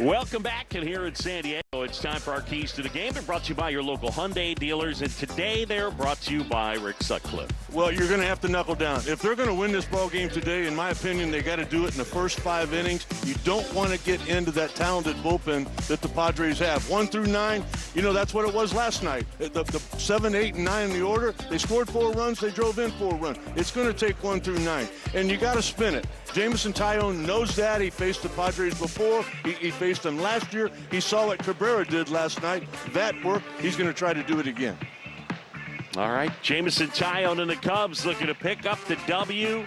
Welcome back, and here in San Diego, it's time for our keys to the game. They're brought to you by your local Hyundai dealers, and today they're brought to you by Rick Sutcliffe. Well, you're going to have to knuckle down. If they're going to win this ball game today, in my opinion, they got to do it in the first 5 innings. You don't want to get into that talented bullpen that the Padres have. 1 through 9, that's what it was last night. The 7, 8, and 9 in the order, they scored 4 runs, they drove in 4 runs. It's going to take 1 through 9, and you got to spin it. Jameson Taillon knows that. He faced the Padres before. He faced them last year. He saw what Cabrera did last night. That worked. He's going to try to do it again. All right, Jameson Taillon and the Cubs looking to pick up the W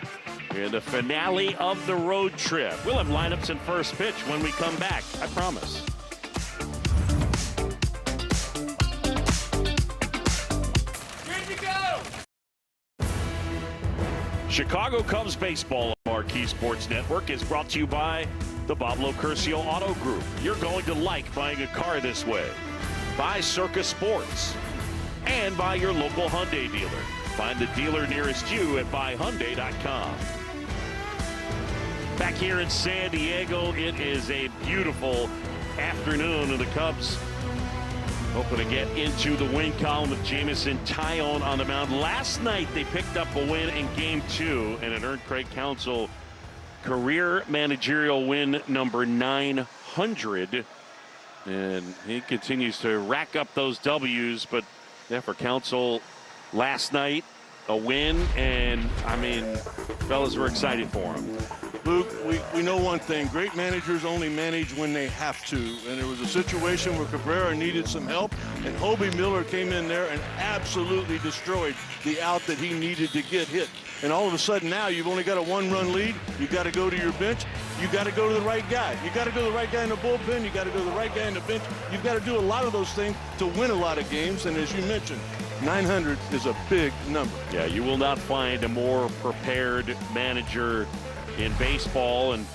in the finale of the road trip. We'll have lineups and first pitch when we come back, I promise. Good to go! Chicago Cubs baseball on Marquee Sports Network is brought to you by the Bob Locurcio Auto Group. You're going to like buying a car this way. By Circus Sports. And by your local Hyundai dealer. Find the dealer nearest you at buyhyundai.com. Back here in San Diego, it is a beautiful afternoon, and the Cubs hoping to get into the win column with Jameson Taillon on the mound. Last night, they picked up a win in Game 2, and it earned Craig Counsell career managerial win number 900. And he continues to rack up those W's, but yeah, for Counsell last night, a win, and I mean, fellas were excited for him. Luke, we know one thing. Great managers only manage when they have to. And there was a situation where Cabrera needed some help, and Hobie Miller came in there and absolutely destroyed the out that he needed to get hit. And all of a sudden now you've only got a 1-run lead. You got to go to your bench. You got to go to the right guy. You got to go to the right guy in the bullpen. You got to go to the right guy in the bench. You've got to do a lot of those things to win a lot of games. And as you mentioned, 900 is a big number. Yeah, you will not find a more prepared manager in baseball. And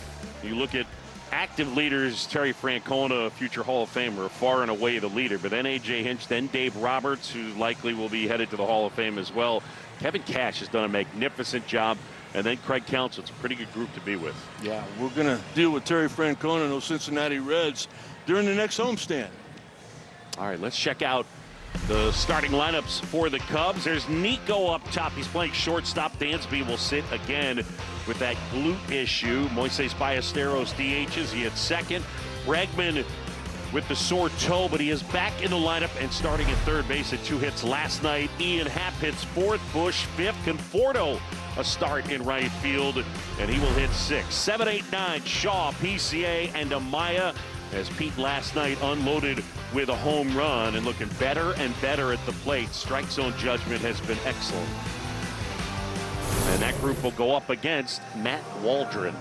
you look at active leaders, Terry Francona, future Hall of Famer, far and away the leader. But then A.J. Hinch, then Dave Roberts, who likely will be headed to the Hall of Fame as well. Kevin Cash has done a magnificent job. And then Craig Counsell. It's a pretty good group to be with. Yeah, we're going to deal with Terry Francona and those Cincinnati Reds during the next homestand. All right, let's check out the starting lineups for the Cubs. There's Nico up top. He's playing shortstop. Dansby will sit again with that glute issue. Moises Ballesteros DHs. He at second. Bregman with the sore toe, but he is back in the lineup and starting at third base at 2 hits last night. Ian Happ hits fourth. Bush fifth. Conforto a start in right field, and he will hit 6. 7, 8, 9, Shaw, PCA, and Amaya, as Pete last night unloaded with a home run and looking better and better at the plate. Strike zone judgment has been excellent. And that group will go up against Matt Waldron.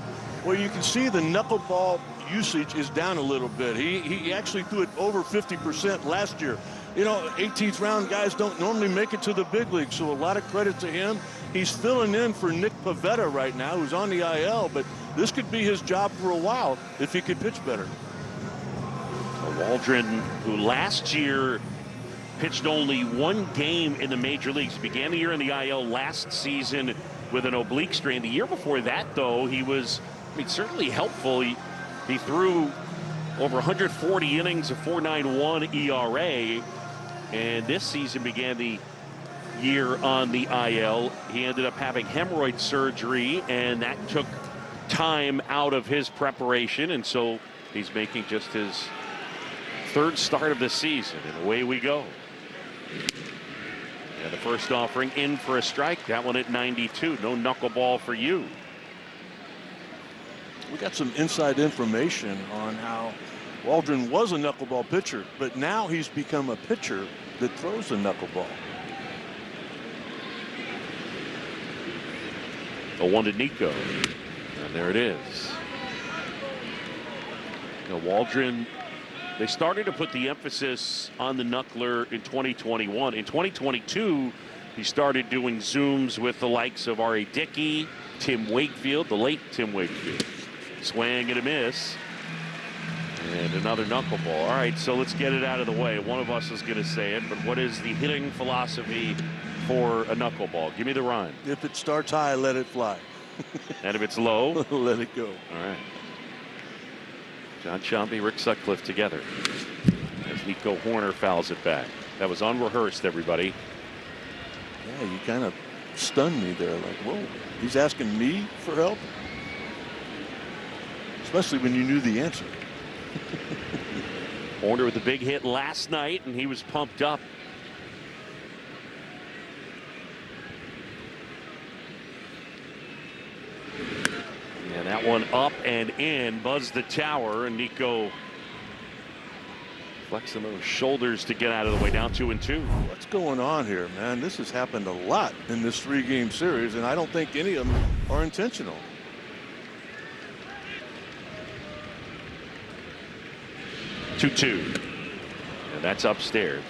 Well, you can see the knuckleball usage is down a little bit. He actually threw it over 50% last year. 18th round guys don't normally make it to the big league, so a lot of credit to him. He's filling in for Nick Pivetta right now, who's on the IL, but this could be his job for a while if he could pitch better. Waldron, who last year pitched only 1 game in the major leagues, began the year in the IL last season with an oblique strain. The year before that, though, he was certainly helpful. He threw over 140 innings, a 4.91 ERA, and this season began the year on the IL. He ended up having hemorrhoid surgery, and that took time out of his preparation, and so he's making just his 3rd start of the season, and away we go. And the first offering in for a strike, that one at 92. No knuckleball for you. We got some inside information on how Waldron was a knuckleball pitcher, but now he's become a pitcher that throws a knuckleball. A 1 to Nico, and there it is. Waldron, they started to put the emphasis on the knuckler in 2021. In 2022, he started doing zooms with the likes of R.A. Dickey, Tim Wakefield, the late Tim Wakefield. Swing and a miss. And another knuckleball. All right, so let's get it out of the way. One of us is going to say it, but what is the hitting philosophy for a knuckleball? Give me the rhyme. If it starts high, let it fly. And if it's low? Let it go. All right. John Shambi, Rick Sutcliffe together as Nico Hoerner fouls it back. That was unrehearsed, everybody. Yeah, you kind of stunned me there. Like, whoa, he's asking me for help? Especially when you knew the answer. Hoerner with a big hit last night, and he was pumped up. And that one up and in, buzzed the tower, and Nico flexing those shoulders to get out of the way. Down 2-2. What's going on here, man? This has happened a lot in this 3-game series, and I don't think any of them are intentional. Two, and that's upstairs.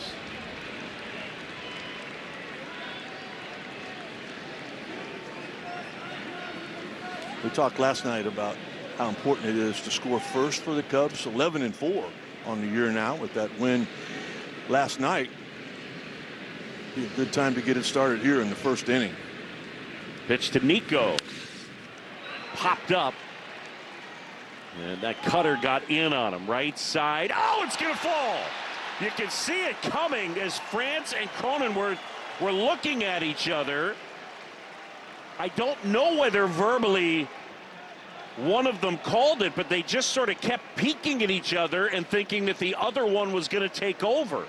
We talked last night about how important it is to score first for the Cubs. 11-4 on the year now with that win last night. Be a good time to get it started here in the first inning. Pitch to Nico. Popped up. And that cutter got in on him. Right side. Oh, it's going to fall. You can see it coming as France and Cronenworth were looking at each other. I don't know whether verbally one of them called it, but they just sort of kept peeking at each other and thinking that the other one was going to take over.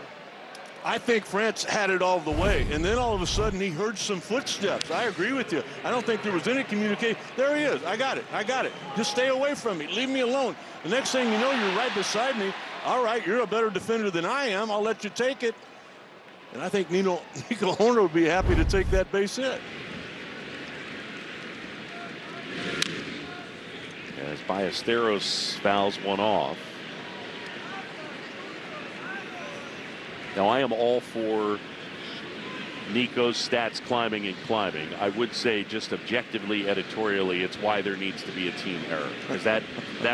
I think France had it all the way, and then all of a sudden he heard some footsteps. I agree with you. I don't think there was any communication. There he is. I got it. I got it. Just stay away from me. Leave me alone. The next thing you know, you're right beside me. All right, you're a better defender than I am. I'll let you take it. And I think Nico Hoerner would be happy to take that base hit. As Ballesteros fouls one off. Now, I am all for Nico's stats climbing and climbing. I would say just objectively, editorially, it's why there needs to be a team error. Because that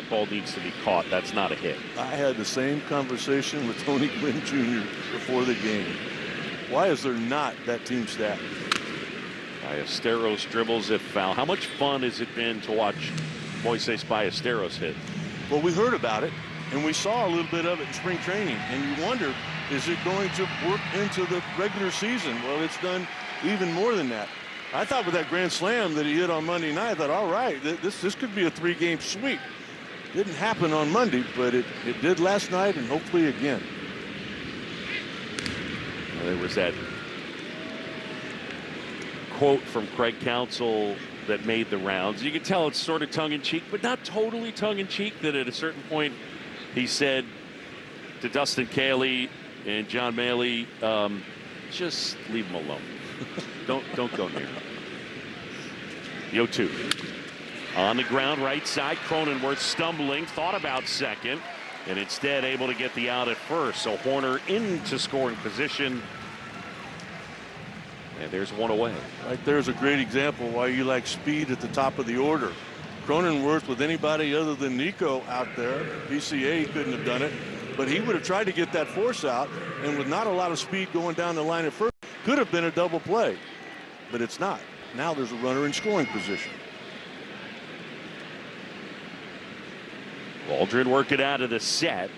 ball needs to be caught. That's not a hit. I had the same conversation with Tony Gwynn Jr. before the game. Why is there not that team stat? Ballesteros dribbles it foul. How much fun has it been to watch Moises Ballesteros hit? Well, we heard about it, and we saw a little bit of it in spring training, and you wonder, is it going to work into the regular season? Well, it's done even more than that. I thought with that grand slam that he hit on Monday night, I thought, all right, this could be a 3-game sweep. Didn't happen on Monday, but it did last night, and hopefully again. Well, there was that quote from Craig Counsell that made the rounds. You can tell it's sort of tongue-in-cheek, but not totally tongue-in-cheek, that at a certain point he said to Dustin Cayley and John Maley, just leave him alone. don't go near him. The 0-2. On the ground, right side, Cronenworth stumbling, thought about second, and instead able to get the out at first. So Hoerner into scoring position. And there's one away. Right there's a great example why you like speed at the top of the order. Cronenworth with anybody other than Nico out there, PCA, he couldn't have done it, but he would have tried to get that force out, and with not a lot of speed going down the line at first, could have been a double play, but it's not. Now there's a runner in scoring position. Waldron working out of the set.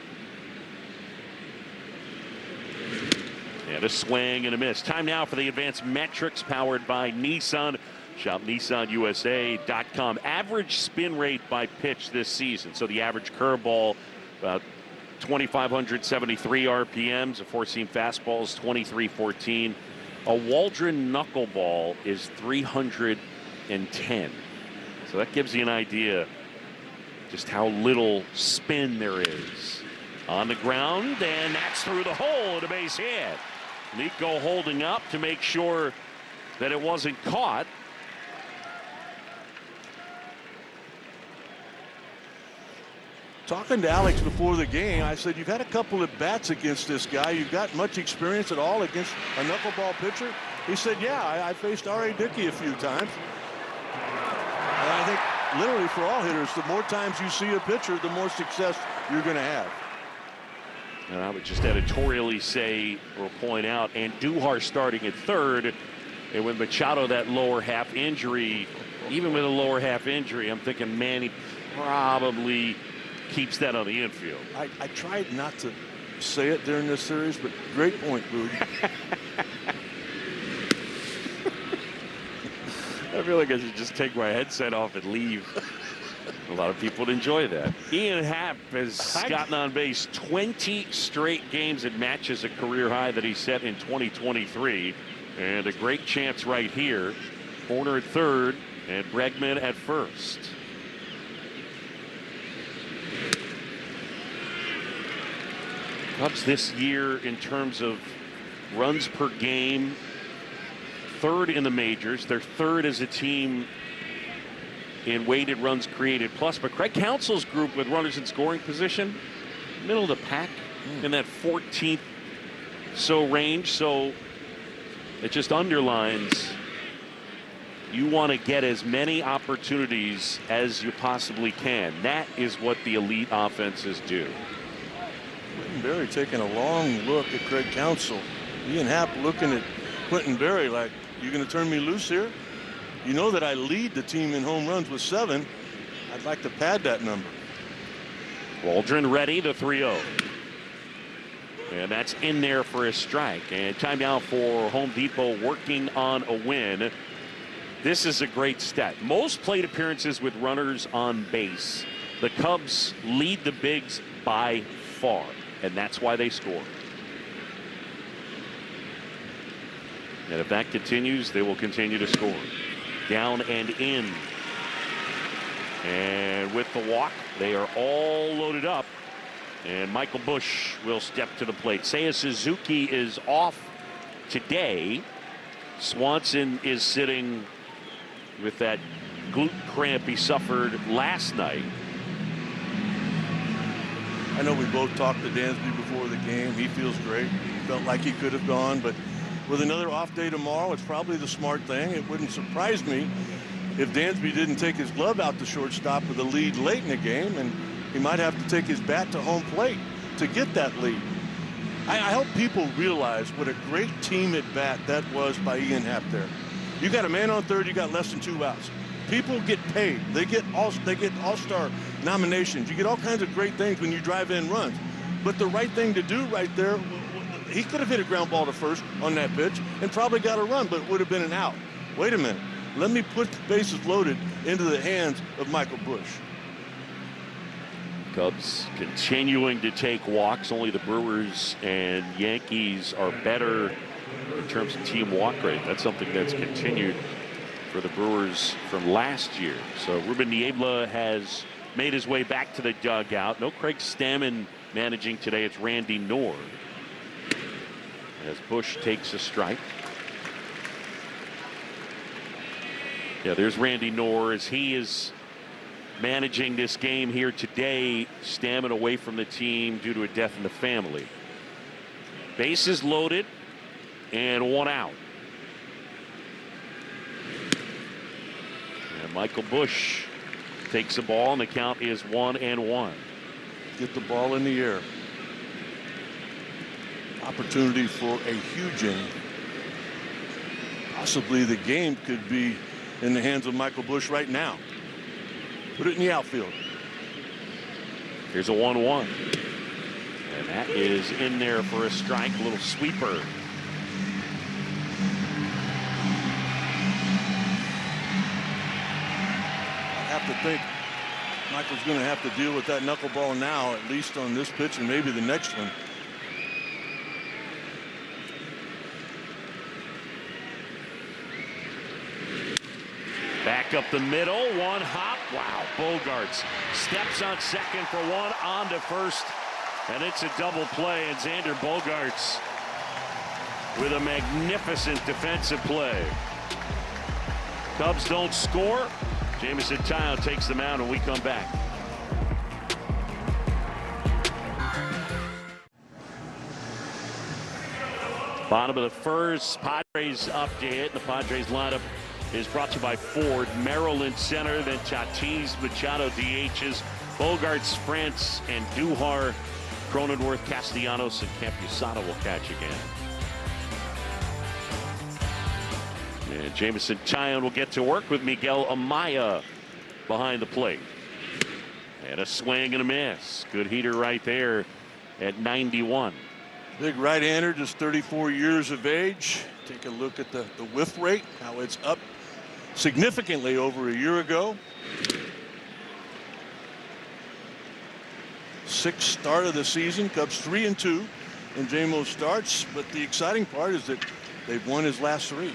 And a swing and a miss. Time now for the advanced metrics powered by Nissan. Shop NissanUSA.com. Average spin rate by pitch this season. So the average curveball about 2,573 RPMs. A four-seam fastball is 2,314. A Waldron knuckleball is 310. So that gives you an idea just how little spin there is. On the ground, and that's through the hole at a base hit. Nico holding up to make sure that it wasn't caught. Talking to Alex before the game, I said, you've had a couple of bats against this guy. You've got much experience at all against a knuckleball pitcher? He said, yeah, I faced R.A. Dickey a few times. And I think literally for all hitters, the more times you see a pitcher, the more success you're going to have. And I would just editorially say or point out, Andujar starting at third, and with Machado that lower half injury, even with a lower half injury, I'm thinking, man, he probably keeps that on the infield. I tried not to say it during this series, but great point, Boog. I feel like I should just take my headset off and leave. A lot of people would enjoy that. Ian Happ has gotten on base 20 straight games and matches a career high that he set in 2023. And a great chance right here. Corner at third and Bregman at first. Cubs this year in terms of runs per game, third in the majors. They're third as a team in weighted runs created plus. But Craig Counsell's group with runners in scoring position, middle of the pack in that 14th so range. So it just underlines you want to get as many opportunities as you possibly can. That is what the elite offenses do. Quentin Berry taking a long look at Craig Counsell. Ian Happ looking at Quentin Berry like, you going to turn me loose here? You know that I lead the team in home runs with 7. I'd like to pad that number. Waldron ready, the 3-0. And that's in there for a strike. And time now for Home Depot working on a win. This is a great stat. Most plate appearances with runners on base. The Cubs lead the Bigs by far, and that's why they score. And if that continues, they will continue to score. Down and in. And with the walk, they are all loaded up. And Michael Busch will step to the plate. Seiya Suzuki is off today. Swanson is sitting with that glute cramp he suffered last night. I know we both talked to Dansby before the game. He feels great. Felt like he could have gone, but with another off day tomorrow, it's probably the smart thing. It wouldn't surprise me if Dansby didn't take his glove out to shortstop with a lead late in the game, and he might have to take his bat to home plate to get that lead. I hope people realize what a great team at bat that was by Ian Happ there. You got a man on third, you got less than 2 outs. People get paid. They get all-star nominations. You get all kinds of great things when you drive in runs. But the right thing to do right there, he could have hit a ground ball to first on that pitch and probably got a run, but it would have been an out. Wait a minute. Let me put the bases loaded into the hands of Michael Busch. Cubs continuing to take walks. Only the Brewers and Yankees are better in terms of team walk rate. That's something that's continued for the Brewers from last year. So Ruben Niebla has made his way back to the dugout. No Craig Stammen managing today. It's Randy Knorr as Busch takes a strike. Yeah, there's Randy Knorr as he is managing this game here today. Stammen away from the team due to a death in the family. Bases loaded and 1 out. And Michael Busch takes the ball and the count is 1-1. Get the ball in the air. Opportunity for a huge inning. Possibly the game could be in the hands of Michael Busch right now. Put it in the outfield. Here's a 1-1. And that is in there for a strike. A little sweeper. I have to think Michael's going to have to deal with that knuckleball now, at least on this pitch and maybe the next one. Back up the middle, 1 hop. Wow, Bogaerts steps on second for 1, on to first, and it's a double play. And Xander Bogaerts with a magnificent defensive play. Cubs don't score. Jameson Taillon takes them out, and we come back. Bottom of the first, Padres up to hit. The Padres lineup is brought to you by Ford. Maryland center, then Tatis, Machado DHs, Bogaerts, France, and Duhar. Cronenworth, Castellanos, and Campusano will catch again. And Jameson Taillon will get to work with Miguel Amaya behind the plate. And a swing and a miss. Good heater right there at 91. Big right-hander, just 34 years of age. Take a look at the whiff rate, how it's up significantly over a year ago. 6th start of the season. Cubs 3-2 in JMO starts. But the exciting part is that they've won his last 3.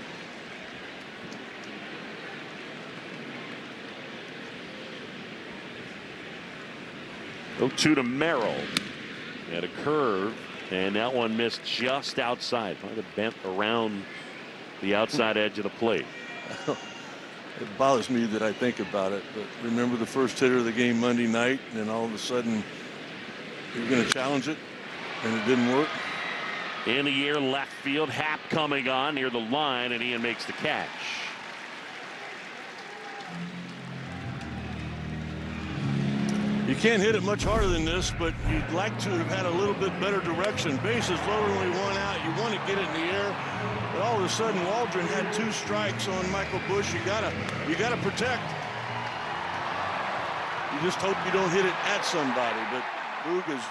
Go 2 to Merrill. At a curve. And that one missed just outside. Might have bent around the outside edge of the plate. It bothers me that I think about it. But remember the first hitter of the game Monday night. And then all of a sudden you were going to challenge it. And it didn't work. In the air left field. Happ coming on near the line. And Ian makes the catch. You can't hit it much harder than this, but you'd like to have had a little bit better direction. Bases loaded, only 1 out. You want to get it in the air, but all of a sudden Waldron had 2 strikes on Michael Busch. You gotta protect. You just hope you don't hit it at somebody. But Boog, as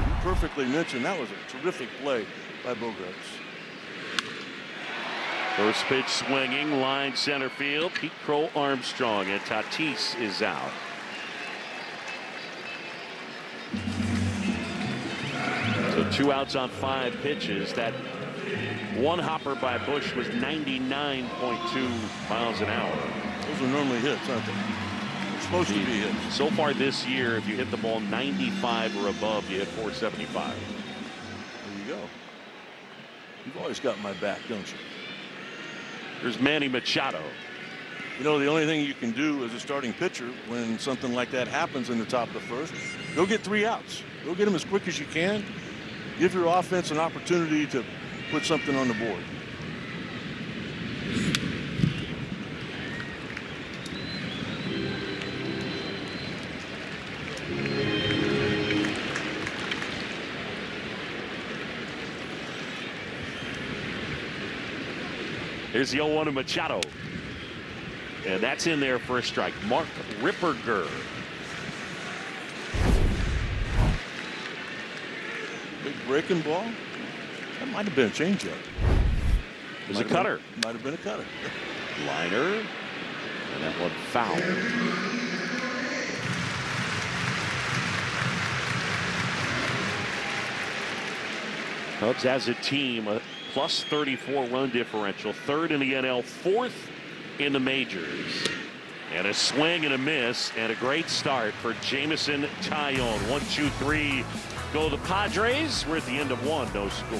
you perfectly mentioned, that was a terrific play by Bogarts. First pitch swinging, line center field. Pete Crow Armstrong, and Tatis is out. So 2 outs on 5 pitches. That one hopper by Busch was 99.2 miles an hour. Those are normally hits, aren't they? They're supposed to be hits. So far this year, if you hit the ball 95 or above, you hit 475. There you go. You've always got my back, don't you? There's Manny Machado. You know, the only thing you can do as a starting pitcher when something like that happens in the top of the first, go get 3 outs. Go get them as quick as you can. Give your offense an opportunity to put something on the board. Here's the 0-1 to Machado. And that's in there for a strike. Mark Ripperger. Big breaking ball. That might have been a changeup. It was a cutter. Might have been a cutter. Liner. And that one foul. Cubs as a team, a plus 34 run differential. 3rd in the NL, 4th in the majors. And a swing and a miss, and a great start for Jameson Taillon. 1-2-3 go the Padres. We're at the end of 1, no score.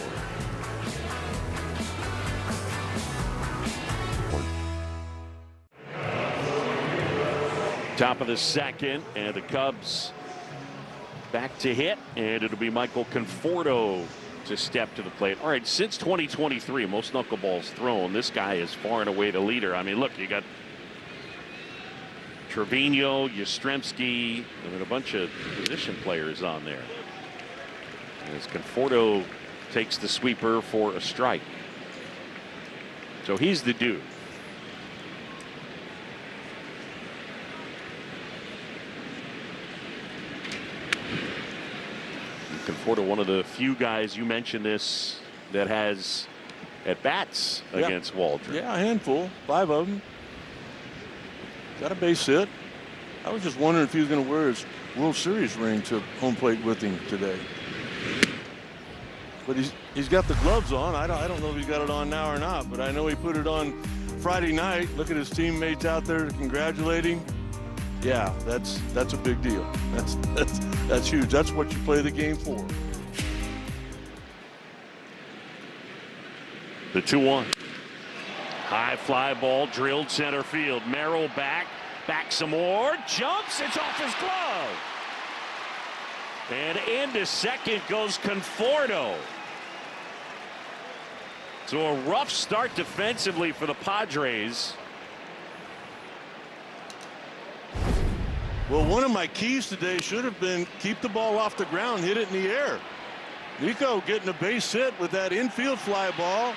Top of the 2nd, and the Cubs back to hit, and it'll be Michael Conforto to step to the plate. All right, since 2023, most knuckleballs thrown, this guy is far and away the leader. I mean, look, you got Trevino, Yastrzemski, and a bunch of position players on there. As Conforto takes the sweeper for a strike. So he's the dude. Conforto, one of the few guys, you mentioned this, that has at bats against Waldron. Yeah, a handful, 5 of them. Got a base hit. I was just wondering if he was going to wear his World Series ring to home plate with him today. But he's got the gloves on. I don't know if he's got it on now or not, but I know he put it on Friday night. Look at his teammates out there to congratulate him. Yeah, that's a big deal. That's huge. That's what you play the game for. The 2-1. High fly ball drilled center field. Merrill back some more. Jumps. It's off his glove. And into second goes Conforto. So a rough start defensively for the Padres. Well, one of my keys today should have been keep the ball off the ground, hit it in the air. Nico getting a base hit with that infield fly ball.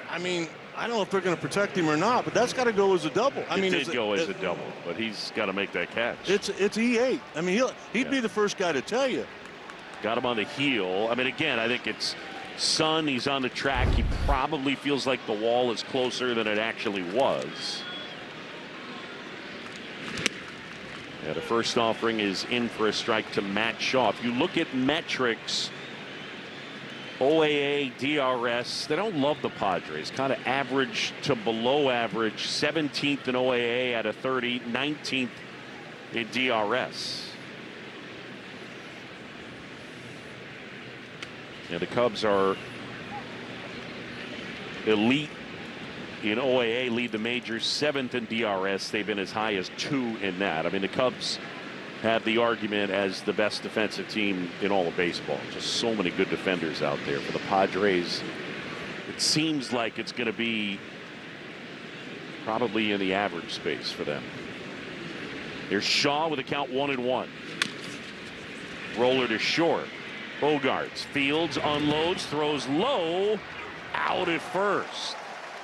I mean, I don't know if they're going to protect him or not, but that's got to go as a double. It did go as a double, but he's got to make that catch. It's E8. I mean, he'd be the first guy to tell you. Got him on the heel. I mean, again, I think it's Sun. He's on the track. He probably feels like the wall is closer than it actually was. Yeah, the first offering is in for a strike to Matt Shaw. If you look at metrics, OAA, DRS, they don't love the Padres. Kind of average to below average. 17th in OAA at a 30, 19th in DRS. Yeah, the Cubs are elite in OAA, lead the majors, 7th in DRS. They've been as high as 2 in that. I mean, the Cubs have the argument as the best defensive team in all of baseball. Just so many good defenders out there. For the Padres, it seems like it's going to be probably in the average space for them. Here's Shaw with a count 1-1. Roller to short. Bogarts, Fields unloads, throws low, out at first.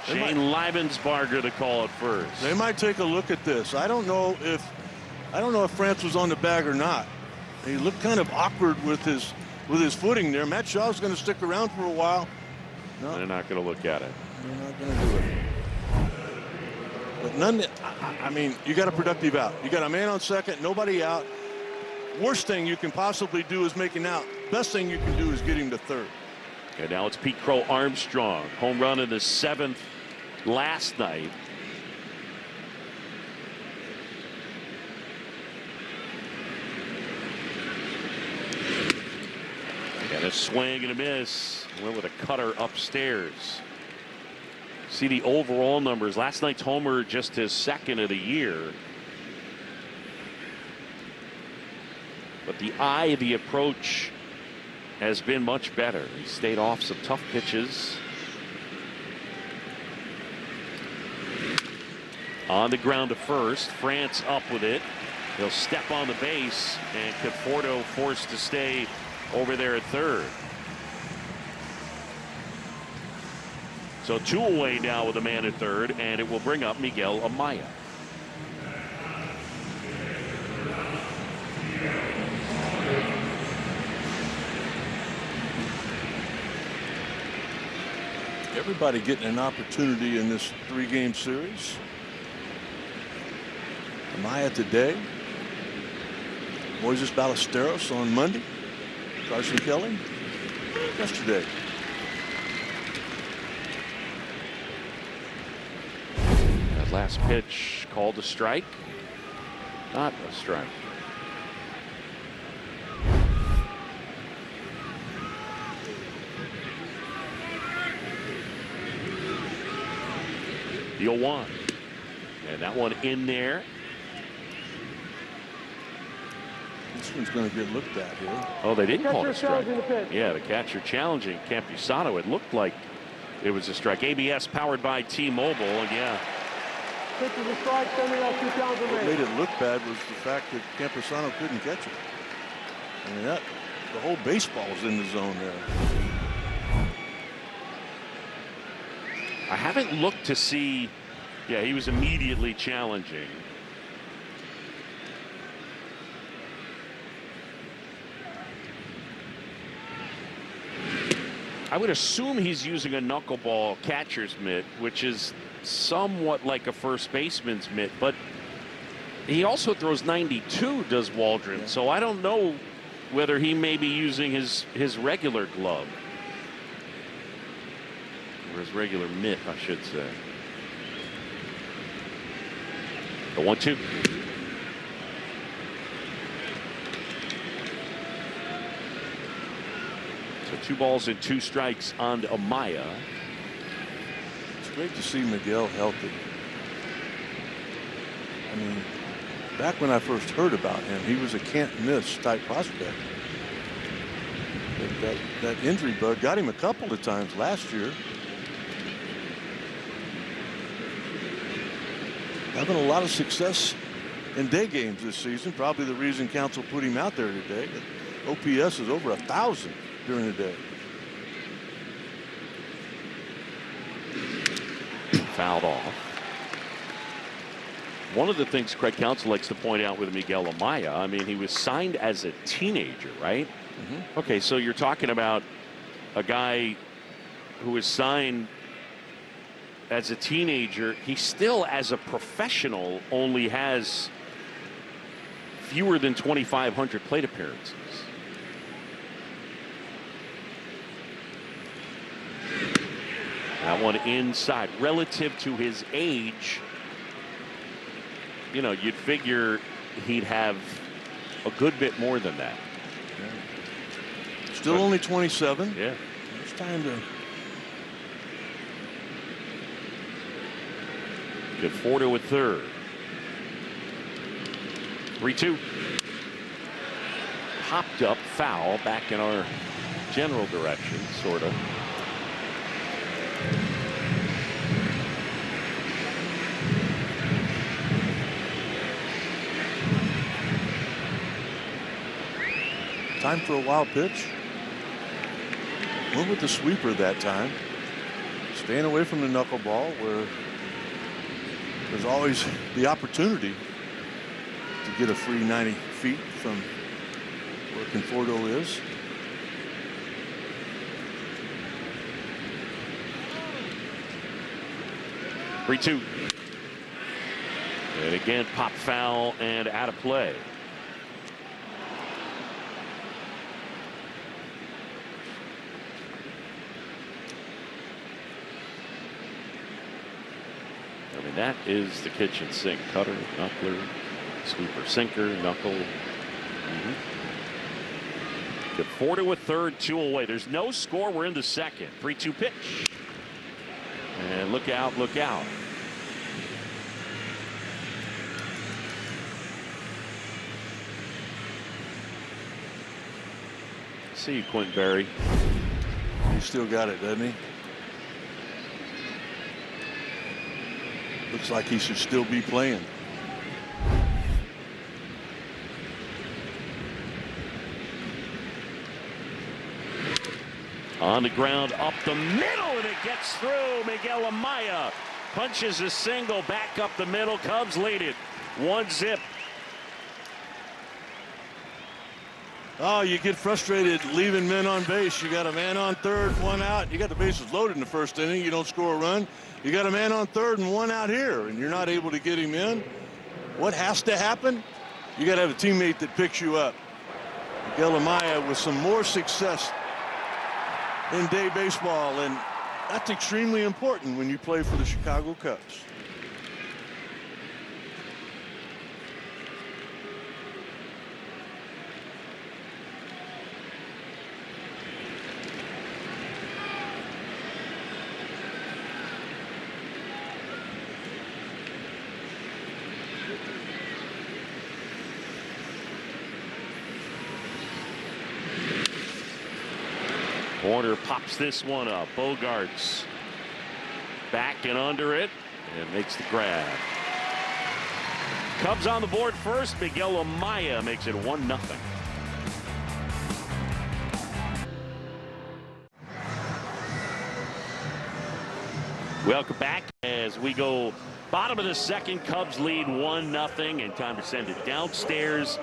Shane Leibensbarger to call it first. They might take a look at this. I don't know if France was on the bag or not. He looked kind of awkward with his footing there. Matt Shaw's going to stick around for a while. No, they're not going to look at it. They're not going to do it. But I mean, you got a productive out. You got a man on second, nobody out. Worst thing you can possibly do is make him out. Best thing you can do is get him to third. And now it's Pete Crow Armstrong. Home run in the 7th last night. And a swing and a miss. Went with a cutter upstairs. See the overall numbers. Last night's homer just his 2nd of the year. But the eye of the approach has been much better. He stayed off some tough pitches. On the ground to first. France up with it. He'll step on the base, and Conforto forced to stay over there at third. So 2 away now with a man at third, and it will bring up Miguel Amaya. Everybody getting an opportunity in this 3-game series. Amaya today. Moises Ballesteros on Monday. Carson Kelly yesterday. That last pitch called a strike. Not a strike. The 0-1. And that one in there. This one's going to get looked at here. Oh, they didn't call it a strike. Yeah, the catcher challenging Campusano. It looked like it was a strike. ABS powered by T-Mobile, and yeah. What made it look bad was the fact that Campusano couldn't catch it. I mean, the whole baseball's in the zone there. I haven't looked to see. Yeah, he was immediately challenging. I would assume he's using a knuckleball catcher's mitt, which is somewhat like a first baseman's mitt, but he also throws 92, does Waldron. Yeah. So I don't know whether he may be using his regular glove. Or his regular mitt, I should say. The 1-2. So 2 balls and 2 strikes on Amaya. It's great to see Miguel healthy. I mean, back when I first heard about him, he was a can't miss type prospect. That injury bug got him a couple of times last year. Having a lot of success in day games this season. Probably the reason Council put him out there today. OPS is over 1,000 during the day. fouled off. One of the things Craig Counsell likes to point out with Miguel Amaya, I mean, he was signed as a teenager, right? Mm-hmm. Okay, so you're talking about a guy who was signed as a teenager. He still, as a professional, only has fewer than 2,500 plate appearances. That one inside. Relative to his age, you know, you'd figure he'd have a good bit more than that. Still only 27. Yeah. It's time to. Good 4 to a third. 3-2. Popped up foul back in our general direction, sort of. Time for a wild pitch. Went with the sweeper that time. Staying away from the knuckleball where there's always the opportunity to get a free 90 feet from where Conforto is. 3-2. And again, pop foul and out of play. I mean, that is the kitchen sink. Cutter, knuckler, sweeper, sinker, knuckle. Good 4 to a third, 2 away. There's no score. We're in the second. 3-2 pitch. And look out, look out. See you, Quentin Berry. He still got it, doesn't he? Looks like he should still be playing. On the ground, up the middle, and it gets through. Miguel Amaya punches a single back up the middle. Cubs lead it 1-0. Oh, you get frustrated leaving men on base. You got a man on third, 1 out. You got the bases loaded in the first inning. You don't score a run. You got a man on third and 1 out here, and you're not able to get him in. What has to happen? You got to have a teammate that picks you up. Miguel Amaya with some more success in day baseball, and that's extremely important when you play for the Chicago Cubs. Warner pops this one up. Bogarts back and under it and makes the grab. Cubs on the board first. Miguel Amaya makes it 1-0. Welcome back as we go bottom of the second. Cubs lead 1-0, and time to send it downstairs.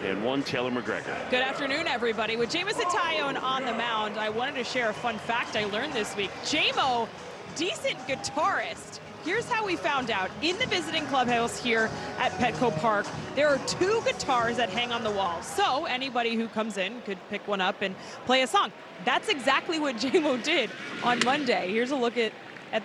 And one Taylor McGregor. Good afternoon, everybody. With Jamison Tyone on the mound, I wanted to share a fun fact I learned this week. J-Mo, decent guitarist. Here's how we found out. In the visiting clubhouse here at Petco Park, there are 2 guitars that hang on the wall. So anybody who comes in could pick one up and play a song. That's exactly what J-Mo did on Monday. Here's a look at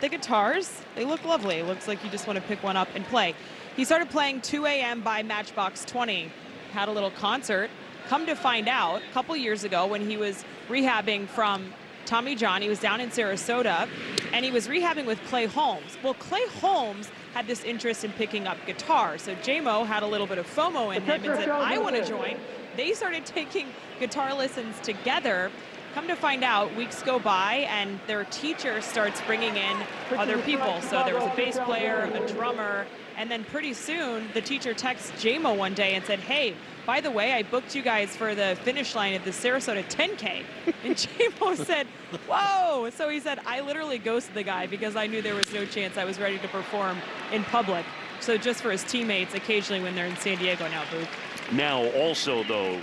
the guitars. They look lovely. It looks like you just want to pick one up and play. He started playing 2 a.m. by Matchbox 20. Had a little concert. Come to find out, a couple years ago when he was rehabbing from Tommy John, he was down in Sarasota, and he was rehabbing with Clay Holmes. Well, Clay Holmes had this interest in picking up guitar, so J-Mo had a little bit of FOMO in him and said, I want to join. They started taking guitar lessons together. Come to find out, weeks go by, and their teacher starts bringing in other people. So there was a bass player, a drummer, and then pretty soon the teacher texts J-Mo one day and said, hey, by the way, I booked you guys for the finish line at the Sarasota 10K. And J-Mo said, whoa. So he said, I literally ghosted the guy because I knew there was no chance I was ready to perform in public. So just for his teammates occasionally when they're in San Diego now, Boo. Now, also, though,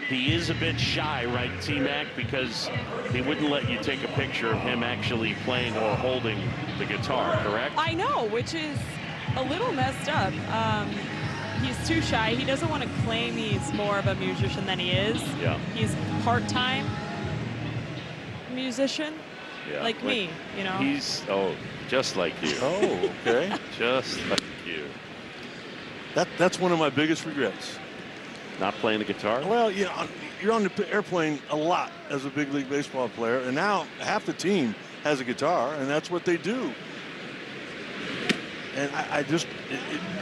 he is a bit shy, right, T-Mac, because he wouldn't let you take a picture of him actually playing or holding the guitar, correct? I know, which is a little messed up. He's too shy. He doesn't want to claim he's more of a musician than he is. Yeah. He's part-time musician, Yeah. like me, you know. He's, just like you. Oh, okay. Just like you. That's one of my biggest regrets. Not playing the guitar? Well, you know, you're on the airplane a lot as a big league baseball player, and now half the team has a guitar, and that's what they do. And I just,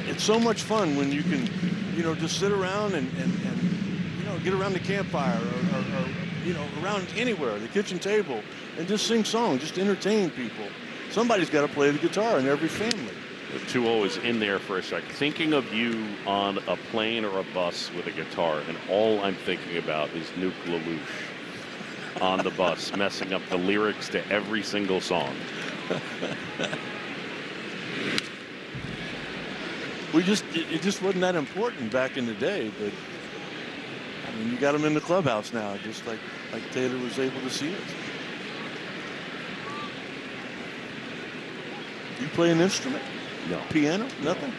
it's so much fun when you can, you know, just sit around and you know, get around the campfire or you know, around anywhere, the kitchen table, and just sing songs, just entertain people. Somebody's got to play the guitar in every family. The 2-0 is in there for a second. Thinking of you on a plane or a bus with a guitar, and all I'm thinking about is Nuke LaLoosh on the bus, messing up the lyrics to every single song. It just wasn't that important back in the day, but I mean, you got them in the clubhouse now, just like Taylor was able to see it. You play an instrument? No. Piano? Nothing?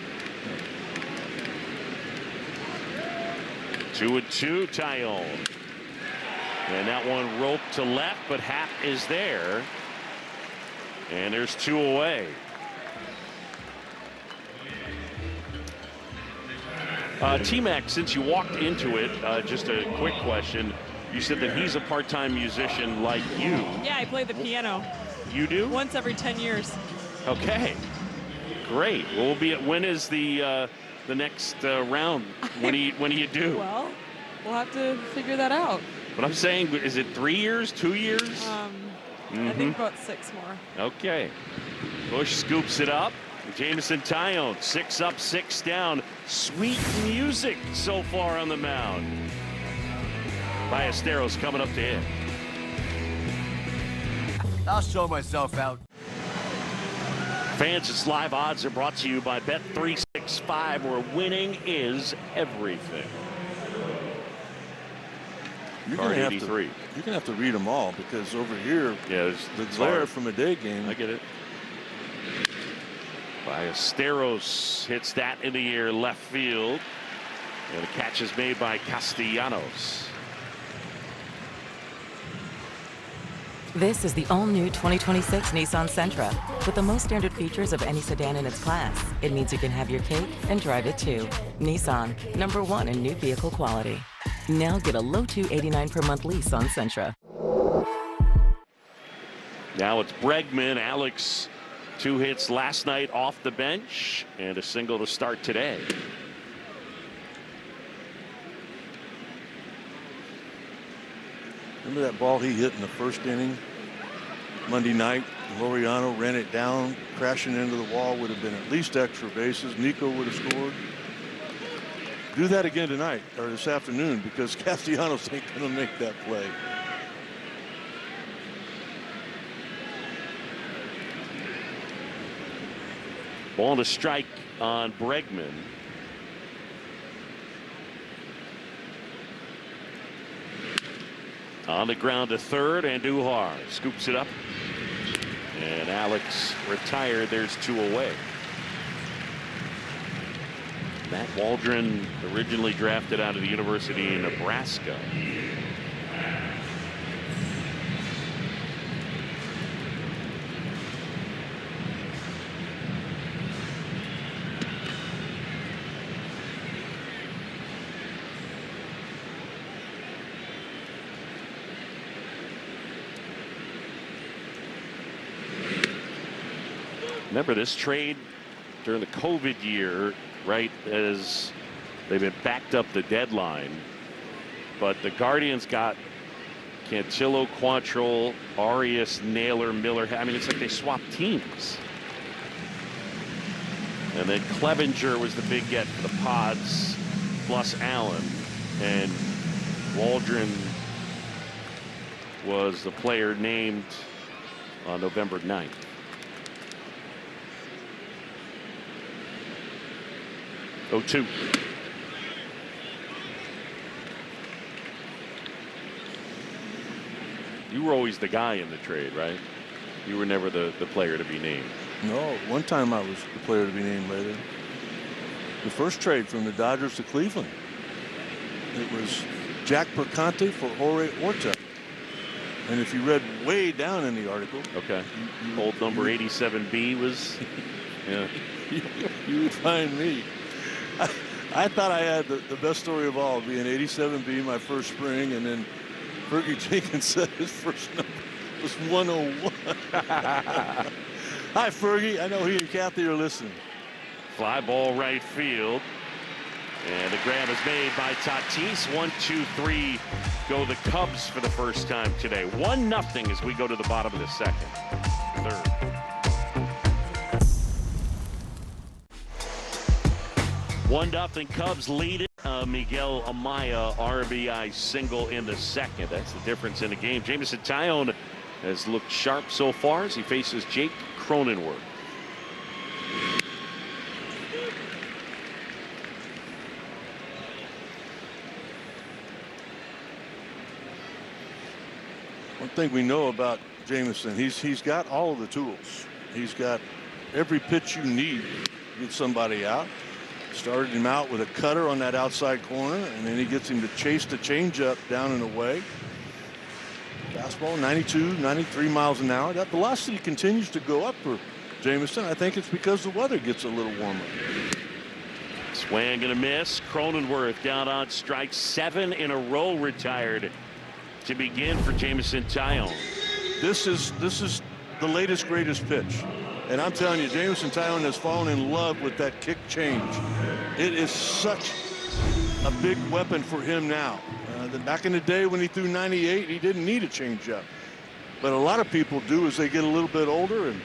2-2, Taillon. And that one roped to left, but Happ is there. And there's 2 away. T-Mac, since you walked into it, just a quick question. You said that he's a part-time musician like you. Yeah, I play the piano. You do? Once every 10 years. Okay. Great. Well, when is the next round? When do you do? Well, we'll have to figure that out. But I'm saying, is it 3 years, 2 years? I think about 6 more. Okay. Bush scoops it up. Jameson Taillon, 6 up, 6 down. Sweet music so far on the mound. Ballesteros coming up to hit. I'll show myself out. Fans, its live odds are brought to you by Bet365, where winning is everything. You're Card gonna 83. you're gonna have to read them all, because over here, Yeah, the glare from a day game. I get it. Ballesteros hits that in the air left field. And the catch is made by Castellanos. This is the all-new 2026 Nissan Sentra. With the most standard features of any sedan in its class, it means you can have your cake and drive it too. Nissan, #1 in new vehicle quality. Now get a low $289 per month lease on Sentra. Now it's Bregman. Alex, 2 hits last night off the bench and a single to start today. Remember that ball he hit in the first inning Monday night? Laureano ran it down, crashing into the wall. Would have been at least extra bases. Nico would have scored. Do that again tonight or this afternoon, because Castellanos ain't going to make that play. Ball to strike on Bregman. On the ground to third, and Andujar scoops it up. And Alex retired. There's 2 away. Matt Waldron, originally drafted out of the University of Nebraska. Remember this trade during the COVID year, right as they've been backed up the deadline, but the Guardians got Cantillo, Quantrill, Arias, Naylor, Miller. I mean, it's like they swapped teams. And then Clevenger was the big get for the Pods, plus Allen. And Waldron was the player named on November 9th. Oh, 2. You were always the guy in the trade, right? You were never the player to be named. No, one time I was the player to be named later. The first trade from the Dodgers to Cleveland. It was Jack Perconte for Jorge Orta. And if you read way down in the article. Okay. Old number 87B was. Yeah. You would find me. I thought I had the best story of all, being 87B my first spring, and then Fergie Jenkins said his first number was 101. Hi, Fergie. I know he and Kathy are listening. Fly ball right field. And the grab is made by Tatis. 1, 2, 3 go the Cubs for the first time today. 1-0 as we go to the bottom of the second. Third. One nothing Cubs lead it. Miguel Amaya RBI single in the second. That's the difference in the game. Jameson Taillon has looked sharp so far as he faces Jake Cronenworth. One thing we know about Jameson, he's got all of the tools. He's got every pitch you need to get somebody out. Started him out with a cutter on that outside corner, and then he gets him to chase the changeup down and away. Fastball 92, 93 miles an hour. That velocity continues to go up for Jameson. I think it's because the weather gets a little warmer. Swing and a miss. Cronenworth down on strike. 7 in a row retired to begin for Jameson Taillon. This is the latest greatest pitch. And I'm telling you, Jameson Taillon has fallen in love with that kick change. It is such a big weapon for him now. Back in the day when he threw 98, he didn't need a changeup. But a lot of people do as they get a little bit older, and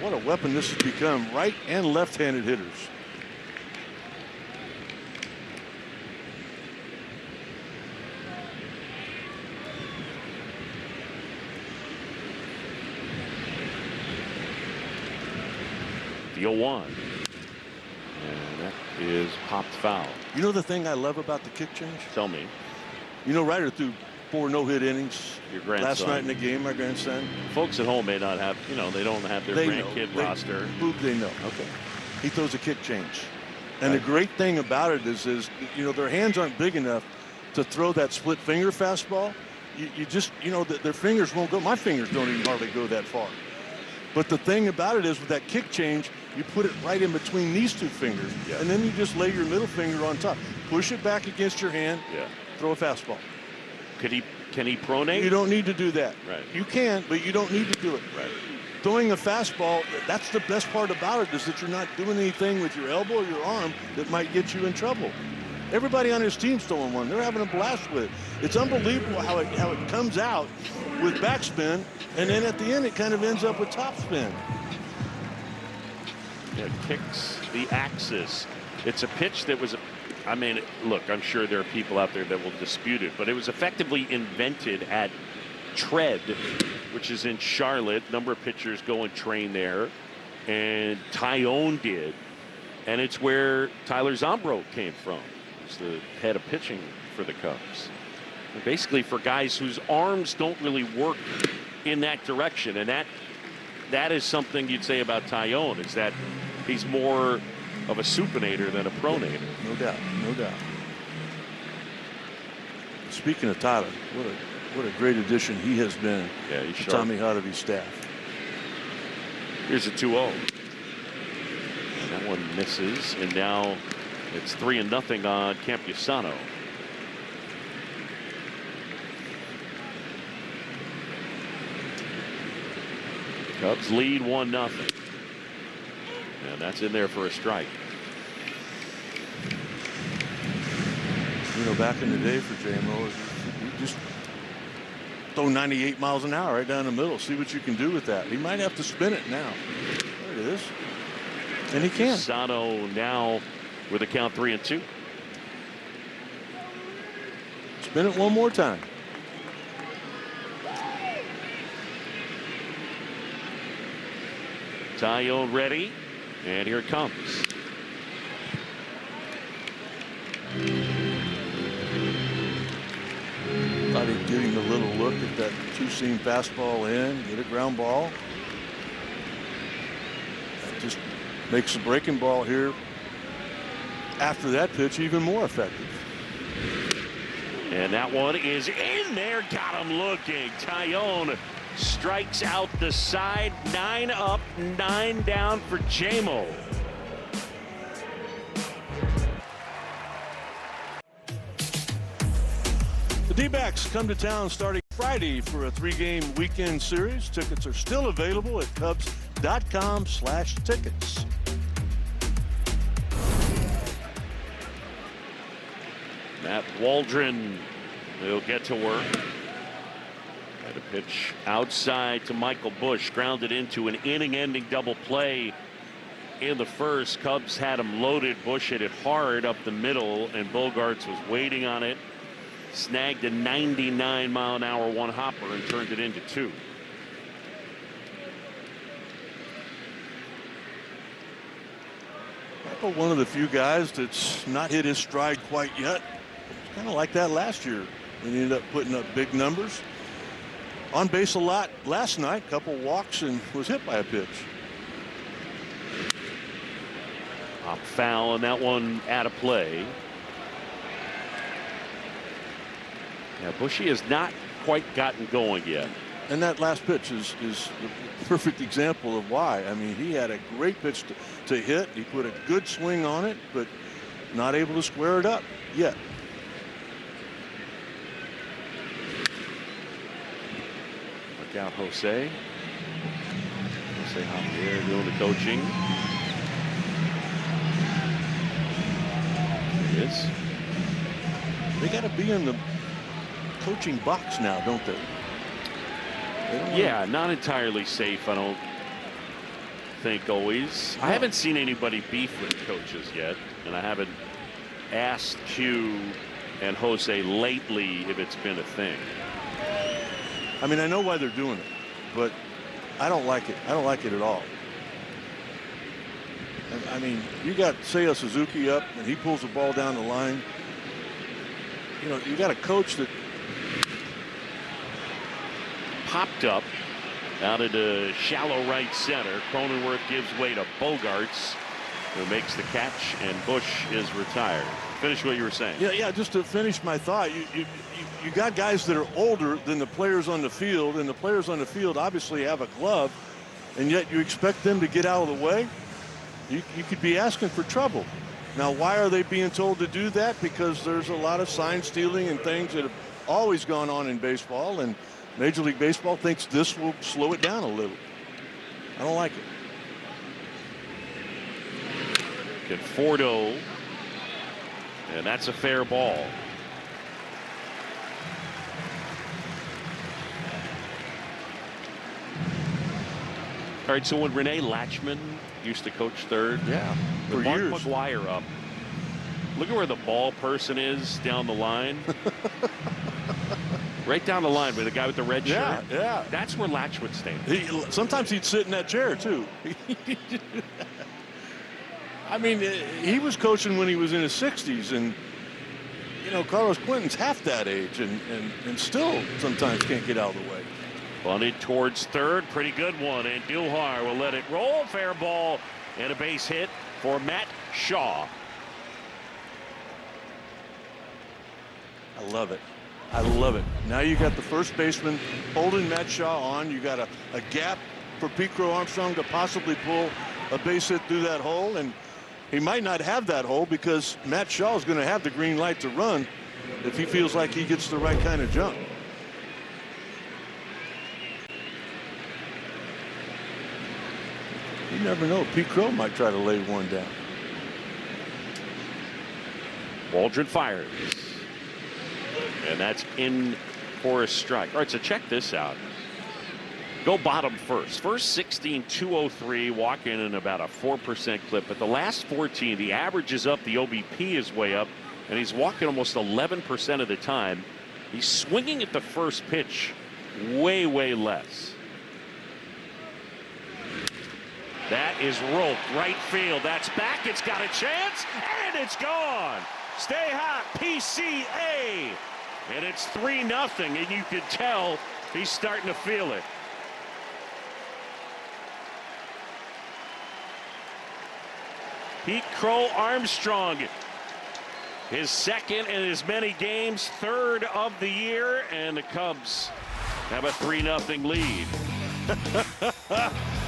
what a weapon this has become. Right and left-handed hitters. The 0-1. And that is popped foul. You know the thing I love about the kick change? Tell me. You know, Ryder threw 4 no-hit innings Your grandson. last night in the game, my grandson. Folks at home may not have, they don't have their grandkid roster. They know. Okay. He throws a kick change. And the great thing about it is their hands aren't big enough to throw that split finger fastball. You just, their fingers won't go. My fingers don't even hardly go that far. But the thing about it is with that kick change, you put it right in between these 2 fingers, and then you just lay your middle finger on top. Push it back against your hand, throw a fastball. Can he pronate? You don't need to do that. Right. You can, but you don't need to do it. Right. Throwing a fastball, that's the best part about it, is that you're not doing anything with your elbow or your arm that might get you in trouble. Everybody on his team's throwing one. They're having a blast with it. It's unbelievable how it comes out with backspin, and then at the end it kind of ends up with topspin. Yeah, kicks the axis. It's a pitch that was, look, I'm sure there are people out there that will dispute it, but it was effectively invented at Tread, which is in Charlotte. Number of pitchers go and train there, and Taillon did, and it's where Tyler Zombro came from. He's the head of pitching for the Cubs. And basically for guys whose arms don't really work in that direction, and that is something you'd say about Taillon, is that he's more of a supinator than a pronator. No doubt, no doubt. Speaking of Tyler, what a great addition he has been to Tommy Hotovy's staff. Here's a 2-0. And that one misses, and now it's 3-0 on Campusano. Cubs lead 1-0. And that's in there for a strike. Back in the day for JMO, you just throw 98 miles an hour right down the middle. See what you can do with that. He might have to spin it now. There it is. And he can. Sano now with a count 3-2. Spin it one more time. Tyone ready, and here it comes. Thought he'd give him a little look at that two-seam fastball in, get a ground ball. That just makes the breaking ball here after that pitch even more effective. And that one is in there. Got him looking. Tyone strikes out the side. 9 up, 9 down for JMO. The D-backs come to town starting Friday for a 3-game weekend series. Tickets are still available at Cubs.com/tickets. Matt Waldron will get to work. Had a pitch outside to Michael Busch, grounded into an inning-ending double play in the first. Cubs had him loaded. Busch hit it hard up the middle, and Bogaerts was waiting on it. Snagged a 99-mile-an-hour one-hopper and turned it into 2. Michael, one of the few guys that's not hit his stride quite yet. It's kind of like that last year when he ended up putting up big numbers. On base a lot last night, couple walks, and was hit by a pitch. Pop foul, and that one out of play. Yeah, Bushy has not quite gotten going yet. And that last pitch is the perfect example of why. I mean, he had a great pitch to hit. He put a good swing on it, but not able to square it up yet. Look out, Jose. Jose Javier doing the coaching. There he is. They got to be in the coaching box now, don't they? Yeah, not entirely safe, I don't think always. I haven't seen anybody beef with coaches yet, and I haven't asked Q and Jose lately if it's been a thing. I mean, I know why they're doing it, but I don't like it. I don't like it at all. I mean, you got Seiya Suzuki up, and he pulls the ball down the line. You know, you got a coach that Popped up out into shallow right center. Cronenworth gives way to Bogaerts, who makes the catch, and Busch is retired. Finish what you were saying. Yeah. Just to finish my thought, you got guys that are older than the players on the field, and the players on the field obviously have a glove, and yet you expect them to get out of the way. You could be asking for trouble. Now, why are they being told to do that? Because there's a lot of sign stealing and things that have always gone on in baseball, and Major League Baseball thinks this will slow it down a little. I don't like it. Conforto, and that's a fair ball. All right, so when Renee Latchman used to coach third, Yeah, for with Mark years. McGuire up, look at where the ball person is down the line. Right down the line with the guy with the red shirt. Yeah. That's where Latch would stand. Sometimes he'd sit in that chair, too. I mean, he was coaching when he was in his 60s, and, you know, Carlos Quentin's half that age and still sometimes can't get out of the way. Bunted towards third. Pretty good one. And Duhar will let it roll. Fair ball and a base hit for Matt Shaw. I love it. I love it. Now you got the first baseman holding Matt Shaw on. You got a gap for Pete Crow Armstrong to possibly pull a base hit through that hole. And he might not have that hole because Matt Shaw is going to have the green light to run if he feels like he gets the right kind of jump. You never know. Pete Crow might try to lay one down. Waldron fires. And that's in for a strike. All right, so check this out. Go bottom first. First 16, 203, walking in about a 4% clip. But the last 14, the average is up, the OBP is way up, and he's walking almost 11% of the time. He's swinging at the first pitch way, way less. That is roped right field. That's back. It's got a chance, and it's gone. Stay hot, PCA. And it's 3-0, and you can tell he's starting to feel it. Pete Crow Armstrong, his second in as many games, third of the year, and the Cubs have a 3-0 lead.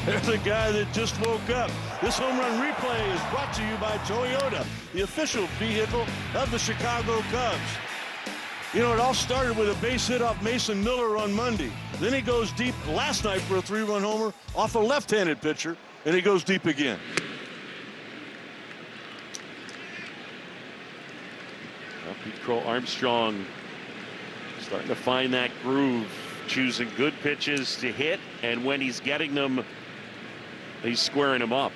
There's a guy that just woke up. This home run replay is brought to you by Toyota, the official vehicle of the Chicago Cubs. You know, it all started with a base hit off Mason Miller on Monday. Then he goes deep last night for a 3-run homer off a left-handed pitcher, and he goes deep again. Well, Pete Crow Armstrong starting to find that groove, choosing good pitches to hit, and when he's getting them, he's squaring them up.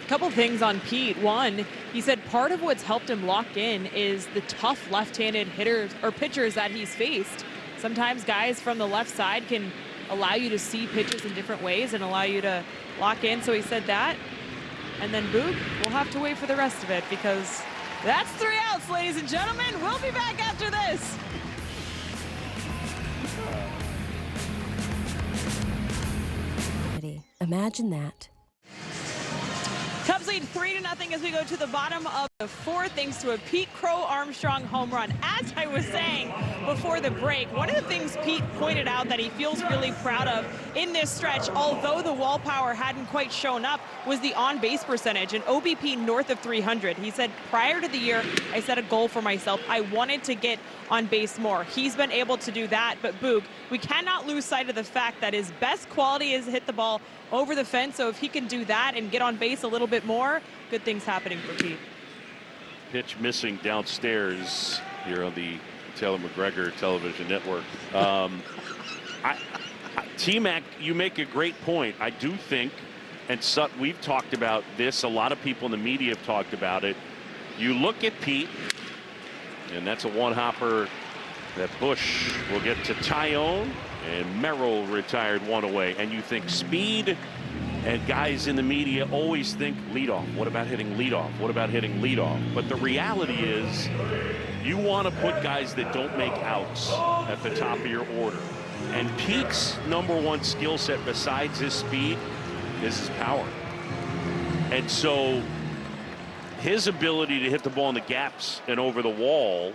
Couple things on Pete. One, he said part of what's helped him lock in is the tough left-handed hitters or pitchers that he's faced. Sometimes guys from the left side can allow you to see pitches in different ways and allow you to lock in. So he said that. And then Boog, we'll have to wait for the rest of it because that's 3 outs, ladies and gentlemen. We'll be back after this. Imagine that. Cubs lead 3-0 as we go to the bottom of the fourth, thanks to a Pete Crow Armstrong home run. As I was saying before the break, one of the things Pete pointed out that he feels really proud of in this stretch, although the wall power hadn't quite shown up, was the on-base percentage, an OBP north of 300. He said, prior to the year, I set a goal for myself. I wanted to get on base more. He's been able to do that, but Boog, we cannot lose sight of the fact that his best quality is hit the ball over the fence. So if he can do that and get on base a little bit more, good things happening for Pete. Pitch missing downstairs here on the Taylor McGregor television network. T-Mac, you make a great point. I do think, and we've talked about this, a lot of people in the media have talked about it. You look at Pete, and that's a one-hopper that Bush will get to Tyone, and Merrill retired one away. And you think speed, and guys in the media always think leadoff. What about hitting leadoff? What about hitting leadoff? But the reality is you want to put guys that don't make outs at the top of your order. And Pete's #1 skill set besides his speed is his power. And so his ability to hit the ball in the gaps and over the wall,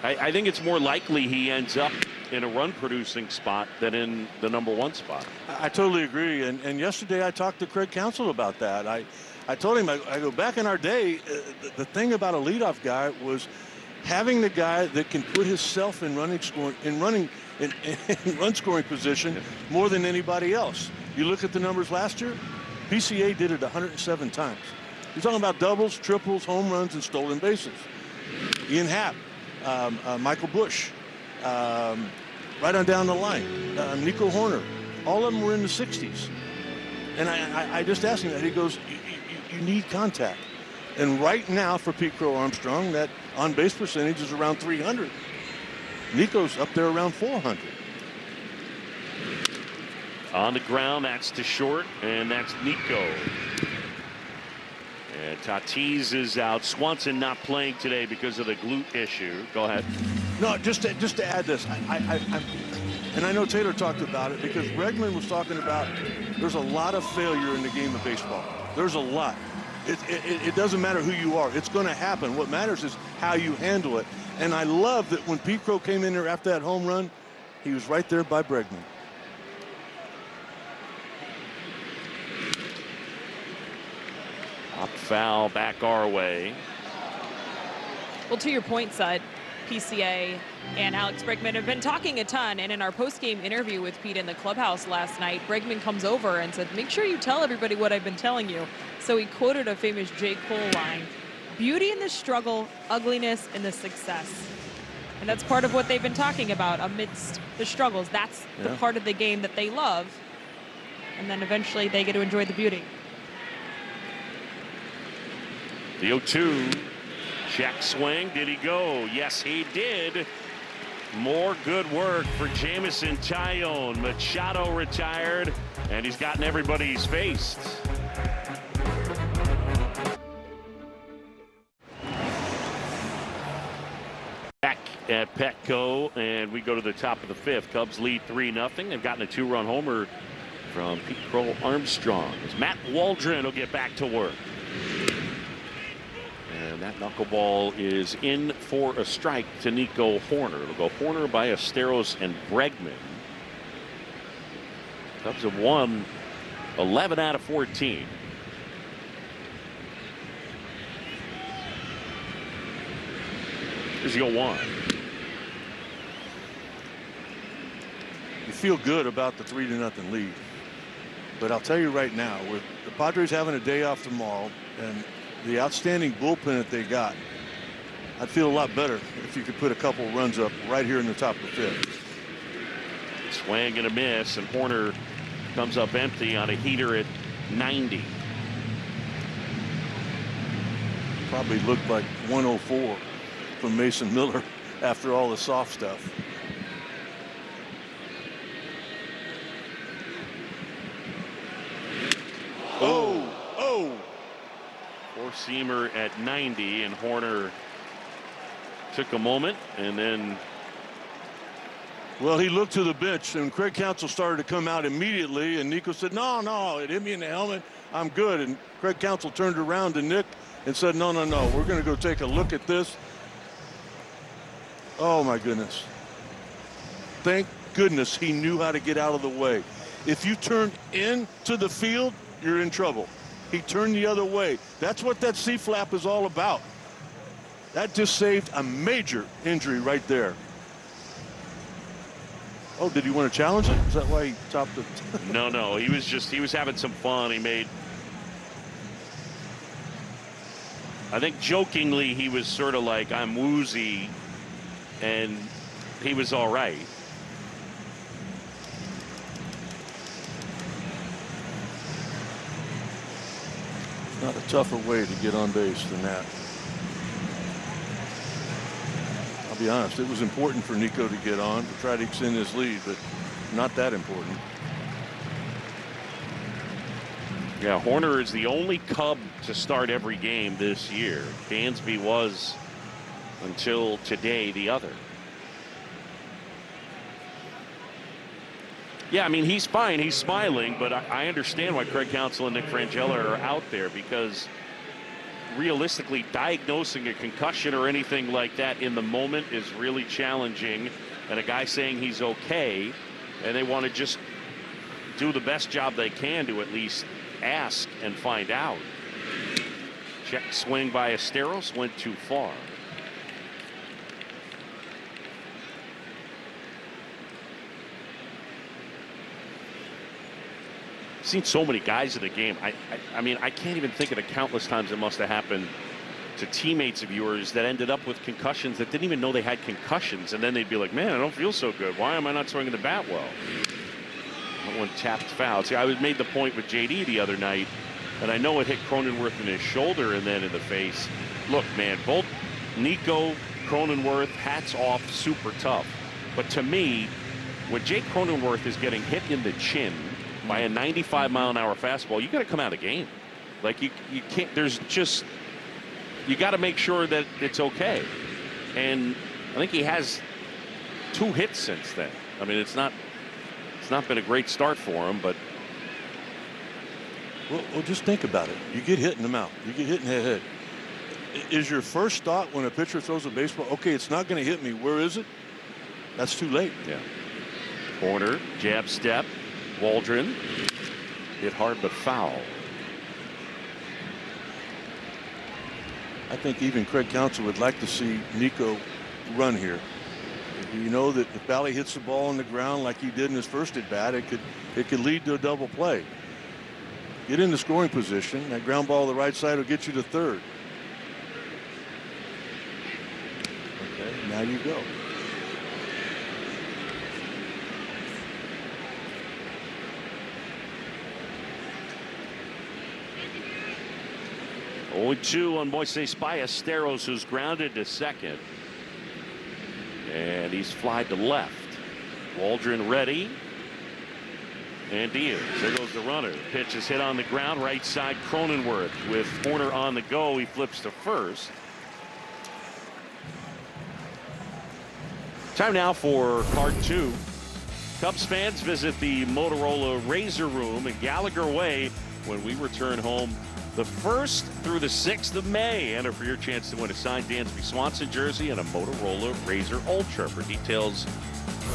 I think it's more likely he ends up in a run-producing spot than in the #1 spot. I totally agree. And yesterday I talked to Craig Counsell about that. I told him, I go, back in our day, the thing about a leadoff guy was having the guy that can put himself in run scoring position more than anybody else. You look at the numbers last year, PCA did it 107 times. You're talking about doubles, triples, home runs, and stolen bases. Ian Happ, Michael Bush, right on down the line, Nico Horner, all of them were in the 60s. And I just asked him that. He goes, you need contact. And right now for Pete Crow Armstrong, that on-base percentage is around 300. Nico's up there around 400. On the ground, that's to short, and that's Nico. And Tatis is out. Swanson not playing today because of the glute issue. Go ahead. No, just to add this, and I know Taylor talked about it because Bregman was talking about there's a lot of failure in the game of baseball. There's a lot. It doesn't matter who you are. It's going to happen. What matters is how you handle it. And I love that when Pete Crow came in there after that home run, he was right there by Bregman. Up foul back our way. Well, to your point, Sud, PCA and Alex Bregman have been talking a ton, and in our post-game interview with Pete in the clubhouse last night, Bregman comes over and said, make sure you tell everybody what I've been telling you. So he quoted a famous J. Cole line, beauty in the struggle, ugliness in the success. And that's part of what they've been talking about amidst the struggles. That's the part of the game that they love. And then eventually they get to enjoy the beauty. The 0-2. Check swing. Did he go? Yes, he did. More good work for Jameson Taillon. Machado retired, and he's gotten everybody he's faced. Back at Petco, and we go to the top of the fifth. Cubs lead 3-0. They've gotten a 2-run homer from Pete Crow Armstrong. As Matt Waldron will get back to work. And that knuckleball is in for a strike to Nico Hoerner. It'll go Hoerner, Ballesteros, and Bregman. Cubs have won 11 out of 14. Here's the 0-1. You feel good about the 3-0 lead. But I'll tell you right now, with the Padres having a day off tomorrow and the outstanding bullpen that they got, I'd feel a lot better if you could put a couple runs up right here in the top of the fifth. Swing and a miss, and Hoerner comes up empty on a heater at 90. Probably looked like 104 from Mason Miller after all the soft stuff. Four-seamer at 90, and Hoerner took a moment, and then. Well, he looked to the bench, and Craig Counsell started to come out immediately, and Nico said, no, it hit me in the helmet. I'm good. And Craig Counsell turned around to Nick and said, no, we're going to go take a look at this. Oh, my goodness. Thank goodness he knew how to get out of the way. If you turn into the field, you're in trouble. He turned the other way. That's what that C-flap is all about. That just saved a major injury right there. Oh, did he want to challenge it? Is that why he topped it? No, he was having some fun. He made, I think jokingly, he was sort of like, I'm woozy, and he was all right. Not a tougher way to get on base than that. I'll be honest, it was important for Nico to get on to try to extend his lead, but not that important. Yeah, Hoerner is the only Cub to start every game this year. Dansby was, until today, the other. Yeah, I mean, he's fine. He's smiling, but I understand why Craig Counsell and Nick Frangella are out there, because realistically, diagnosing a concussion or anything like that in the moment is really challenging. And a guy saying he's okay, and they want to just do the best job they can to at least ask and find out. Check swing by Ballesteros went too far. Seen so many guys in the game. I mean, I can't even think of the countless times it must have happened to teammates of yours that ended up with concussions that didn't even know they had concussions, and then they'd be like, man, I don't feel so good. Why am I not swinging the bat well? That one tapped foul. See, I made the point with JD the other night, and I know it hit Cronenworth in his shoulder and then in the face. Look, man, both Nico, Cronenworth, hats off, super tough. But to me, when Jake Cronenworth is getting hit in the chin by a 95-mile-an-hour fastball, you got to come out of the game. Like, you can't. There's just, you got to make sure that it's okay. And I think he has 2 hits since then. I mean, it's not been a great start for him, but. Well, just think about it. You get hit in the mouth. You get hit in the head. Is your first thought when a pitcher throws a baseball, okay, it's not going to hit me. Where is it? That's too late. Yeah. Corner, jab step. Waldron hit hard but foul. I think even Craig Counsell would like to see Nico run here. You know that if Bally hits the ball on the ground like he did in his first at bat, it could lead to a double play. Get in the scoring position. That ground ball to the right side will get you to third. Okay, now you go. 0-2 on Moises Ballesteros, who's grounded to second. And he's flied to left. Waldron ready. And Diaz, there goes the runner. Pitch is hit on the ground, right side. Cronenworth with Horner on the go. He flips to first. Time now for part 2. Cubs fans visit the Motorola Razor Room in Gallagher Way when we return home the 1st through the 6th of May. Enter for your chance to win a signed Dansby Swanson jersey and a Motorola Razor Ultra. For details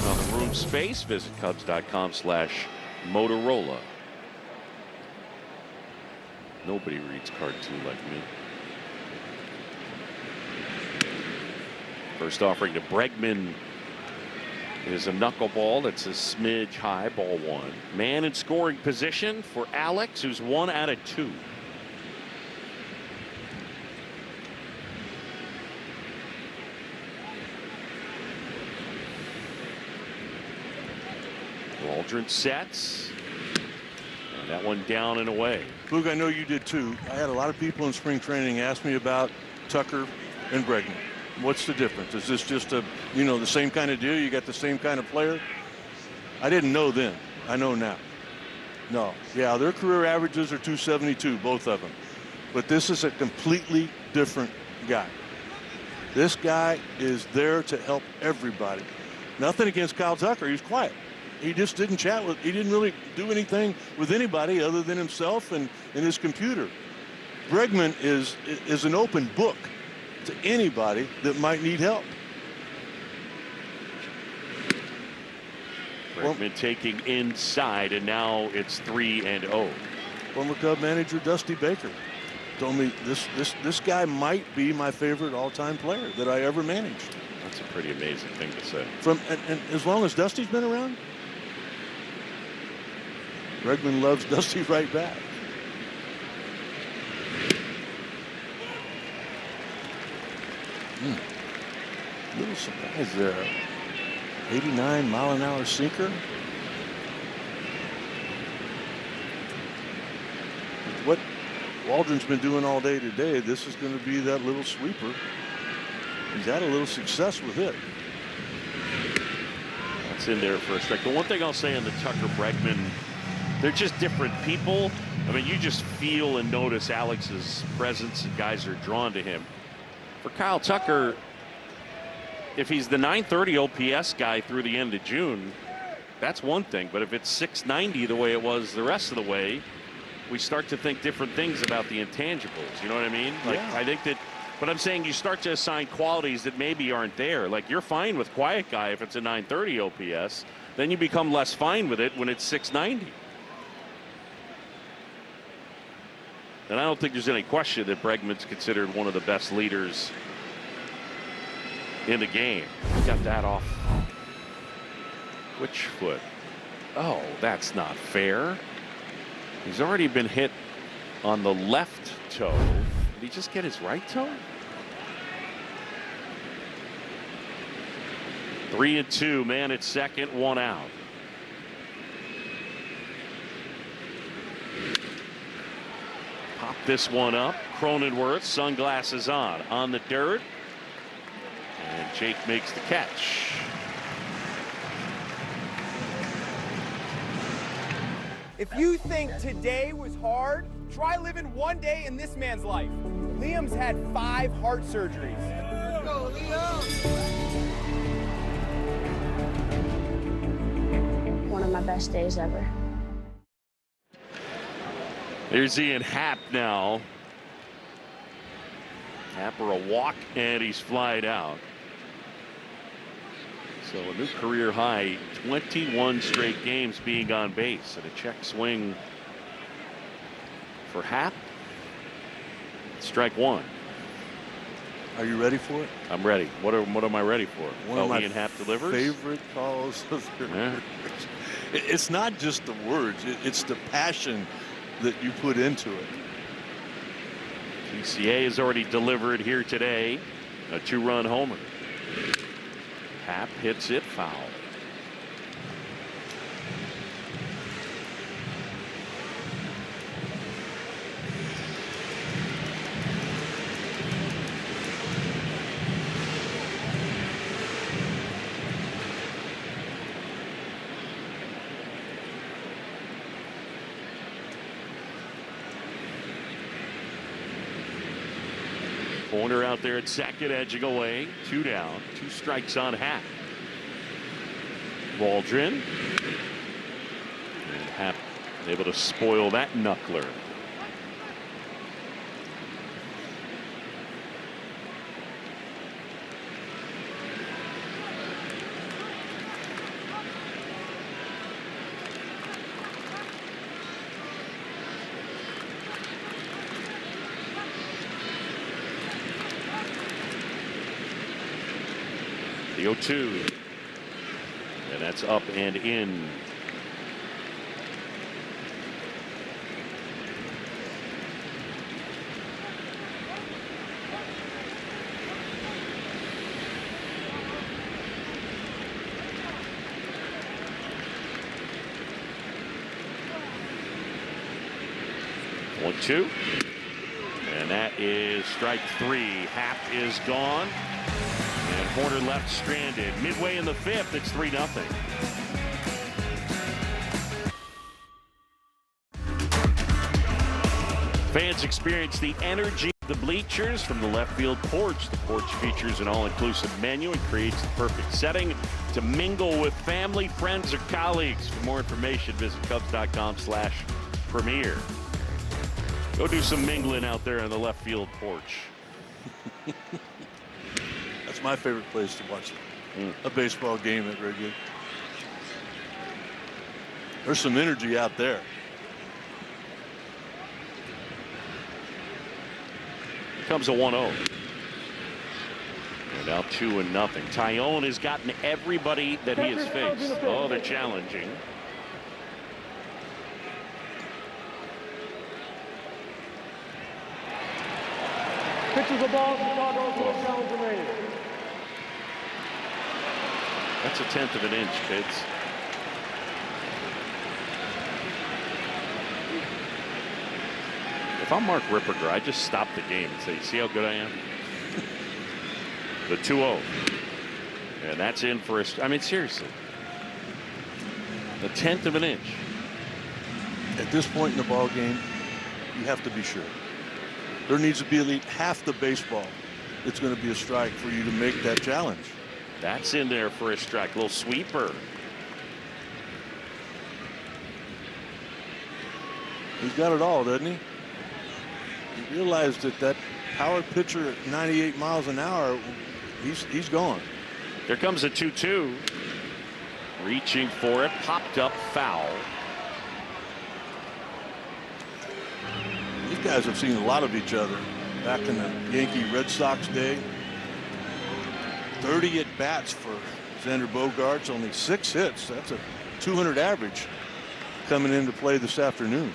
on the room space, visit Cubs.com/Motorola. Nobody reads card 2 like me. First offering to Bregman is a knuckleball that's a smidge high, ball 1. Man in scoring position for Alex, who's 1 out of 2. Waldron sets. And that one down and away. Boog, I know you did too. I had a lot of people in spring training ask me about Tucker and Bregman. What's the difference? Is this just the same kind of deal? You got the same kind of player? I didn't know then. I know now. No. Yeah, their career averages are 272, both of them. But this is a completely different guy. This guy is there to help everybody. Nothing against Kyle Tucker. He's quiet. He just didn't chat with, he didn't really do anything with anybody other than himself and his computer. Bregman is an open book to anybody that might need help. Bregman taking inside, and now it's 3-0. Former Cub manager Dusty Baker told me this guy might be my favorite all-time player that I ever managed. That's a pretty amazing thing to say. And as long as Dusty's been around, Bregman loves Dusty right back. Little surprise there. 89-mile-an-hour sinker. What Waldron's been doing all day today, this is going to be that little sweeper. He's had a little success with it. That's in there for a strike. The one thing I'll say on the Tucker Bregman, they're just different people. I mean, you just feel and notice Alex's presence, and guys are drawn to him. For Kyle Tucker, if he's the 930 OPS guy through the end of June, that's one thing. But if it's 690 the way it was the rest of the way, we start to think different things about the intangibles. You know what I mean? Like, yeah. I think that, but I'm saying you start to assign qualities that maybe aren't there. Like, you're fine with quiet guy if it's a 930 OPS. Then you become less fine with it when it's 690. And I don't think there's any question that Bregman's considered one of the best leaders in the game. Got that off. Which foot? Oh, that's not fair. He's already been hit on the left toe. Did he just get his right toe? 3-2, man at second, 1 out. Pop this one up. Cronenworth, sunglasses on the dirt. And Jake makes the catch. If you think today was hard, try living one day in this man's life. Liam's had 5 heart surgeries. Go, Liam! One of my best days ever. There's Ian Happ now. Happer a walk, and he's flied out. So a new career high, 21 straight games being on base, and a check swing for Happ. Strike 1. Are you ready for it? I'm ready. What am I ready for? One of my Ian Happ delivers. Favorite calls of the Yeah. It's not just the words, it's the passion that you put into it. PCA has already delivered here today, a 2-run homer. Happ hits it foul. Corner out there at second, edging away. 2 down, 2 strikes on Happ. Waldron. And Happ able to spoil that knuckler. The 0-2. And that's up and in. One, 2. And that is strike 3. Happ is gone. And Horner left stranded. Midway in the 5th, it's 3-0. Fans experience the energy of the bleachers from the left field porch. The porch features an all-inclusive menu and creates the perfect setting to mingle with family, friends, or colleagues. For more information, visit Cubs.com/premier. Go do some mingling out there on the left field porch. That's my favorite place to watch a baseball game at Wrigley. There's some energy out there. Comes a 1-0. And now 2-0. Tyone has gotten everybody that he has faced. Oh, they're challenging. Pitches the ball, Chicago, 4 challenge remaining. That's 1/10 of an inch, kids. If I'm Mark Ripperger, I just stop the game and say, see how good I am? The 2-0. And that's in for a, I mean, seriously. 1/10 of an inch. At this point in the ball game, you have to be sure. There needs to be at least half the baseball. It's going to be a strike for you to make that challenge. That's in there for a strike. Little sweeper. He's got it all, doesn't he? He realized that that power pitcher at 98 miles an hour, he's gone. There comes a 2-2. Reaching for it. Popped up foul. These guys have seen a lot of each other back in the Yankee Red Sox day. 30 at bats for Xander Bogaerts, only 6 hits. That's a 200 average coming into play this afternoon.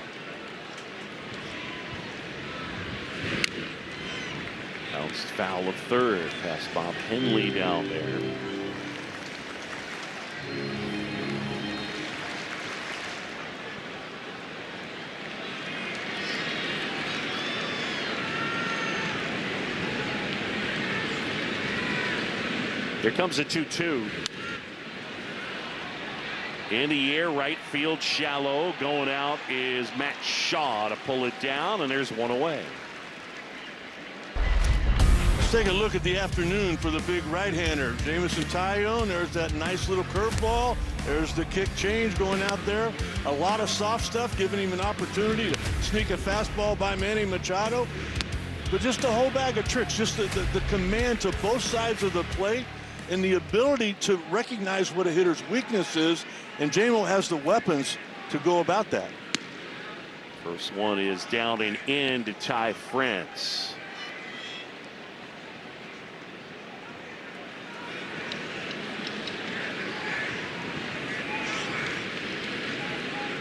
Bounced foul of third past Bob Henley down there. Here comes a 2-2. In the air, right field shallow. Going out is Matt Shaw to pull it down, and there's one away. Let's take a look at the afternoon for the big right-hander. Jamison Tyone, there's that nice little curveball. There's the kick change going out there. A lot of soft stuff, giving him an opportunity to sneak a fastball by Manny Machado. But just a whole bag of tricks, just the command to both sides of the plate and the ability to recognize what a hitter's weakness is, and JMO has the weapons to go about that. First one is down and in to Ty France.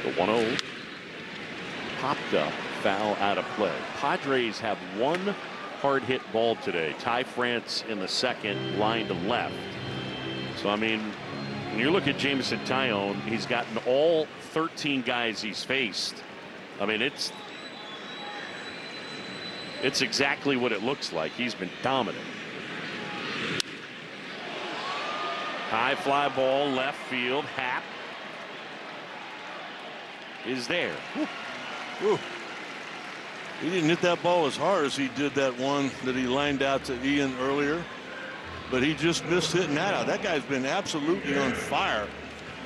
The 1-0 popped up, foul out of play. Padres have one hard hit ball today. Ty France in the second, line to left. So I mean, when you look at Jamison Tyone, he's gotten all 13 guys he's faced. I mean, it's exactly what it looks like. He's been dominant. High fly ball left field. Happ is there. Ooh. He didn't hit that ball as hard as he did that one that he lined out to Ian earlier, but he just missed hitting that out. That guy's been absolutely on fire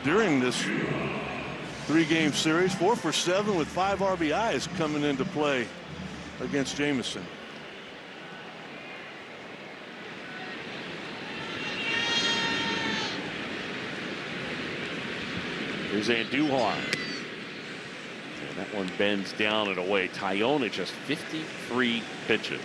during this 3-game series. 4 for 7 with 5 RBIs coming into play against Jamison. Here's Andujar. And that one bends down and away. Tyone at just 53 pitches.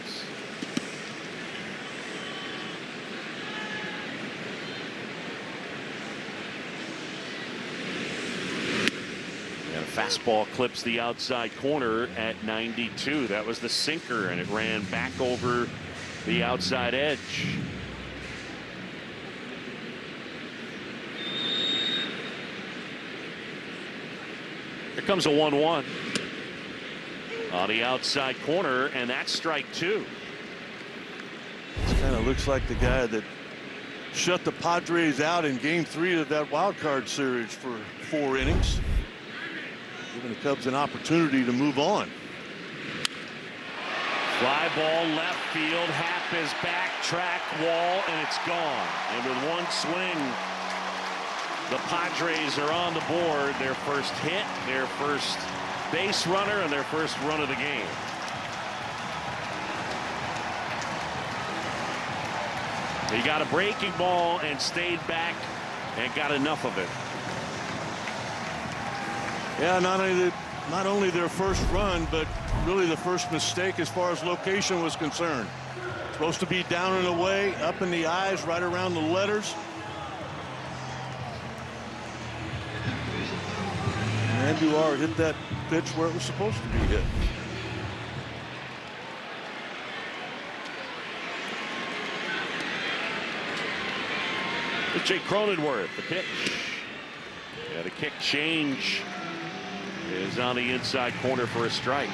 And a fastball clips the outside corner at 92. That was the sinker, and it ran back over the outside edge. Here comes a 1-1 on the outside corner, and that's strike 2. This kind of looks like the guy that shut the Padres out in Game 3 of that wild card series for 4 innings, giving the Cubs an opportunity to move on. Fly ball left field. Happ is back, track wall, and it's gone. And with one swing, the Padres are on the board. Their first hit, their first base runner, and their first run of the game. He got a breaking ball and stayed back and got enough of it. Yeah, not only their first run, but really the first mistake as far as location was concerned. Supposed to be down and away, up in the eyes, right around the letters. Andujar hit that pitch where it was supposed to be hit. It's Jake Cronenworth, the pitch. Yeah, the kick change is on the inside corner for a strike.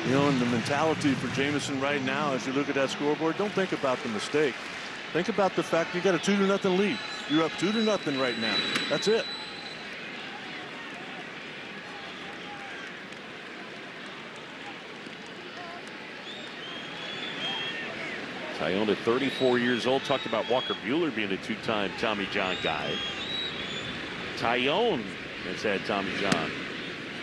You know, and the mentality for Jamison right now, as you look at that scoreboard, don't think about the mistake. Think about the fact you got a 2-0 lead. You're up 2-0 right now. That's it. Tyone at 34 years old. Talked about Walker Buehler being a 2-time Tommy John guy. Tyone has had Tommy John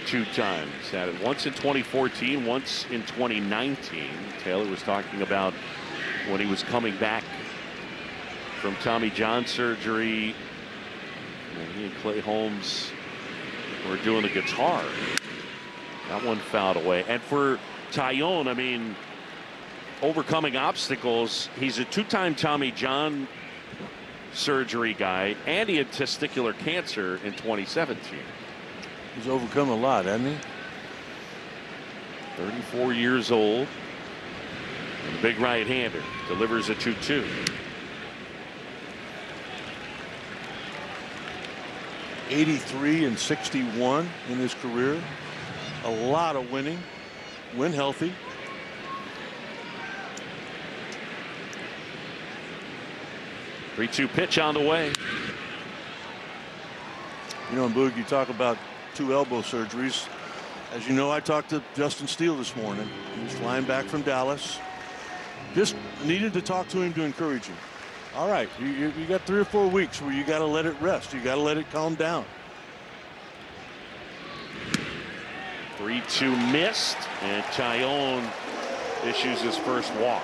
2 times. Had it once in 2014, once in 2019. Taylor was talking about when he was coming back from Tommy John surgery, and he and Clay Holmes were doing the guitar. That one fouled away. And for Tyone, I mean, overcoming obstacles. He's a 2-time Tommy John surgery guy, and he had testicular cancer in 2017. He's overcome a lot, hasn't he? 34 years old. And a big right-hander. Delivers a 2-2. '83 and 61 in his career. A lot of winning. Win healthy. Three-two pitch on the way. You know, Boog, you talk about 2 elbow surgeries. As you know, I talked to Justin Steele this morning. He was flying back from Dallas. Just needed to talk to him to encourage him. All right, you got 3 or 4 weeks where you got to let it rest. You got to let it calm down. 3-2 missed, and Tyone issues his first walk.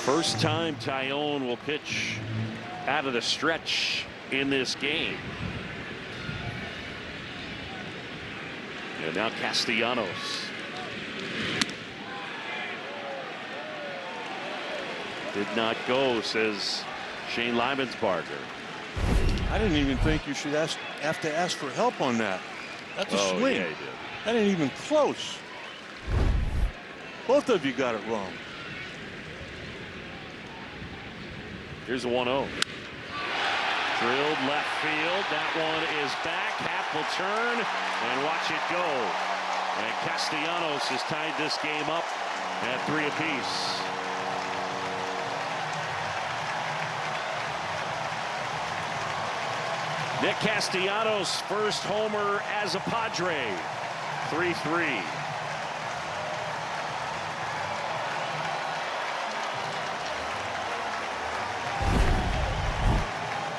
First time Tyone will pitch out of the stretch in this game. And now Castellanos. Did not go, says Shane Limensbarger. I didn't even think you should have to ask for help on that. That's a swing. Yeah, he did. That ain't even close. Both of you got it wrong. Here's a 1-0. Drilled left field. That one is back. Happ will turn and watch it go. And Castellanos has tied this game up at 3 apiece. Nick Castellanos' first homer as a Padre. 3-3.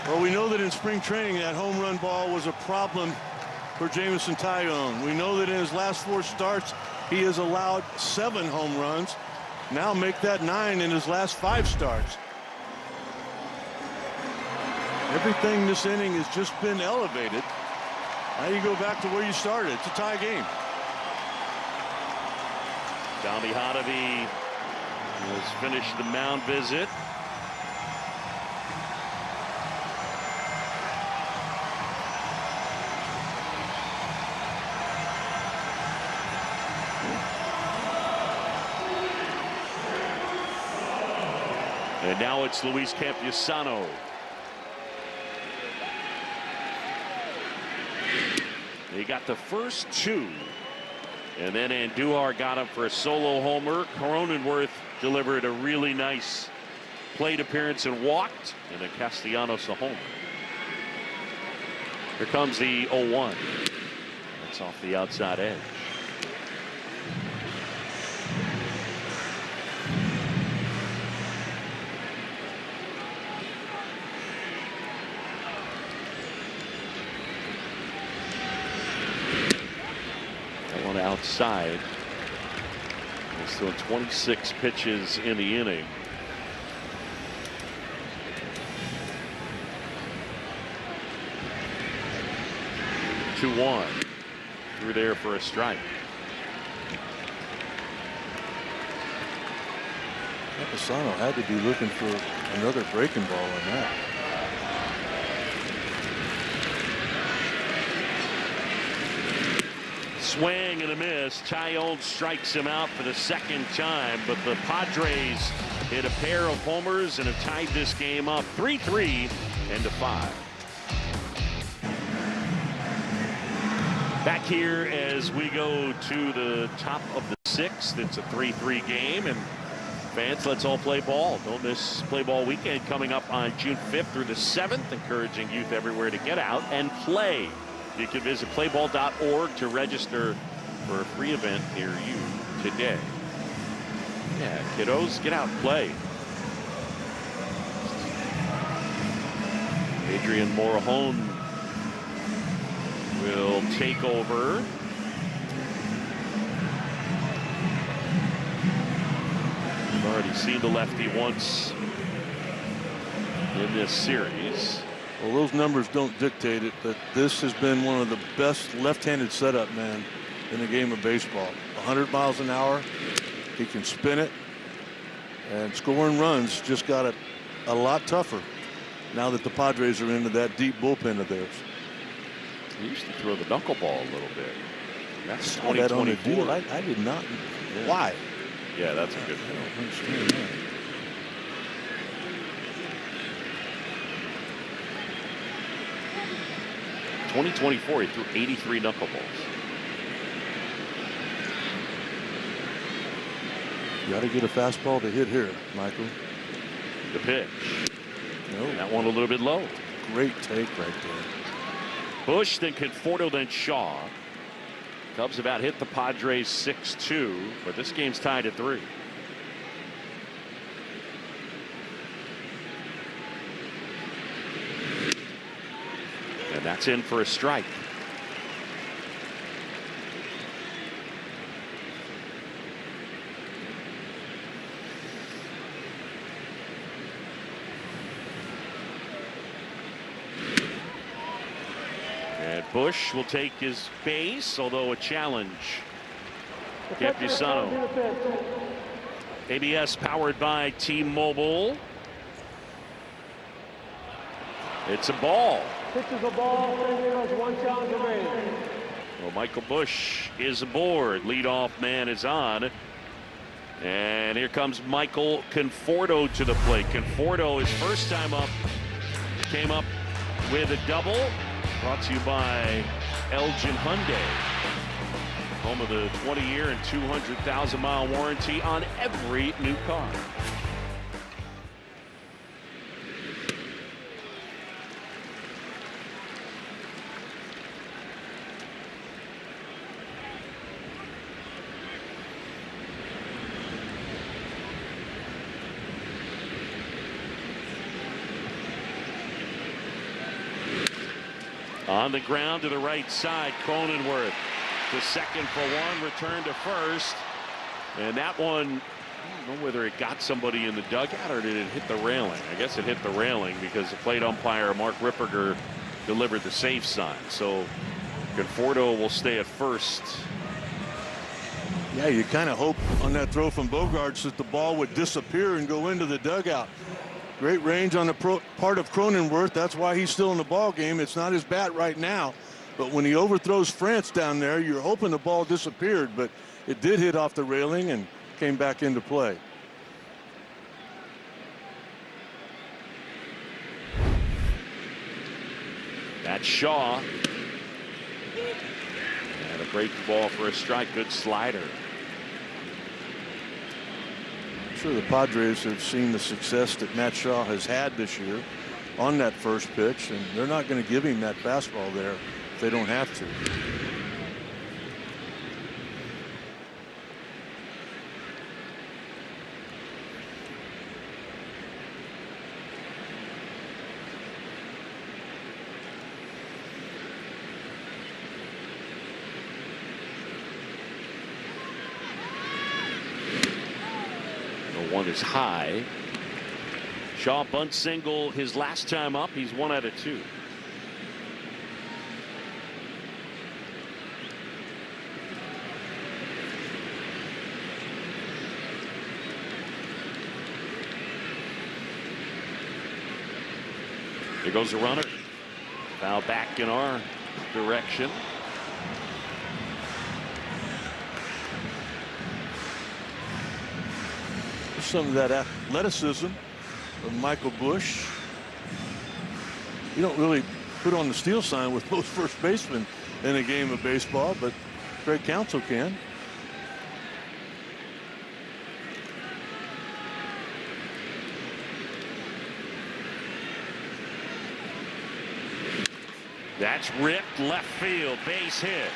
Well, we know that in spring training that home run ball was a problem for Jameson Taillon. We know that in his last 4 starts he has allowed 7 home runs. Now make that 9 in his last 5 starts. Everything this inning has just been elevated. Now you go back to where you started. It's a tie game. Tommy Hotovy has finished the mound visit. And now it's Luis Campusano. He got the first 2. And then Andujar got him for a solo homer. Cronenworth delivered a really nice plate appearance and walked. And then Castellanos a homer. Here comes the 0-1. That's off the outside edge. Outside. He's throwing 26 pitches in the inning. Two-one. Through there for a strike. Campusano had to be looking for another breaking ball on that. Swing and a miss. Taillon strikes him out for the 2nd time, but the Padres hit a pair of homers and have tied this game up 3-3 and to 5. Back here as we go to the top of the 6th. It's a 3-3 game, and fans, let's all play ball. Don't miss Play Ball Weekend coming up on June 5th through the 7th, encouraging youth everywhere to get out and play. You can visit playball.org to register for a free event near you today. Yeah, kiddos, get out and play. Adrian Morejon will take over. We've already seen the lefty once in this series. Well, those numbers don't dictate it, but this has been one of the best left-handed setup men in the game of baseball. 100 miles an hour. He can spin it. And scoring runs just got a lot tougher now that the Padres are into that deep bullpen of theirs. He used to throw the knuckleball a little bit. That's 2024. I did not. Yeah. Why? Yeah, that's a good I don't understand that. 2024, he threw 83 knuckleballs. You got to get a fastball to hit here, Michael. The pitch. No. That one a little bit low. Great take right there. Bush, then Conforto, then Shaw. Cubs about hit the Padres 6-2, but this game's tied at 3. And that's in for a strike. And Bush will take his base, although a challenge. Campusano. ABS powered by T-Mobile. It's a ball. Pitches a ball, 1 challenge remaining. Well, Michael Bush is aboard. Leadoff man is on. And here comes Michael Conforto to the plate. Conforto, his first time up, came up with a double. Brought to you by Elgin Hyundai. home of the 20-year and 200,000-mile warranty on every new car. On the ground to the right side, Cronenworth to second for one, return to first. And that one, I don't know whether it got somebody in the dugout or did it hit the railing. I guess it hit the railing because the plate umpire, Mark Ripperger, delivered the safe sign. So Conforto will stay at first. Yeah, you kind of hope on that throw from Bogaerts that the ball would disappear and go into the dugout. Great range on the part of Cronenworth. That's why he's still in the ball game. It's not his bat right now, but when he overthrows France down there, you're hoping the ball disappeared, but it did hit off the railing and came back into play. That's Shaw. And a breaking ball for a strike. Good slider. I'm sure the Padres have seen the success that Matt Shaw has had this year on that first pitch, and they're not going to give him that fastball there if they don't have to. One is high. Shaw bunt single his last time up. He's 1 out of 2. There goes a runner. Foul back in our direction. Some of that athleticism of Michael Busch. You don't really put on the steal sign with most first basemen in a game of baseball, but Craig Counsell can. That's ripped left field, base hit.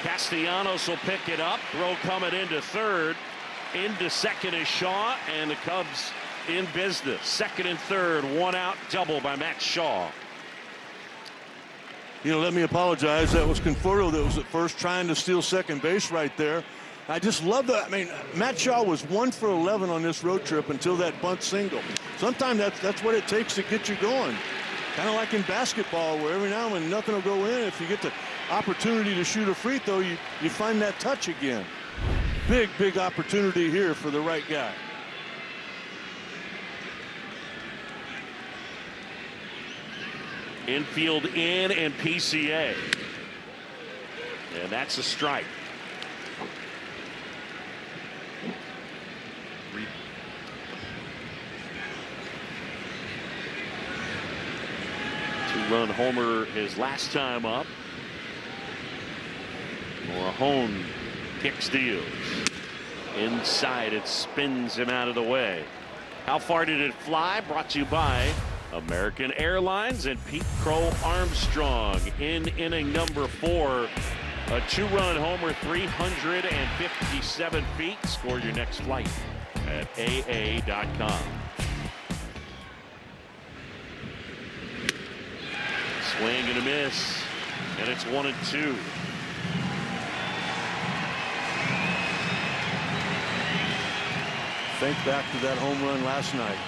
Castellanos will pick it up. Throw coming into third. Into second is Shaw, and the Cubs in business. Second and third, 1 out, double by Matt Shaw. You know, let me apologize. That was Conforto that was at first trying to steal second base right there. I just love that. I mean, Matt Shaw was 1 for 11 on this road trip until that bunt single. Sometimes that's what it takes to get you going. Kind of like in basketball, where every now and then nothing will go in. If you get the opportunity to shoot a free throw, you find that touch again. Big opportunity here for the right guy. Infield in and PCA. And that's a strike. Two-run homer his last time up. Morahone kicks deals. Inside, it spins him out of the way. How far did it fly? Brought to you by American Airlines and Pete Crow Armstrong in inning number 4. A 2-run homer, 357 feet. Score your next flight at AA.com. Swing and a miss, and it's 1-2. Think back to that home run last night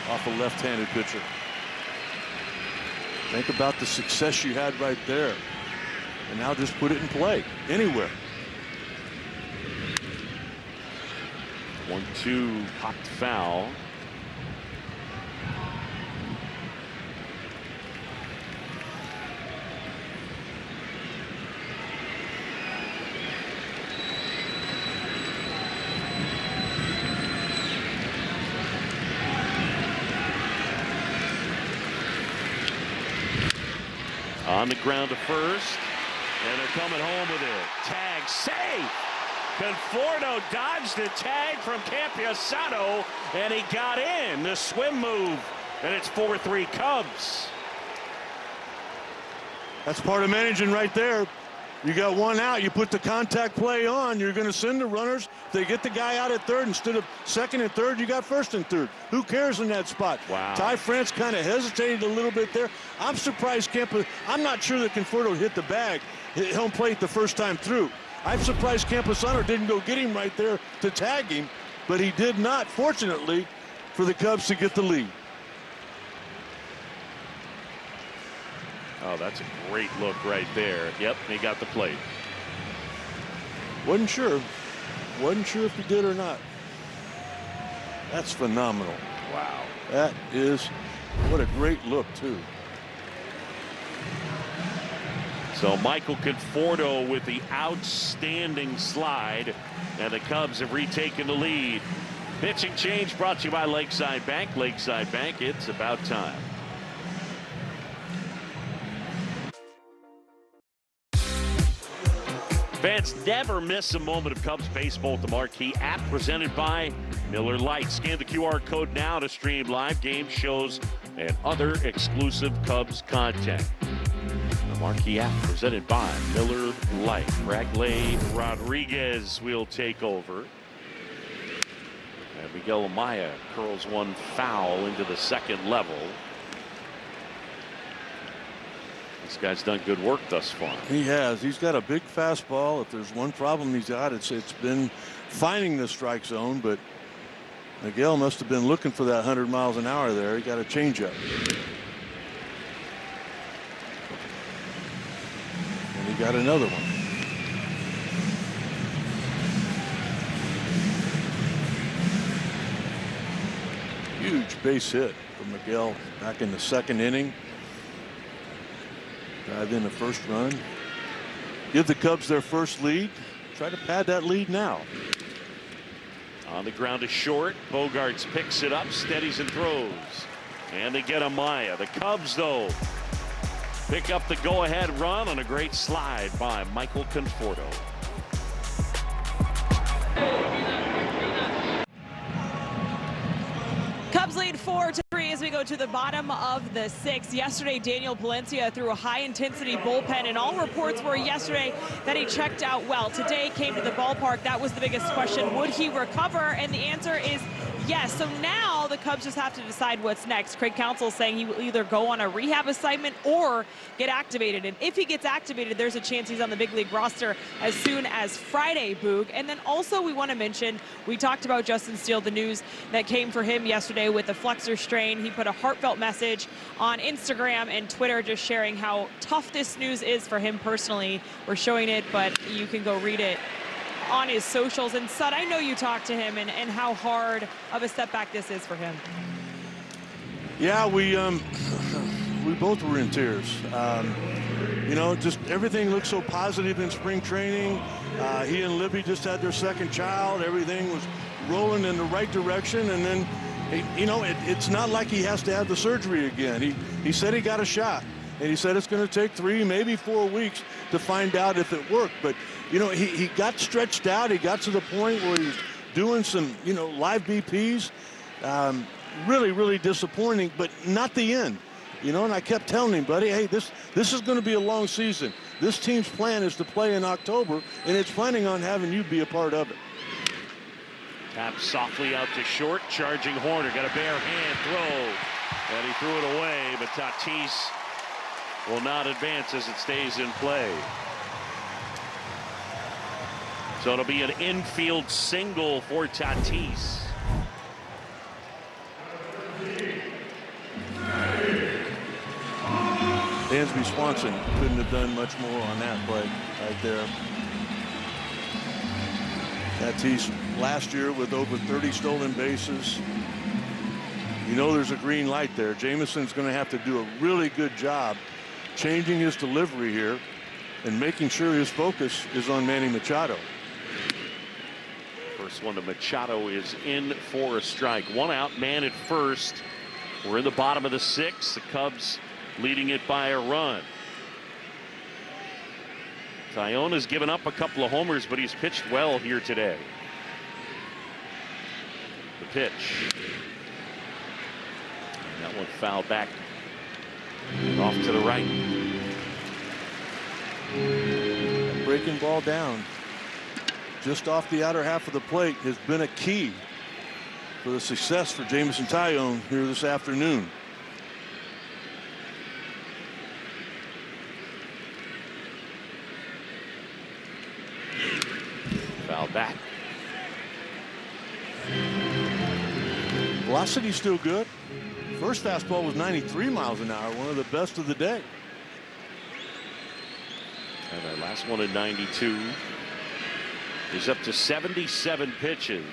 off a left-handed pitcher. Think about the success you had right there, and now just put it in play anywhere. 1-2, popped foul. On the ground to first. And they're coming home with it. Tag safe. Conforto dodged the tag from Campiasano, and he got in the swim move. And it's 4-3 Cubs. That's part of managing right there. You got one out, you put the contact play on, you're going to send the runners. If they get the guy out at third instead of second and third, you got first and third. Who cares in that spot? Wow. Ty France kind of hesitated a little bit there. I'm surprised I'm not sure that Conforto hit the bag, hit home plate the first time through. I'm surprised Camposano didn't go get him right there to tag him, but he did not, fortunately, for the Cubs to get the lead. Oh, that's a great look right there. Yep, he got the plate. Wasn't sure if he did or not. That's phenomenal. Wow. That is, what a great look, too. So Michael Conforto with the outstanding slide, and the Cubs have retaken the lead. Pitching change brought to you by Lakeside Bank. Lakeside Bank, it's about time. Fans never miss a moment of Cubs baseball with the Marquee app presented by Miller Lite. Scan the QR code now to stream live game shows and other exclusive Cubs content. The Marquee app presented by Miller Lite. Ragley Rodriguez will take over. And Miguel Amaya curls one foul into the second level. This guy's done good work thus far. He has. He's got a big fastball. If there's one problem he's got, it's been finding the strike zone, but Miguel must have been looking for that 100 miles an hour there. He got a changeup. And he got another one. Huge base hit from Miguel back in the second inning. Drive in the first run. Give the Cubs their first lead. Try to pad that lead now. On the ground to short. Bogarts picks it up, steadies and throws. And they get Amaya. The Cubs, though, pick up the go-ahead run on a great slide by Michael Conforto. Cubs lead 4-3 as we go to the bottom of the sixth. Yesterday, Daniel Palencia threw a high-intensity bullpen, and all reports were yesterday that he checked out well. Today, came to the ballpark. That was the biggest question. Would he recover? And the answer is yes. So now the Cubs just have to decide what's next. Craig Counsell saying he will either go on a rehab assignment or get activated. And if he gets activated, there's a chance he's on the big league roster as soon as Friday, Boog. And then also we want to mention, we talked about Justin Steele, the news that came for him yesterday with the flexor strain. He put a heartfelt message on Instagram and Twitter just sharing how tough this news is for him personally. We're showing it, but you can go read it on his socials. And Sud, I know you talked to him and how hard of a setback this is for him. Yeah, we both were in tears. You know, just everything looked so positive in spring training. He and Libby just had their second child. Everything was rolling in the right direction. And then, you know, it's not like he has to have the surgery again. He said he got a shot. And he said it's going to take 3, maybe 4 weeks to find out if it worked. But, you know, he got stretched out. He got to the point where he was doing some, you know, live BPs. Really, really disappointing, but not the end. You know, and I kept telling him, buddy, hey, this is going to be a long season. This team's plan is to play in October, and it's planning on having you be a part of it. Tap softly out to short. Charging Horner. Got a bare hand throw. And he threw it away, but Tatis will not advance as it stays in play. So it'll be an infield single for Tatis. Dansby Swanson couldn't have done much more on that play right there. Tatis last year with over 30 stolen bases. You know there's a green light there. Jameson's going to have to do a really good job changing his delivery here and making sure his focus is on Manny Machado. First one to Machado is in for a strike. One out, man at first. We're in the bottom of the sixth. The Cubs leading it by a run. Tyone has given up a couple of homers, but he's pitched well here today. The pitch. And that one fouled back off to the right. Breaking ball down just off the outer half of the plate has been a key for the success for Jameson Taillon here this afternoon. Foul back. Velocity's still good. First fastball was 93 miles an hour, one of the best of the day. And that last one at 92. He's up to 77 pitches.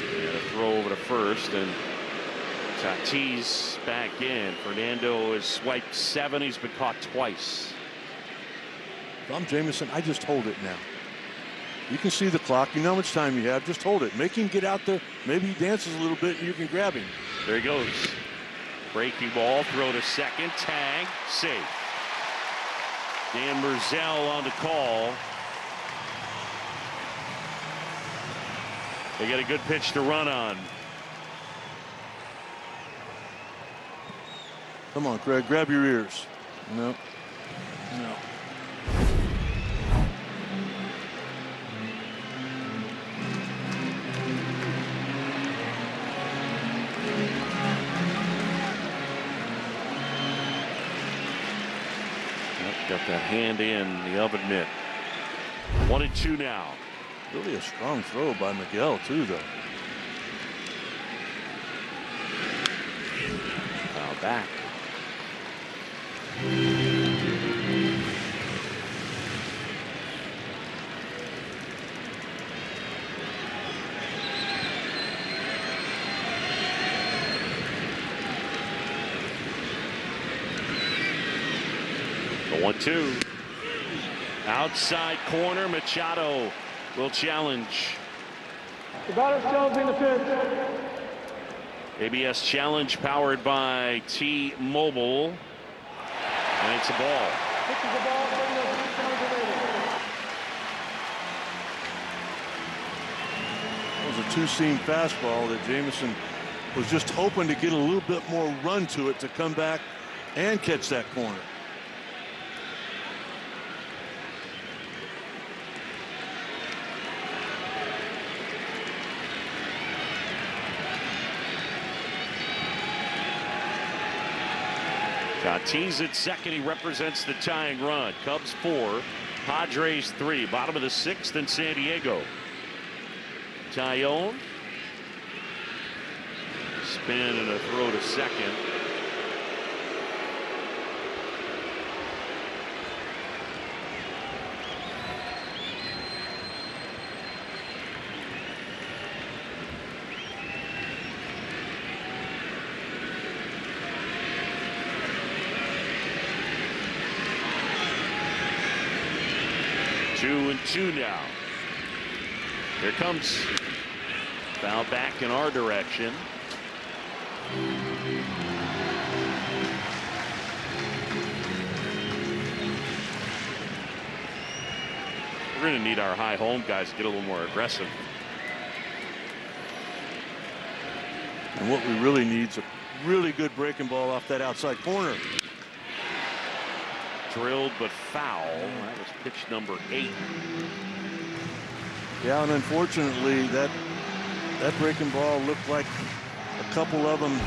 And a throw over to first, and Tatis back in. Fernando has swiped 7. He's been caught twice. If I'm Jameson, I just hold it now. You can see the clock. You know how much time you have. Just hold it. Make him get out there. Maybe he dances a little bit and you can grab him. There he goes. Breaking ball, throw to second, tag, safe. Dan Merzel on the call. They got a good pitch to run on. Come on, Craig, grab your ears. No. No. Got that hand in the oven mitt. 1-2 now. Really a strong throw by Miguel, too, though. Foul back. The 1-2. Outside corner, Machado will challenge. The batter challenging the pitch. ABS challenge powered by T-Mobile. And it's a ball. Pitches the ball, bring the challenge remaining. That was a two-seam fastball that Jameson was just hoping to get a little bit more run to it to come back and catch that corner. Tatis at second. He represents the tying run. Cubs 4, Padres 3. Bottom of the 6th in San Diego. Taillon. Spin and a throw to second. Two and two now. Here comes. Foul back in our direction. We're going to need our high home guys to get a little more aggressive. And what we really need is a really good breaking ball off that outside corner. Drilled but foul. That was pitch number 8. Yeah, and unfortunately that breaking ball looked like a couple of them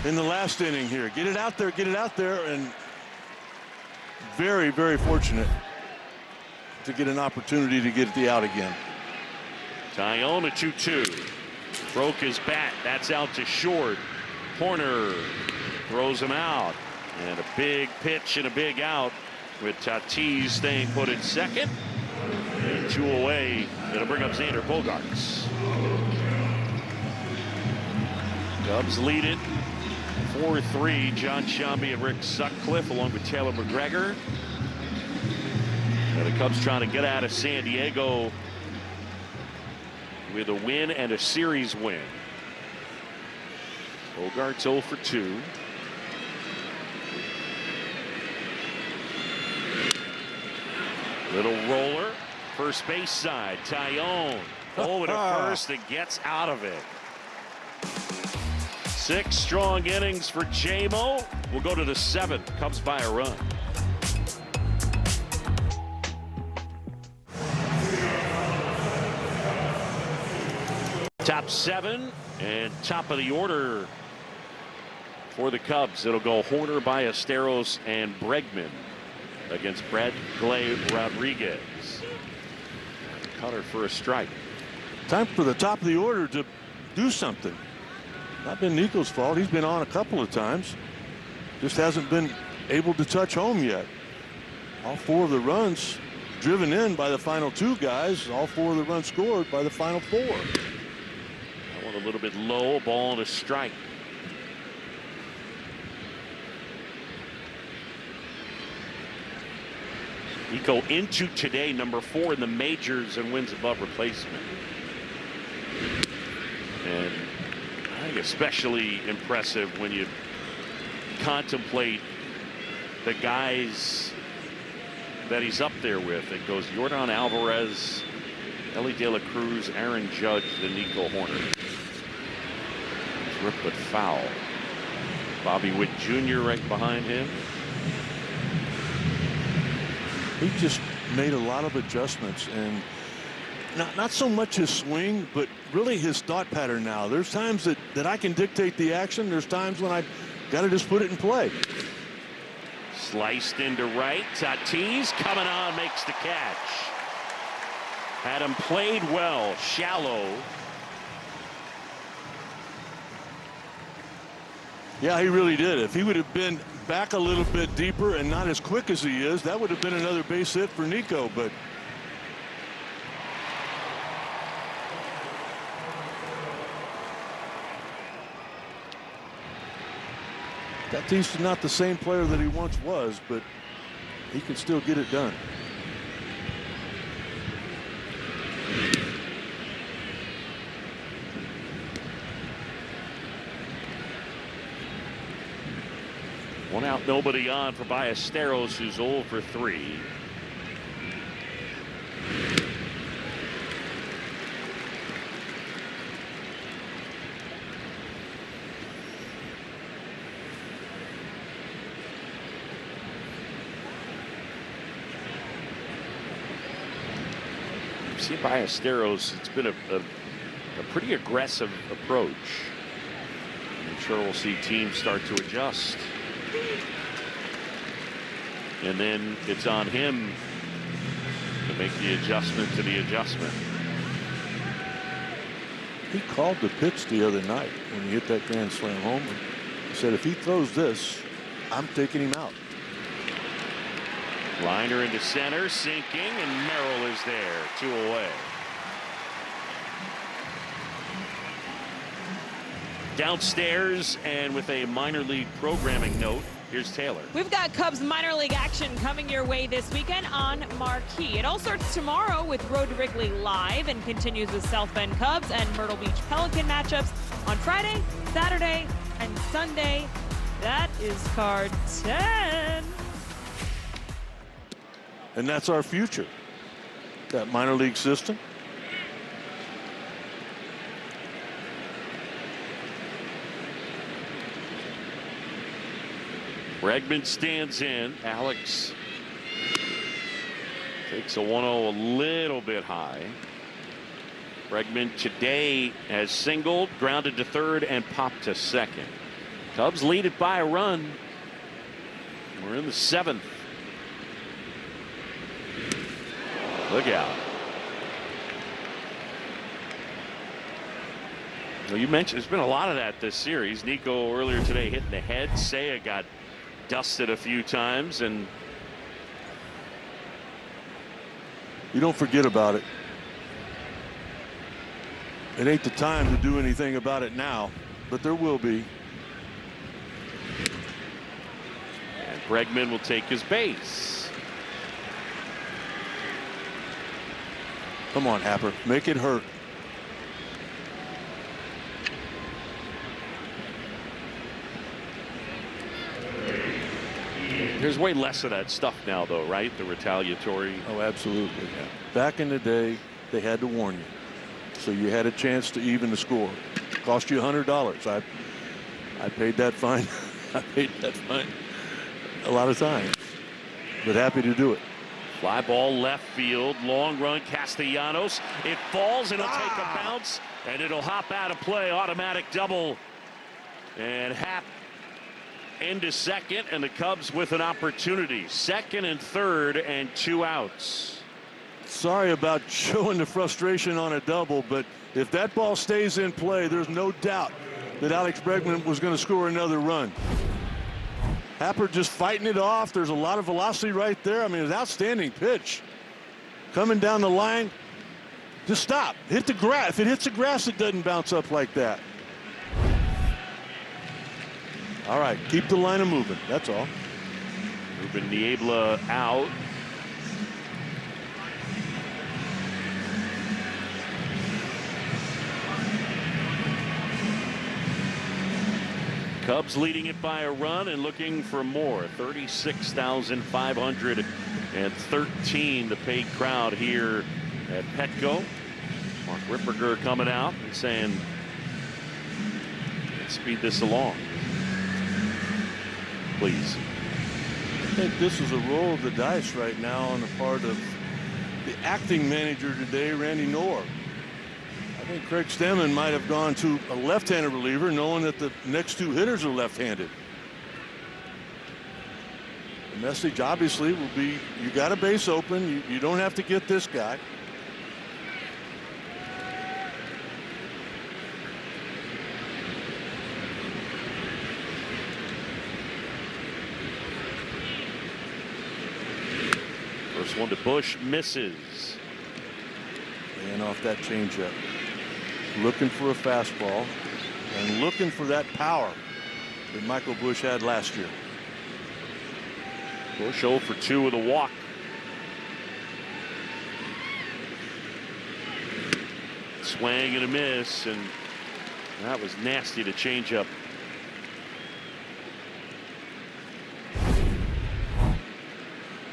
in the last inning here. Get it out there, and very, very fortunate to get an opportunity to get the out again. Taillon a 2-2. Broke his bat. That's out to short. Corner throws him out. And a big pitch and a big out with Tatis staying put at second. And 2 away. It'll bring up Xander Bogaerts. Cubs lead it 4-3. John Shambi and Rick Sutcliffe along with Taylor McGregor. And the Cubs trying to get out of San Diego with a win and a series win. Bogaerts 0 for 2. Little roller, first base side. Tyone over to first and gets out of it. 6 strong innings for J-Mo. We'll go to the 7th. Cubs by a run. Top 7 and top of the order for the Cubs. It'll go Horner, Ballesteros, and Bregman against Brett Clay Rodriguez. Cutter for a strike. Time for the top of the order to do something. Not been Nico's fault. He's been on a couple of times. Just hasn't been able to touch home yet. All 4 of the runs driven in by the final 2 guys. All 4 of the runs scored by the final 4. That one a little bit low. Ball and a strike. Nico into today number 4 in the majors and wins above replacement. And I think especially impressive when you contemplate the guys that he's up there with. It goes Yordan Alvarez, Ellie De La Cruz, Aaron Judge, then Nico Horner. Rip but foul. Bobby Witt Jr. right behind him. He just made a lot of adjustments, and not so much his swing, but really his thought pattern now. There's times that I can dictate the action. There's times when I got to just put it in play. Sliced into right. Tatis coming on, makes the catch. Had him played well, shallow. Yeah, he really did. If he would have been back a little bit deeper and not as quick as he is, that would have been another base hit for Nico. But Tatis is not the same player that he once was, but he can still get it done. One out, nobody on for Ballesteros, who's 0 for 3. See Ballesteros, it's been a pretty aggressive approach. I'm sure we'll see teams start to adjust. And then it's on him to make the adjustment to the adjustment. He called the pitch the other night when he hit that grand slam home. He said, if he throws this, I'm taking him out. Liner into center, sinking, and Merrill is there, 2 away. Downstairs and with a minor league programming note, here's Taylor. We've got Cubs minor league action coming your way this weekend on Marquee. It all starts tomorrow with Road to Wrigley Live and continues with South Bend Cubs and Myrtle Beach Pelican matchups on Friday, Saturday, and Sunday. That is card 10. And that's our future, that minor league system. Bregman stands in. Alex takes a 1-0 a little bit high. Bregman today has singled, grounded to third, and popped to second. Cubs lead it by a run. We're in the 7th. Look out. Well, you mentioned there's been a lot of that this series. Nico earlier today hitting the head. Seiya got dusted a few times, and you don't forget about it. It ain't the time to do anything about it now, but there will be. And Bregman will take his base. Come on, Happer, make it hurt. There's way less of that stuff now, though, right? The retaliatory. Oh, absolutely. Yeah. Back in the day, they had to warn you, so you had a chance to even the score. Cost you $100. I paid that fine. I paid that fine a lot of times, but happy to do it. Fly ball left field, long run, Castellanos. It falls, and it'll take a bounce, and it'll hop out of play. Automatic double, and Happ into second, and the Cubs with an opportunity. Second and third, and 2 outs. Sorry about showing the frustration on a double, but if that ball stays in play, there's no doubt that Alex Bregman was going to score another run. Happer just fighting it off. There's a lot of velocity right there. I mean, it's an outstanding pitch. Coming down the line, just stop. Hit the grass. If it hits the grass, it doesn't bounce up like that. All right, keep the line of moving. That's all. Ruben Niebla out. Cubs leading it by a run and looking for more. 36,513, the paid crowd here at Petco. Mark Ripperger coming out and saying, let's speed this along, please. I think this is a roll of the dice right now on the part of the acting manager today, Randy Knorr. I think Craig Stemmen might have gone to a left-handed reliever, knowing that the next 2 hitters are left-handed. The message obviously will be, you got a base open, you don't have to get this guy. First one to Bush, misses. And off that changeup. Looking for a fastball and looking for that power that Michael Bush had last year. Bush 0 for 2 with a walk. Swing and a miss, and that was nasty to change up.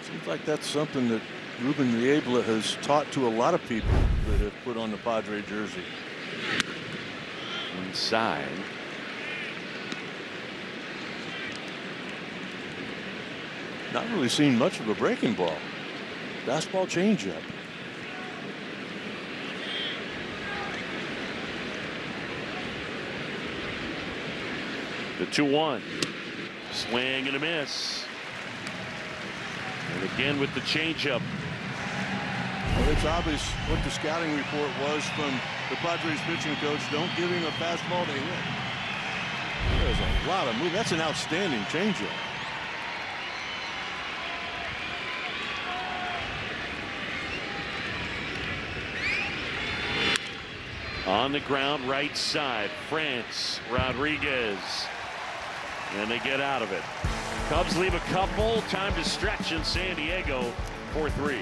Seems like that's something that Ruben Niebla has taught to a lot of people that have put on the Padre jersey. Inside. Not really seen much of a breaking ball. Fastball changeup. The 2-1. Swing and a miss. And again with the changeup. Well, it's obvious what the scouting report was from the Padres pitching coach. Don't give him a fastball to hit. There's a lot of move. That's an outstanding changeup. On the ground, right side, France Rodriguez. And they get out of it. Cubs leave a couple. Time to stretch in San Diego. 4-3.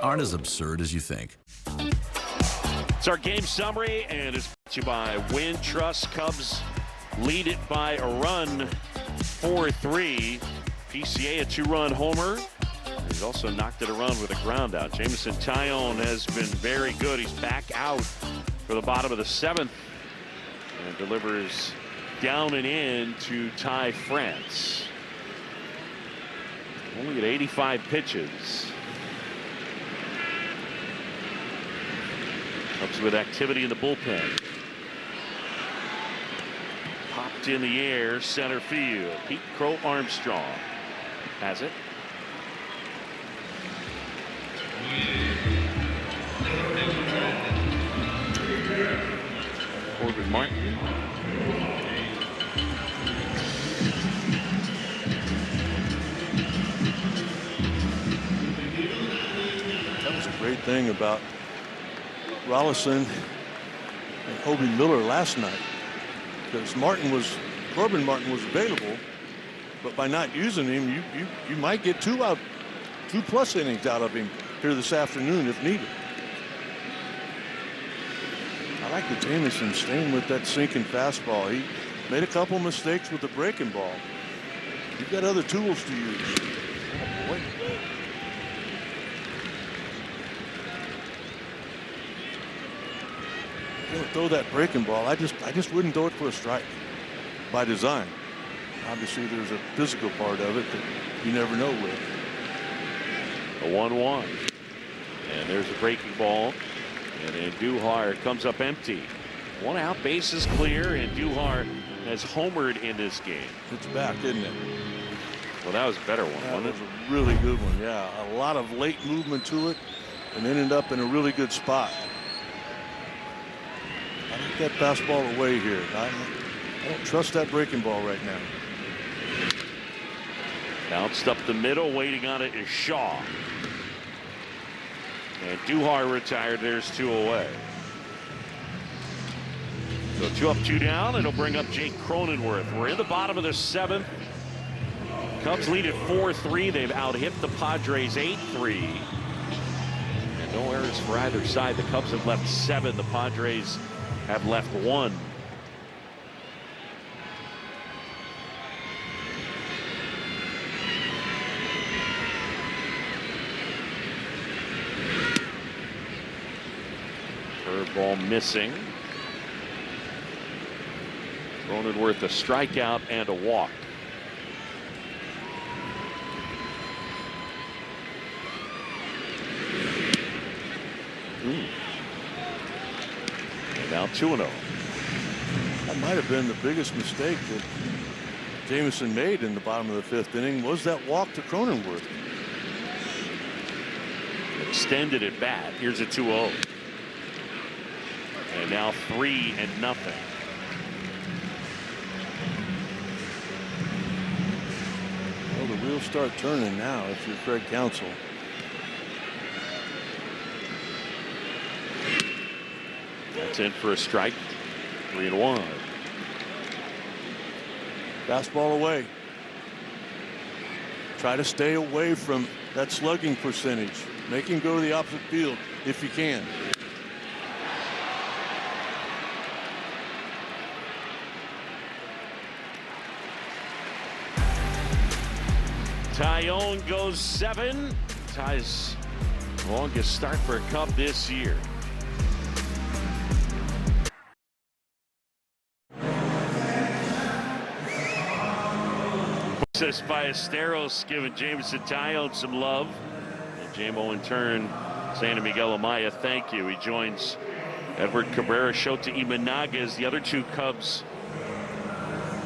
Aren't as absurd as you think. It's our game summary, and it's brought to you by Wintrust. Cubs lead it by a run, 4-3. PCA a 2-run homer. He's also knocked it a run with a ground out. Jameson Taillon has been very good. He's back out for the bottom of the 7th and delivers down and in to Ty France. Only at 85 pitches. Cubs with activity in the bullpen. Popped in the air, center field. Pete Crow Armstrong has it. Corbin Martin. That was a great thing about Rollison and Hobie Miller last night, because Corbin Martin was available, but by not using him, you might get 2+ innings out of him here this afternoon if needed. I like the Jameson staying with that sinking fastball. Made a couple mistakes with the breaking ball. You've got other tools to use. Oh, boy. You don't throw that breaking ball. I just wouldn't throw it for a strike by design. Obviously, there's a physical part of it that you never know with. A 1-1. And there's a breaking ball. And then Duhar comes up empty. 1 out, bases clear, and Duhar has homered in this game. It's back, isn't it? Well, that was a better one, wasn't it? That was a really good one, yeah. A lot of late movement to it and ended up in a really good spot. I think that fastball away here. I don't trust that breaking ball right now. Bounced up the middle, waiting on it is Shaw. And Duhar retired. There's 2 away. So 2 up, 2 down. It'll bring up Jake Cronenworth. We're in the bottom of the 7th. Cubs lead at 4-3. They've out-hit the Padres 8-3. And no errors for either side. The Cubs have left 7. The Padres have left 1. Curveball missing. Cronenworth a strikeout and a walk. And now 2-0. That might have been the biggest mistake that Jameson made in the bottom of the 5th inning, was that walk to Cronenworth. Extended at bat. Here's a 2-0. And now 3-0. Well, the wheels start turning now if you're Craig Counsell. That's in for a strike. 3-1. Fastball away. Try to stay away from that slugging percentage. Make him go to the opposite field if you can. Tyone goes 7. Ty's longest start for a Cub this year. Says Ballesteros giving Jameson Tyone some love. And J-Mo in turn saying to Miguel Amaya, thank you. He joins Edward Cabrera, Shota Imanaga as the other 2 Cubs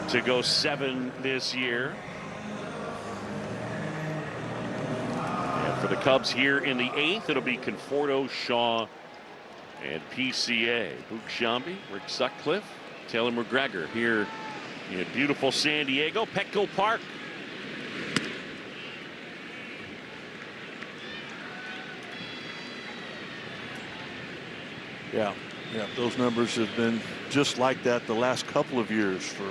to go 7 this year. For the Cubs here in the 8th, it'll be Conforto, Shaw, and PCA. Luke Shambi, Rick Sutcliffe, Taylor McGregor here in beautiful San Diego, Petco Park. Yeah, those numbers have been just like that the last couple of years for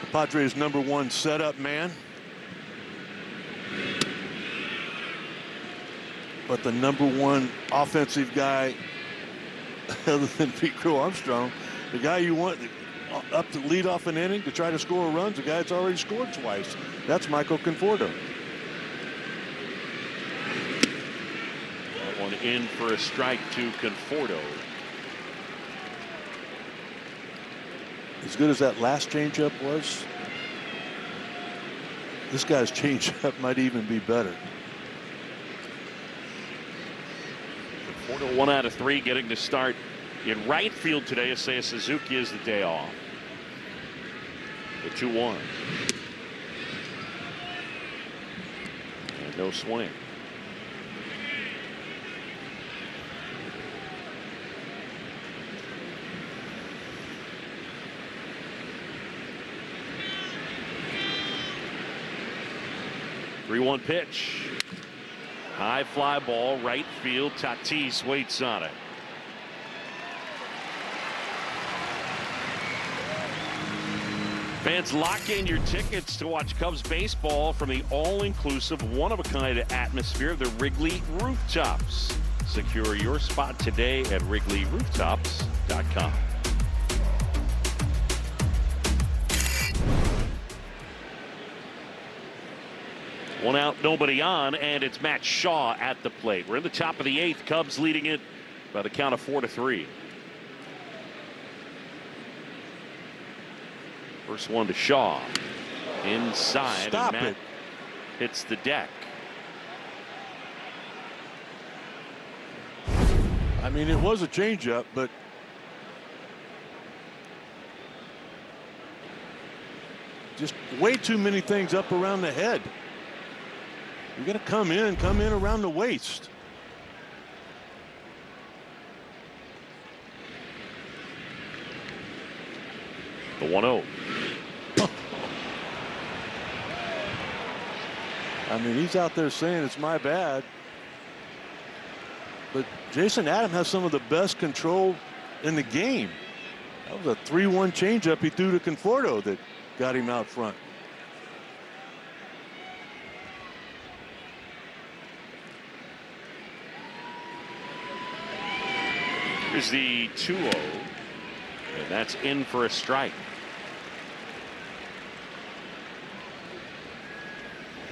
the Padres' #1 setup man. But the #1 offensive guy, other than Pete Crow Armstrong, the guy you want up to lead off an inning to try to score a run, the guy that's already scored twice. That's Michael Conforto. That one in for a strike to Conforto. As good as that last changeup was, this guy's changeup might even be better. Conforto 1 out of 3 getting to start in right field today. Isaiah Suzuki is the day off. The 2-1. And no swing. The 3-1 pitch. High fly ball, right field. Tatis waits on it. Fans, lock in your tickets to watch Cubs baseball from the all-inclusive, one-of-a-kind atmosphere of the Wrigley Rooftops. Secure your spot today at WrigleyRooftops.com. One out, nobody on, and it's Matt Shaw at the plate. We're in the top of the 8th. Cubs leading it by the count of 4-3. First one to Shaw. Inside. Stop and Matt it. hits the deck. I mean, it was a changeup, but just way too many things up around the head. You got to come in around the waist. The 1-0. I mean, he's out there saying it's my bad. But Jason Adam has some of the best control in the game. That was a 3-1 changeup he threw to Conforto that got him out front. Here's the 2-0. And that's in for a strike.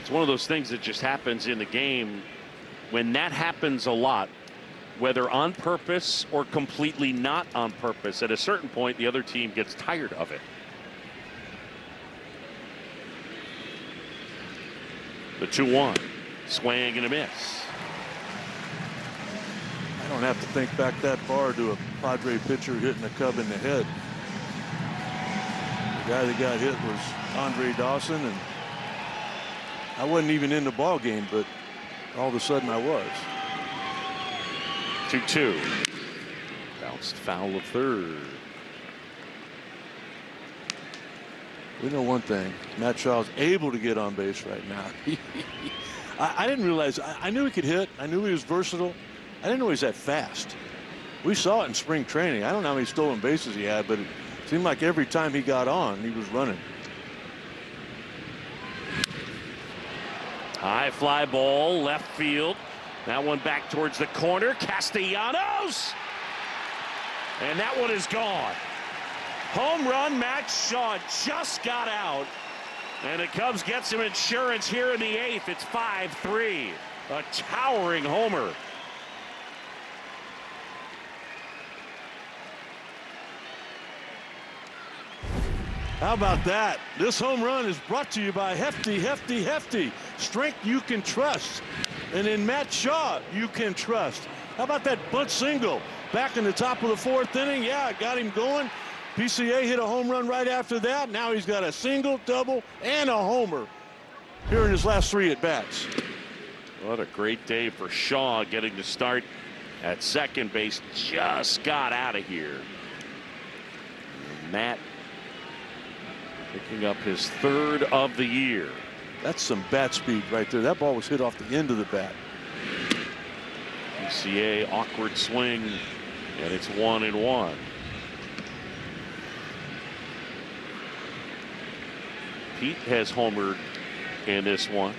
It's one of those things that just happens in the game. When that happens a lot, whether on purpose or completely not on purpose, at a certain point the other team gets tired of it. The 2-1. Swing and a miss. I don't have to think back that far to a Padre pitcher hitting a Cub in the head. The guy that got hit was Andre Dawson, and I wasn't even in the ball game, but all of a sudden I was. 2-2. Bounced foul of third. We know one thing. Matt Shaw's able to get on base right now. I didn't realize. I knew he could hit. I knew he was versatile. I didn't know he was that fast. We saw it in spring training. I don't know how many stolen bases he had, but it seemed like every time he got on, he was running. High fly ball, left field. That one back towards the corner. Castellanos! And that one is gone. Home run, Matt Shaw just got out. And the Cubs get some insurance here in the 8th. It's 5-3. A towering homer. How about that? This home run is brought to you by Hefty, Hefty, Hefty. Strength you can trust. And in Matt Shaw, you can trust. How about that bunt single back in the top of the 4th inning? Yeah, it got him going. PCA hit a home run right after that. Now he's got a single, double, and a homer here in his last 3 at-bats. What a great day for Shaw, getting to start at second base. Just got out of here. Matt picking up his 3rd of the year. That's some bat speed right there. That ball was hit off the end of the bat. PCA awkward swing, and it's 1-1. Pete has homered in this one.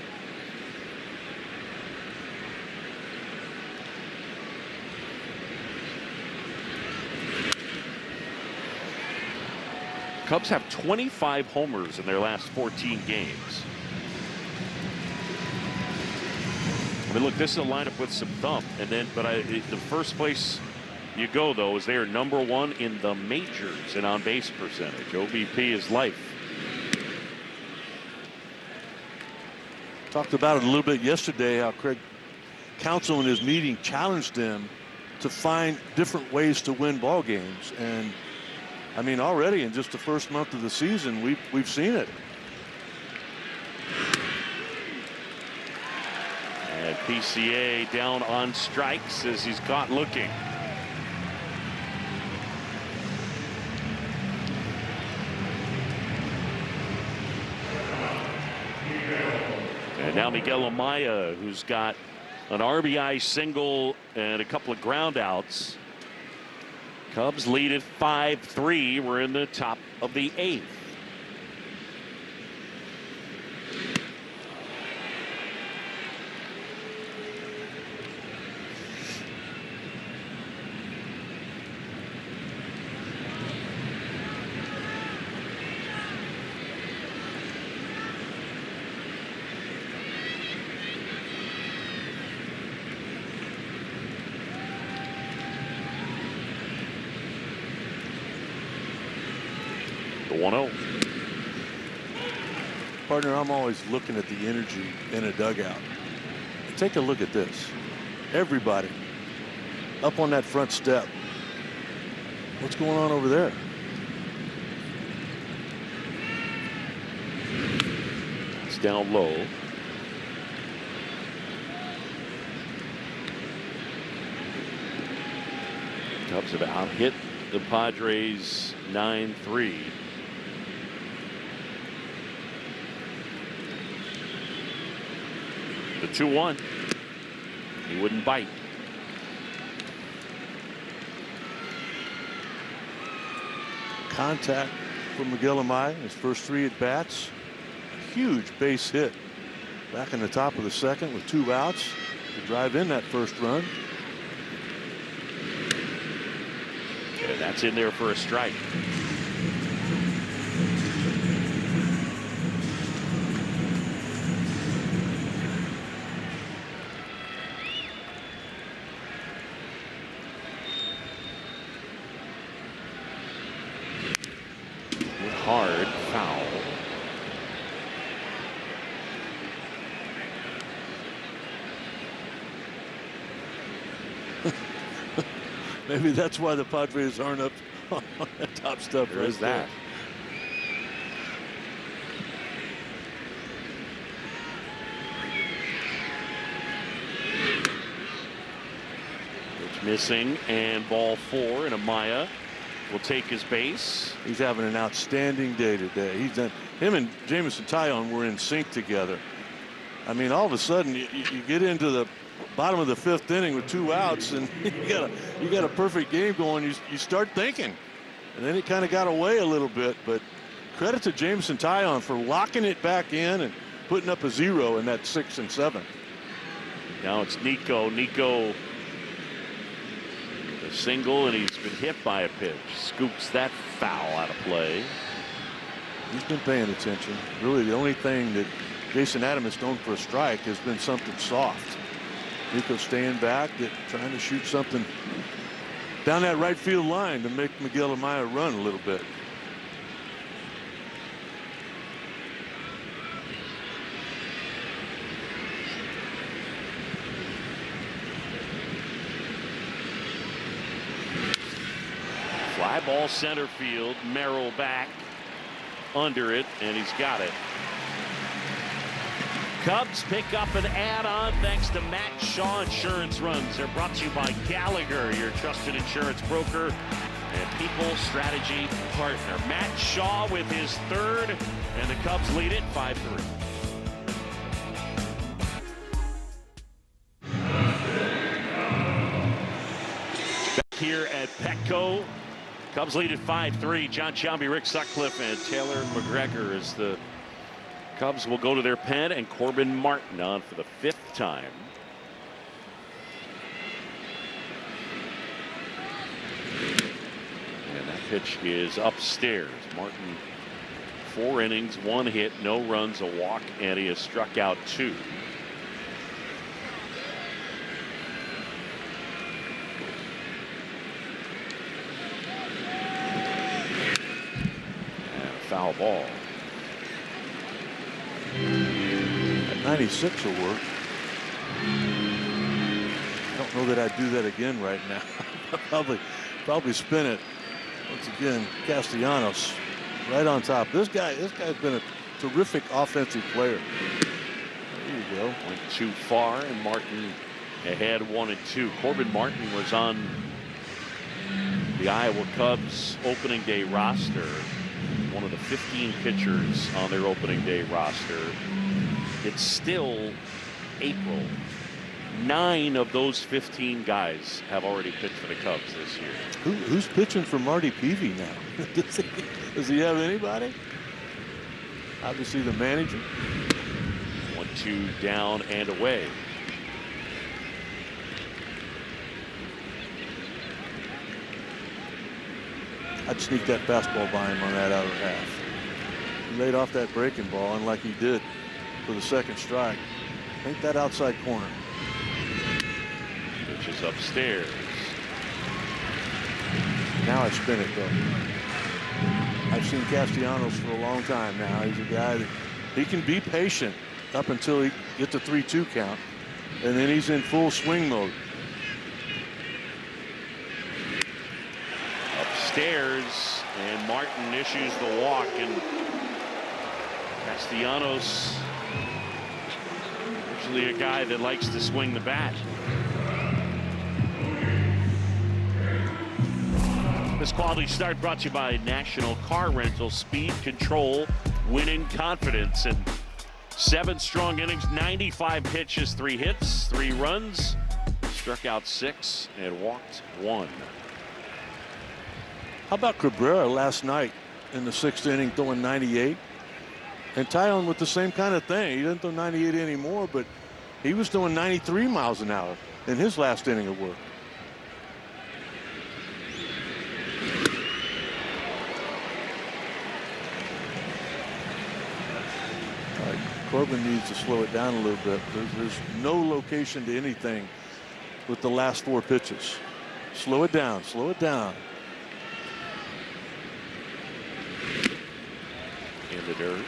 Cubs have 25 homers in their last 14 games. I mean, look, this is a lineup with some thump, and then, but the first place you go though is they are #1 in the majors in on-base percentage. OBP is life. Talked about it a little bit yesterday, how Craig Counsell in his meeting challenged them to find different ways to win ball games. And I mean, already in just the first month of the season, we've seen it. And PCA down on strikes as he's caught looking. And now Miguel Amaya, who's got an RBI single and a couple of ground outs. Cubs lead at 5-3. We're in the top of the 8th. The 1-0. Partner, I'm always looking at the energy in a dugout. Take a look at this. Everybody up on that front step. What's going on over there? It's down low. Cubs have out-hit the Padres 9-3. The 2-1. He wouldn't bite. Contact from Miguel Amaya, his first 3 at bats. A huge base hit back in the top of the second with 2 outs to drive in that first run. And that's in there for a strike. Hard foul. Maybe that's why the Padres aren't up on that top step. There is that. Pitch missing and ball 4, and Amaya will take his base. He's having an outstanding day today. He's done. Him and Jameson Taillon were in sync together. I mean, all of a sudden you get into the bottom of the 5th inning with 2 outs, and you got a perfect game going. You start thinking, and then it kind of got away a little bit. But credit to Jameson Taillon for locking it back in and putting up a 0 in that 6th and 7th. Now it's Nico. Nico, a single, and he's been hit by a pitch. Scoops that foul out of play. He's been paying attention. Really, the only thing that Jason Adams has known for a strike has been something soft. Nico staying back, trying to shoot something down that right field line to make Miguel Amaya run a little bit. Fly ball center field. Merrill back under it, and he's got it. Cubs pick up an add-on thanks to Matt Shaw Insurance Runs. They're brought to you by Gallagher, your trusted insurance broker and people strategy partner. Matt Shaw with his 3rd, and the Cubs lead it 5-3. Back here at Petco, Cubs lead at 5-3. John Shelby, Rick Sutcliffe, and Taylor McGregor as the Cubs will go to their pen, and Corbin Martin on for the 5th time. And that pitch is upstairs. Martin, 4 innings, 1 hit, no runs, a walk, and he has struck out 2. And a foul ball. At 96 will work. I don't know that I'd do that again right now. probably spin it. Once again, Castellanos right on top. This guy's been a terrific offensive player. There you go. Went too far, and Martin ahead 1-2. Corbin Martin was on the Iowa Cubs opening day roster. One of the 15 pitchers on their opening day roster. It's still April. 9 of those 15 guys have already pitched for the Cubs this year. Who's pitching for Marty Peavy now? Does he have anybody? Obviously the manager. 1-2 down and away. I'd sneak that fastball by him on that outer half. He laid off that breaking ball, unlike he did for the 2nd strike. Think that outside corner. Pitch is upstairs. Now I spin it though. I've seen Castellanos for a long time now. He's a guy that he can be patient up until he gets a 3-2 count, and then he's in full swing mode. Upstairs, and Martin issues the walk, and Castellanos, usually a guy that likes to swing the bat. This quality start brought to you by National Car Rental. Speed, control, winning confidence. And 7 strong innings, 95 pitches, 3 hits, 3 runs, struck out 6 and walked 1. How about Cabrera last night in the 6th inning throwing 98? And Taillon with the same kind of thing. He doesn't throw 98 anymore, but he was throwing 93 miles an hour in his last inning of work. Corbin needs to slow it down a little bit. There's no location to anything with the last 4 pitches. Slow it down. Slow it down. In the dirt.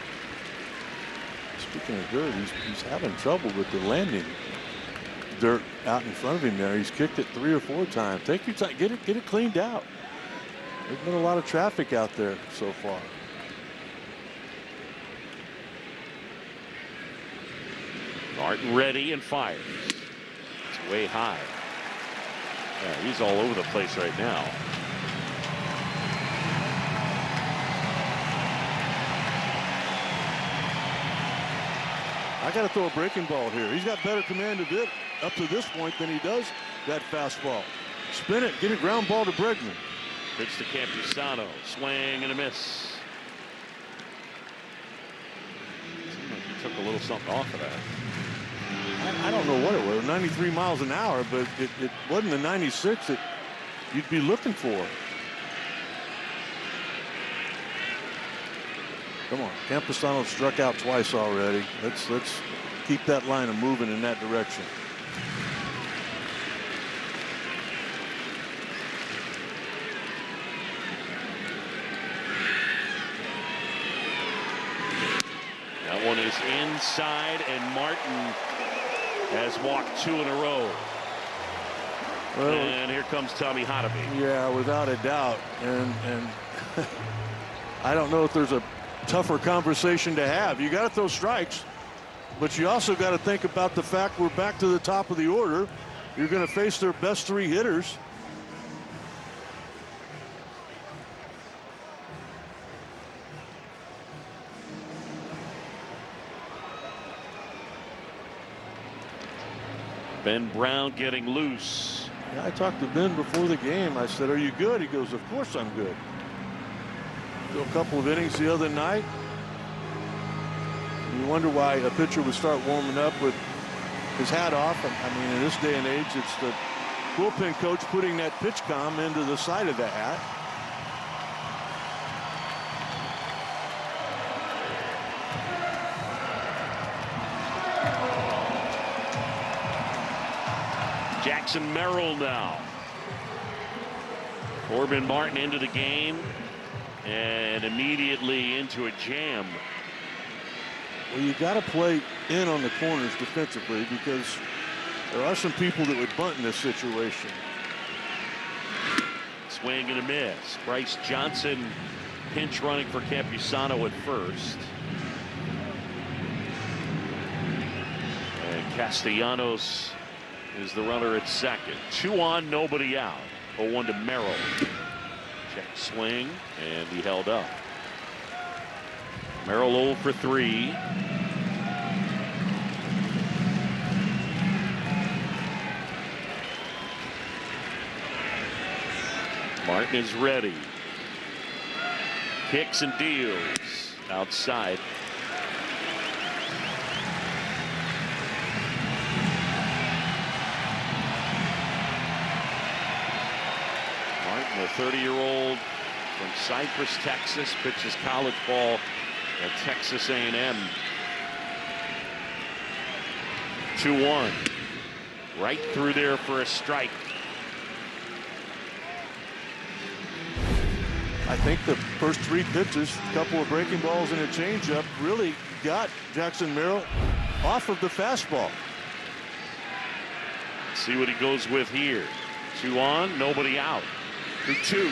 Speaking of dirt, he's having trouble with the landing dirt out in front of him there. He's kicked it 3 or 4 times. Take your time. Get it cleaned out. There's been a lot of traffic out there so far. Martin ready and fires. It's way high. Yeah, he's all over the place right now. I got to throw a breaking ball here. He's got better command of it up to this point than he does that fastball. Spin it, get a ground ball to Bregman. Pitch to Campusano. Swing and a miss. Seemed like he took a little something off of that. I don't know what it was, 93 miles an hour, but it wasn't the 96 that you'd be looking for. Come on, Campusano struck out twice already. Let's keep that line of moving in that direction. That one is inside, and Martin has walked 2 in a row. Well, and here comes Tommy Hotovy. Yeah, without a doubt. And I don't know if there's a tougher conversation to have. You got to throw strikes, but you also got to think about the fact we're back to the top of the order. You're going to face their best 3 hitters. Ben Brown getting loose. Yeah, I talked to Ben before the game. I said, "Are you good?" He goes, "Of course I'm good." Threw a couple of innings the other night. You wonder why a pitcher would start warming up with his hat off. I mean, in this day and age, it's the bullpen coach putting that pitch comm into the side of the hat. Jackson Merrill now. Corbin Martin into the game and immediately into a jam. Well, you got to play in on the corners defensively because there are some people that would bunt in this situation. Swing and a miss. Bryce Johnson pinch running for Campusano at first. And Castellanos is the runner at second. 2 on, nobody out. 0-1 to Merrill. Check swing, and he held up. Merrill 0 for 3. Martin is ready. Kicks and deals outside. Martin, a 30-year-old from Cypress, Texas, pitches college ball at Texas A&M. 2-1. Right through there for a strike. I I think the first 3 pitches, a couple of breaking balls and a changeup, really got Jackson Merrill off of the fastball. See what he goes with here. 2 on, nobody out. 2.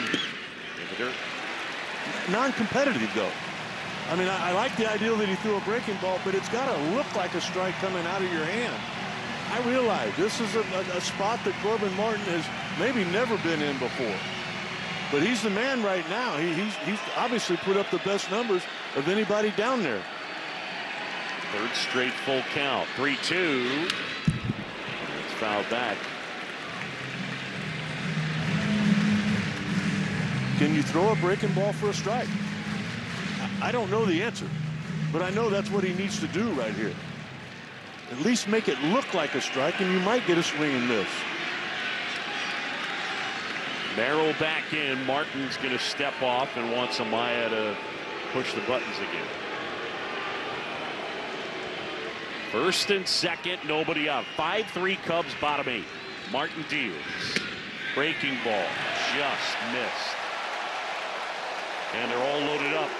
Non-competitive, though. I mean, I like the idea that he threw a breaking ball, but it's got to look like a strike coming out of your hand. I realize this is a spot that Corbin Martin has maybe never been in before. But he's the man right now. He's obviously put up the best numbers of anybody down there. 3rd straight full count. 3-2. It's fouled back. Can you throw a breaking ball for a strike? I don't know the answer, but I know that's what he needs to do right here. At least make it look like a strike, and you might get a swing and miss. Merrill back in. Martin's going to step off and wants Amaya to push the buttons again. 1st and 2nd, nobody out. 5-3 Cubs, bottom 8. Martin deals. Breaking ball, just missed. And they're all loaded up.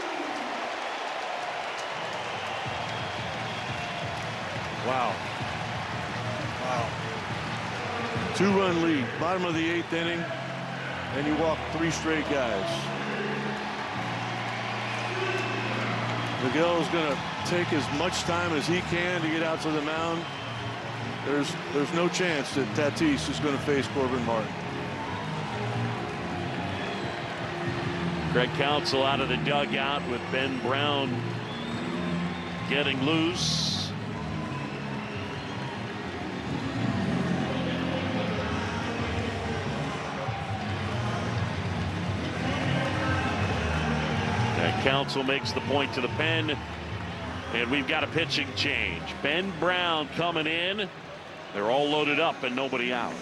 Wow. 2-run lead, bottom of the 8th inning, and you walk 3 straight guys. Miguel is going to take as much time as he can to get out to the mound. There's no chance that Tatis is going to face Corbin Martin. Greg Counsell out of the dugout with Ben Brown getting loose. Counsell makes the point to the pen, and we've got a pitching change. Ben Brown coming in. They're all loaded up and nobody out.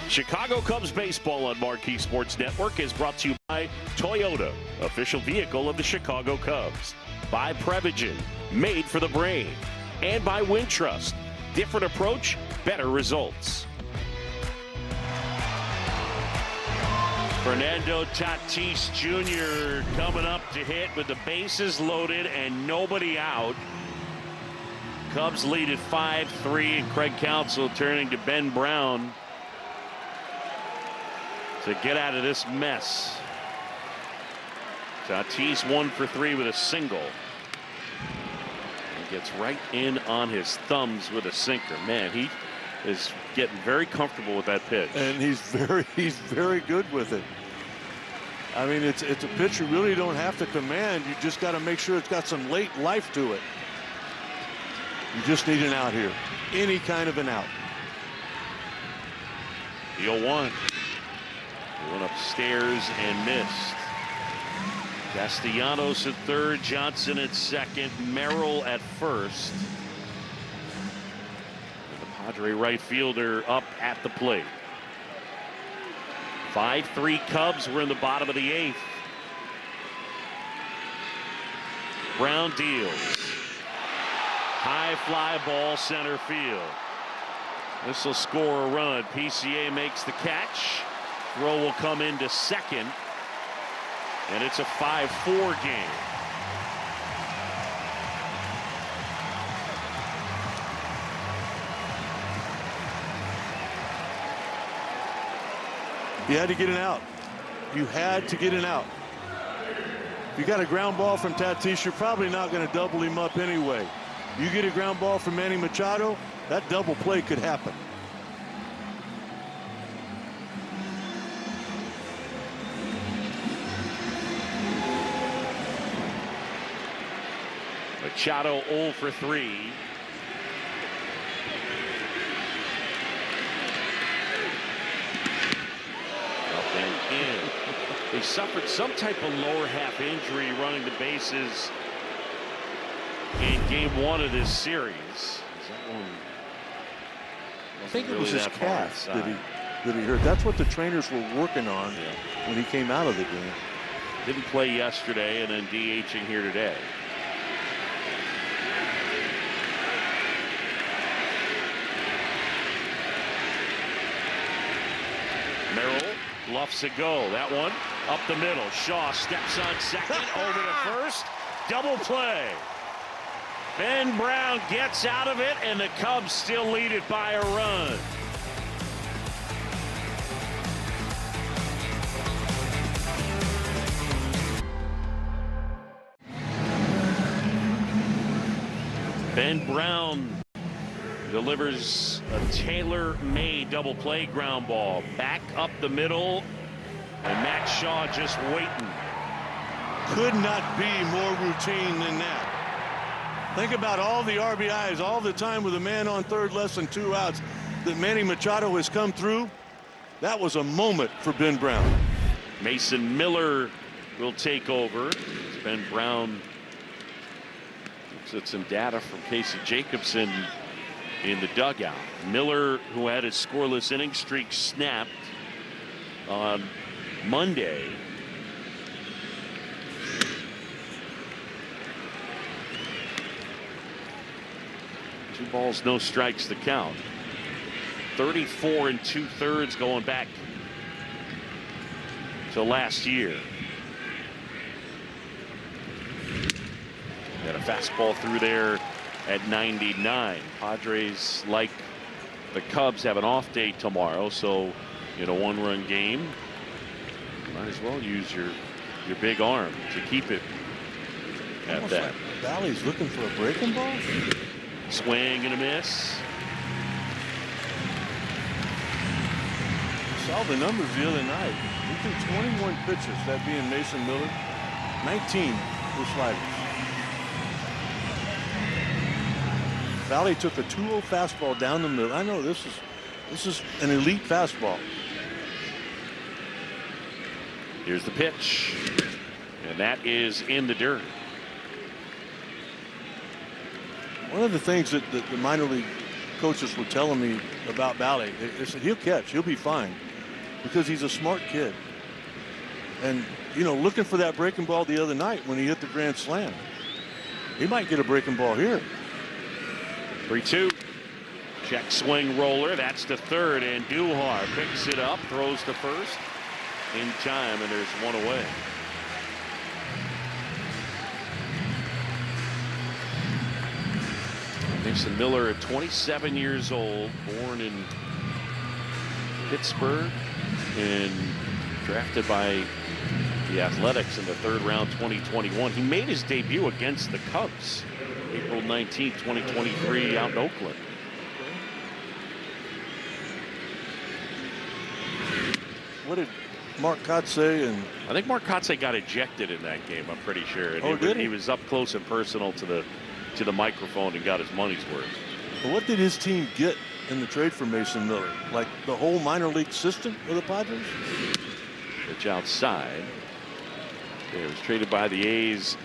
Chicago Cubs baseball on Marquee Sports Network is brought to you by Toyota, official vehicle of the Chicago Cubs. By Prevagen, made for the brain. And by Wintrust, different approach, better results. Fernando Tatis Jr. coming up to hit with the bases loaded and nobody out. Cubs lead at 5-3, and Craig Counsell turning to Ben Brown to get out of this mess. Tatis 1 for 3 with a single. He gets right in on his thumbs with a sinker. Man, he is getting very comfortable with that pitch. And he's very good with it. I mean, it's a pitch you really don't have to command. You just got to make sure it's got some late life to it. You just need an out here. Any kind of an out. The 0-1. He went upstairs and missed. Castellanos at 3rd, Johnson at 2nd, Merrill at 1st. Padre right fielder up at the plate. 5-3 Cubs. We're in the bottom of the 8th. Brown deals. High fly ball center field. This will score a run. PCA makes the catch. Throw will come into 2nd. And it's a 5-4 game. You had to get an out. You had to get an out. If you got a ground ball from Tatis, you're probably not going to double him up anyway. You get a ground ball from Manny Machado, that double play could happen. Machado 0 for 3. Up and in. He suffered some type of lower half injury running the bases in game 1 of this series. That one I think it was his calf that he hurt. That's what the trainers were working on when he came out of the game. Didn't play yesterday and then DHing here today. Merrill bluffs a go. That one up the middle. Shaw steps on second, over to first. Double play. Ben Brown gets out of it, and the Cubs still lead it by a run. Ben Brown delivers a tailor-made double play ground ball. Back up the middle, and Matt Shaw just waiting. Could not be more routine than that. Think about all the RBIs, all the time with a man on third, less than 2 outs, that Manny Machado has come through. That was a moment for Ben Brown. Mason Miller will take over. Ben Brown looks at some data from Casey Jacobson in the dugout. Miller, who had his scoreless inning streak snapped on Monday, two balls, no strikes to count. 34 2/3 going back to last year. Got a fastball through there at 99. Padres, like the Cubs, have an off day tomorrow, so in a one-run game, might as well use your big arm to keep it at Almost that. like Valley's looking for a breaking ball. Swing and a miss. Saw the numbers the other night. He threw 21 pitches, that being Mason Miller. 19 were sliders. Valley took a 2-0 fastball down the middle. I know this is an elite fastball. Here's the pitch, and that is in the dirt. One of the things that the minor league coaches were telling me about Valley, they said he'll catch, he'll be fine, because he's a smart kid. And, you know, looking for that breaking ball the other night when he hit the grand slam. He might get a breaking ball here. 3-2. Check swing roller. That's to third, and Duhar picks it up, throws to first in time, and there's one away. Mason Miller at 27 years old, born in Pittsburgh and drafted by the Athletics in the third round 2021. He made his debut against the Cubs April 19th, 2023 out in Oakland. What did Marquee say? And I think Marquee got ejected in that game, I'm pretty sure. And did he? He was up close and personal to the microphone and got his money's worth. But what did his team get in the trade for Mason Miller? Like the whole minor league system of the Padres? Pitch outside. It was traded by the A's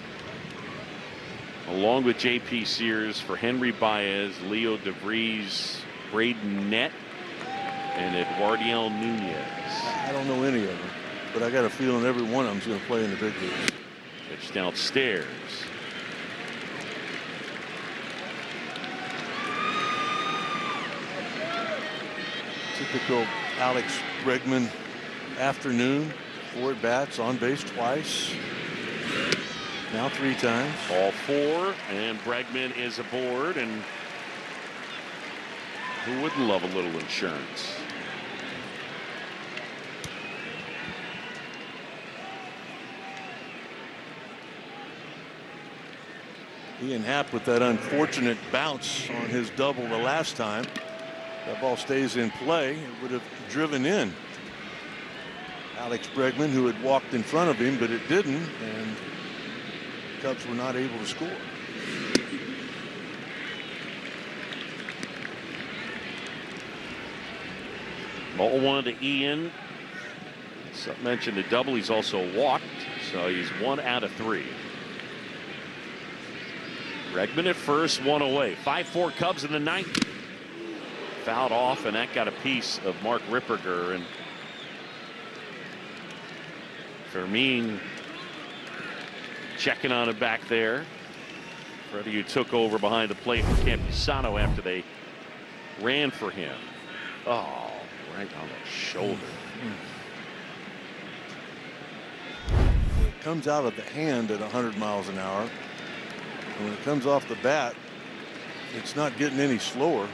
along with J.P. Sears for Henry Baez, Leo DeVries, Braden Nett, and Eduardo Nunez. I don't know any of them, but I got a feeling every one of them's going to play in the big leagues. Pitch downstairs. Typical Alex Bregman afternoon. 4 at bats, on base twice. Now 3 times. All 4, and Bregman is aboard, and who wouldn't love a little insurance? Ian Happ with that unfortunate bounce on his double the last time. That ball stays in play. It would have driven in Alex Bregman, who had walked in front of him, but it didn't, and the Cubs were not able to score. Ball 1 to Ian. So I mentioned the double. He's also walked, so he's 1 out of 3. Bregman at first, 1 away. 5-4 Cubs in the 9th. Fouled off, and that got a piece of Mark Ripperger, and Fermin checking on it back there. Freddie, who took over behind the plate for Campusano after they ran for him. Oh, right on the shoulder. It comes out of the hand at 100 miles an hour. And when it comes off the bat, it's not getting any slower.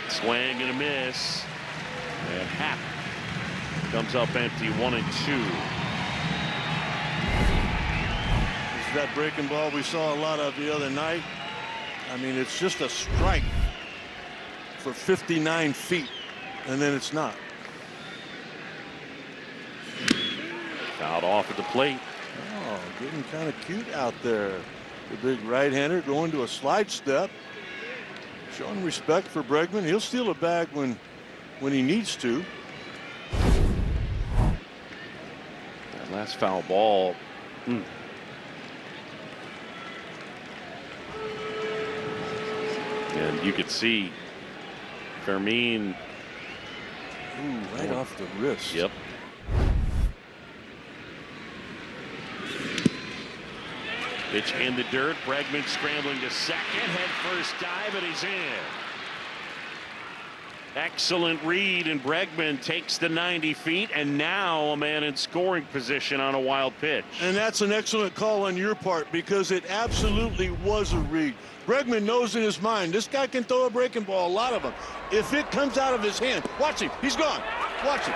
Swing and a miss. And Happ comes up empty, 1-2. This is that breaking ball we saw a lot of the other night. I mean, it's just a strike for 59 feet, and then it's not. Fouled off at the plate. Oh, getting kind of cute out there. The big right-hander going to a slide step. Showing respect for Bregman. He'll steal a bag when he needs to. That last foul ball. And you could see Fermin. Ooh, right off the wrist. Yep. Pitch in the dirt. Bregman scrambling to second. Head first dive, and he's in. Excellent read, and Bregman takes the 90 feet, and now a man in scoring position on a wild pitch. And that's an excellent call on your part, because it absolutely was a read. Bregman knows in his mind, this guy can throw a breaking ball, a lot of them. If it comes out of his hand, watch him, he's gone. Watch him.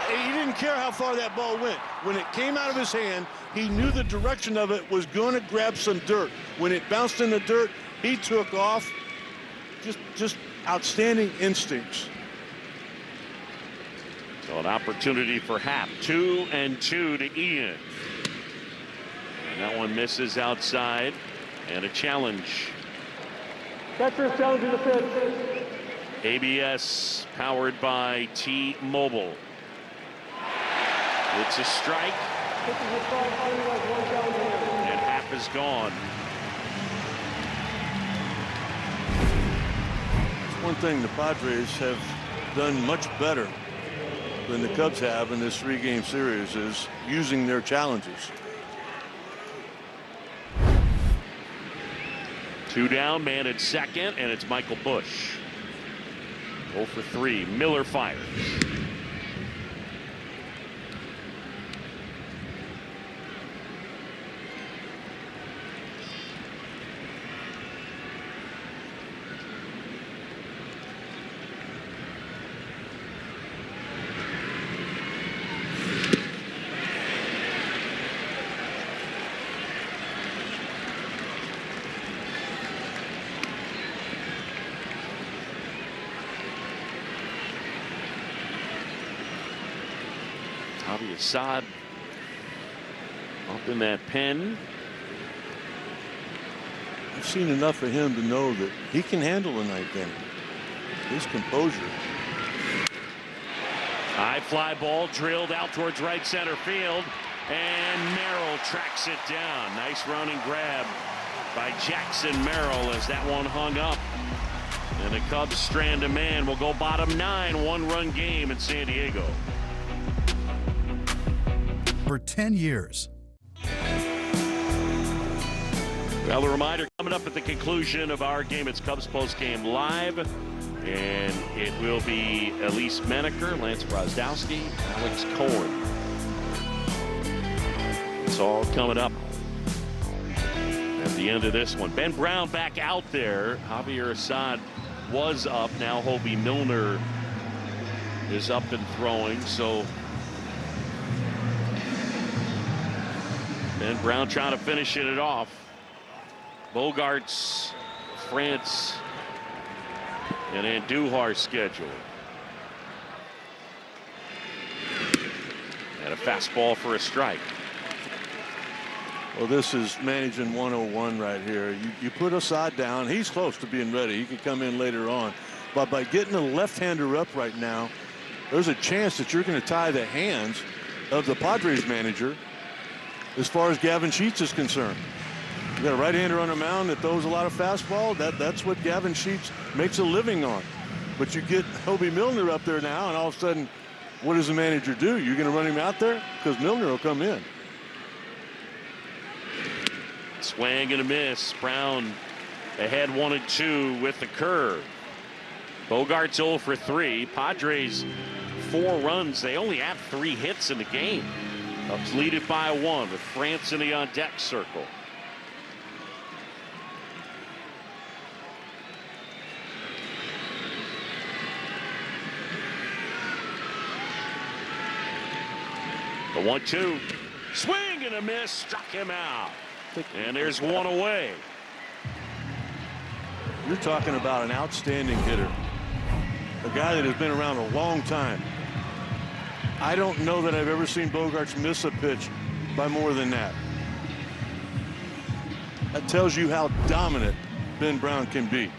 He didn't care how far that ball went. When it came out of his hand, he knew the direction of it was going to grab some dirt. When it bounced in the dirt, he took off. Just outstanding instincts. So an opportunity for Happ. 2-2 to Ian. And that one misses outside. And a challenge. Catcher challenging the pitch. ABS powered by T-Mobile. It's a strike. And Happ is gone. One thing the Padres have done much better than the Cubs have in this 3-game series is using their challenges. 2 down, man at second, and it's Michael Busch. 0 for 3. Miller fires. Assad up in that pen. I've seen enough of him to know that he can handle a ninth inning. His composure. High fly ball drilled out towards right center field, and Merrill tracks it down. Nice running grab by Jackson Merrill as that one hung up. And the Cubs strand a man. Will go bottom 9, 1-run game in San Diego. For 10 years. Well, a reminder coming up at the conclusion of our game. It's Cubs Post Game Live, and it will be Elise Menaker, Lance Brozdowski, Alex Cohen. It's all coming up at the end of this one. Ben Brown back out there. Javier Assad was up. Now Hobie Milner is up and throwing. So Ben Brown trying to finish it off. Bogarts, France, and Andujar schedule. And a fastball for a strike. Well, this is managing 101 right here. You put Assad down. He's close to being ready. He could come in later on. But by getting a left-hander up right now, there's a chance that you're going to tie the hands of the Padres manager as far as Gavin Sheets is concerned. You got a right-hander on a mound that throws a lot of fastball. That's what Gavin Sheets makes a living on. But you get Hobie Milner up there now, and all of a sudden, what does the manager do? You're going to run him out there? Because Milner will come in. Swing and a miss. Brown ahead 1-2 with the curve. Bogart's 0 for 3. Padres 4 runs. They only have 3 hits in the game. Cubs lead it by 1 with Francini on deck circle. The 1-2. Swing and a miss. Struck him out. And there's one away. You're talking about an outstanding hitter. A guy that has been around a long time. I don't know that I've ever seen Bogaerts miss a pitch by more than that. That tells you how dominant Ben Brown can be.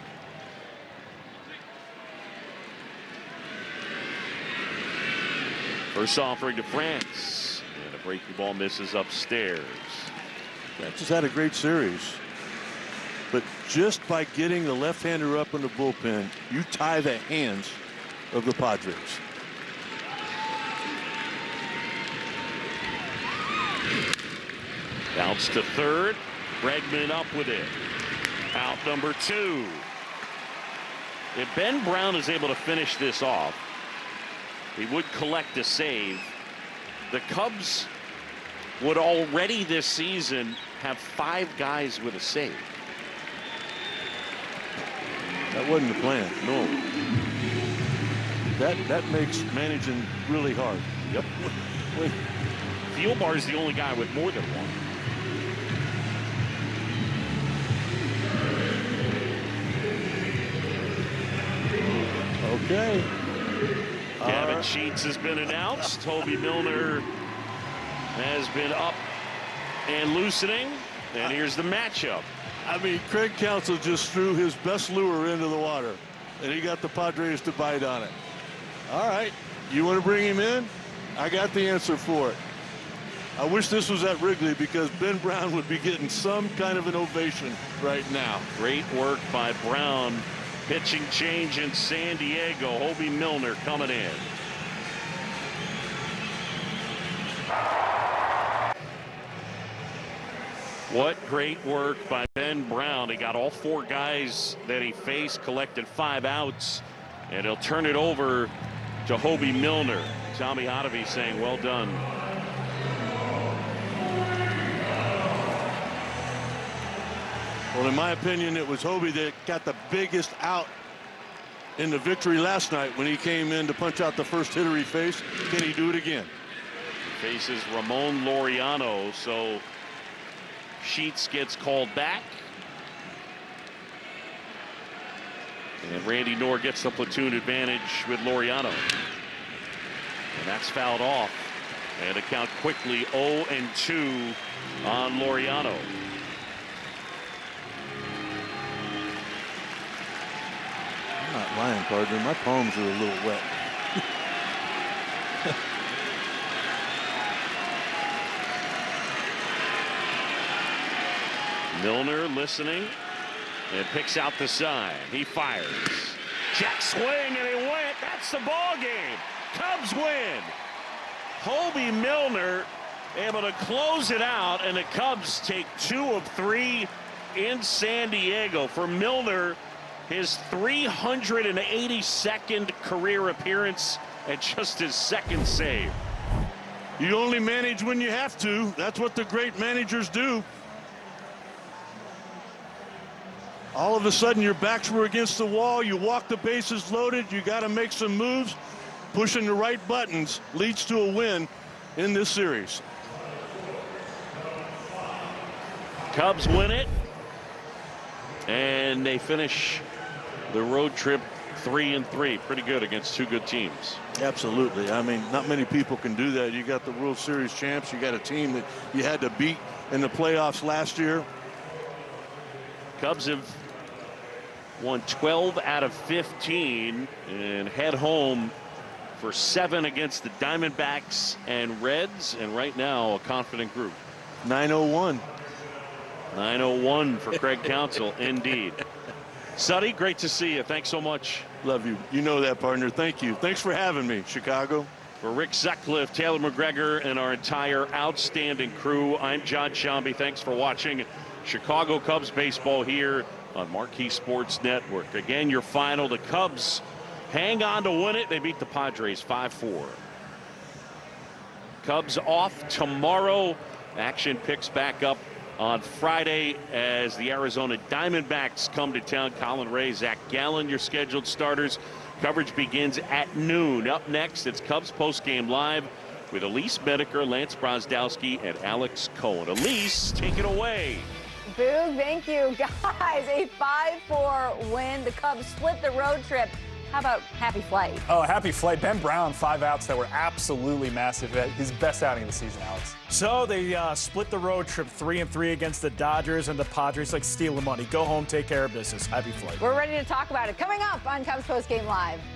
First offering to France. And a breaking ball misses upstairs. France has had a great series. But just by getting the left-hander up in the bullpen, you tie the hands of the Padres. Bounce to third. Bregman up with it. Out number 2. If Ben Brown is able to finish this off, he would collect a save. The Cubs would already this season have 5 guys with a save. That wasn't the plan, no. That makes managing really hard. Yep. Thielbar is the only guy with more than 1. Okay. Gavin Sheets has been announced. Hobie Milner has been up and loosening. And here's the matchup. I mean, Craig Counsell just threw his best lure into the water, and he got the Padres to bite on it. All right, you want to bring him in? I got the answer for it. I wish this was at Wrigley because Ben Brown would be getting some kind of an ovation right now. Great work by Brown. Pitching change in San Diego. Hobie Milner coming in. What great work by Ben Brown. He got all 4 guys that he faced, collected 5 outs, and he'll turn it over to Hobie Milner. Tommy Hotovy saying, well done. Well, in my opinion, it was Hobie that got the biggest out in the victory last night when he came in to punch out the first hitter he faced. Can he do it again? He faces Ramon Laureano, so Sheets gets called back. And Randy Knorr gets the platoon advantage with Laureano. And that's fouled off. And the count quickly 0-2 on Laureano. I'm not lying, partner. My palms are a little wet. Milner listening and picks out the sign. He fires. Check swing and he went. That's the ball game. Cubs win. Hobie Milner able to close it out, and the Cubs take 2 of 3 in San Diego. For Milner, his 382nd career appearance and just his 2nd save. You only manage when you have to. That's what the great managers do. All of a sudden, your backs were against the wall. You walk the bases loaded. You got to make some moves. Pushing the right buttons leads to a win in this series. Cubs win it, and they finish the road trip 3-3. Pretty good against 2 good teams. Absolutely. I mean, not many people can do that. You got the World Series champs. You got a team that you had to beat in the playoffs last year. Cubs have won 12 out of 15 and head home for 7 against the Diamondbacks and Reds, and right now a confident group. 901. 901 for Craig Counsell. Indeed. Sonny, great to see you. Thanks so much. Love you. You know that, partner. Thank you. Thanks for having me, Chicago. For Rick Sutcliffe, Taylor McGregor, and our entire outstanding crew, I'm John Shambi. Thanks for watching Chicago Cubs baseball here on Marquee Sports Network. Again, your final, the Cubs hang on to win it. They beat the Padres 5-4. Cubs off tomorrow. Action picks back up on Friday as the Arizona Diamondbacks come to town. Colin Ray, Zach Gallen, your scheduled starters. Coverage begins at noon. Up next, it's Cubs postgame live with Elise Medeker, Lance Brosdowski, and Alex Cohen. Elise, take it away. Boog, thank you. Guys, a 5-4 win. The Cubs split the road trip. How about happy flight? Oh, happy flight. Ben Brown, 5 outs that were absolutely massive. His best outing of the season, Alex. So they split the road trip 3-3 against the Dodgers, and the Padres like stealing money. Go home, take care of business. Happy flight. We're ready to talk about it. Coming up on Cubs Post Game Live.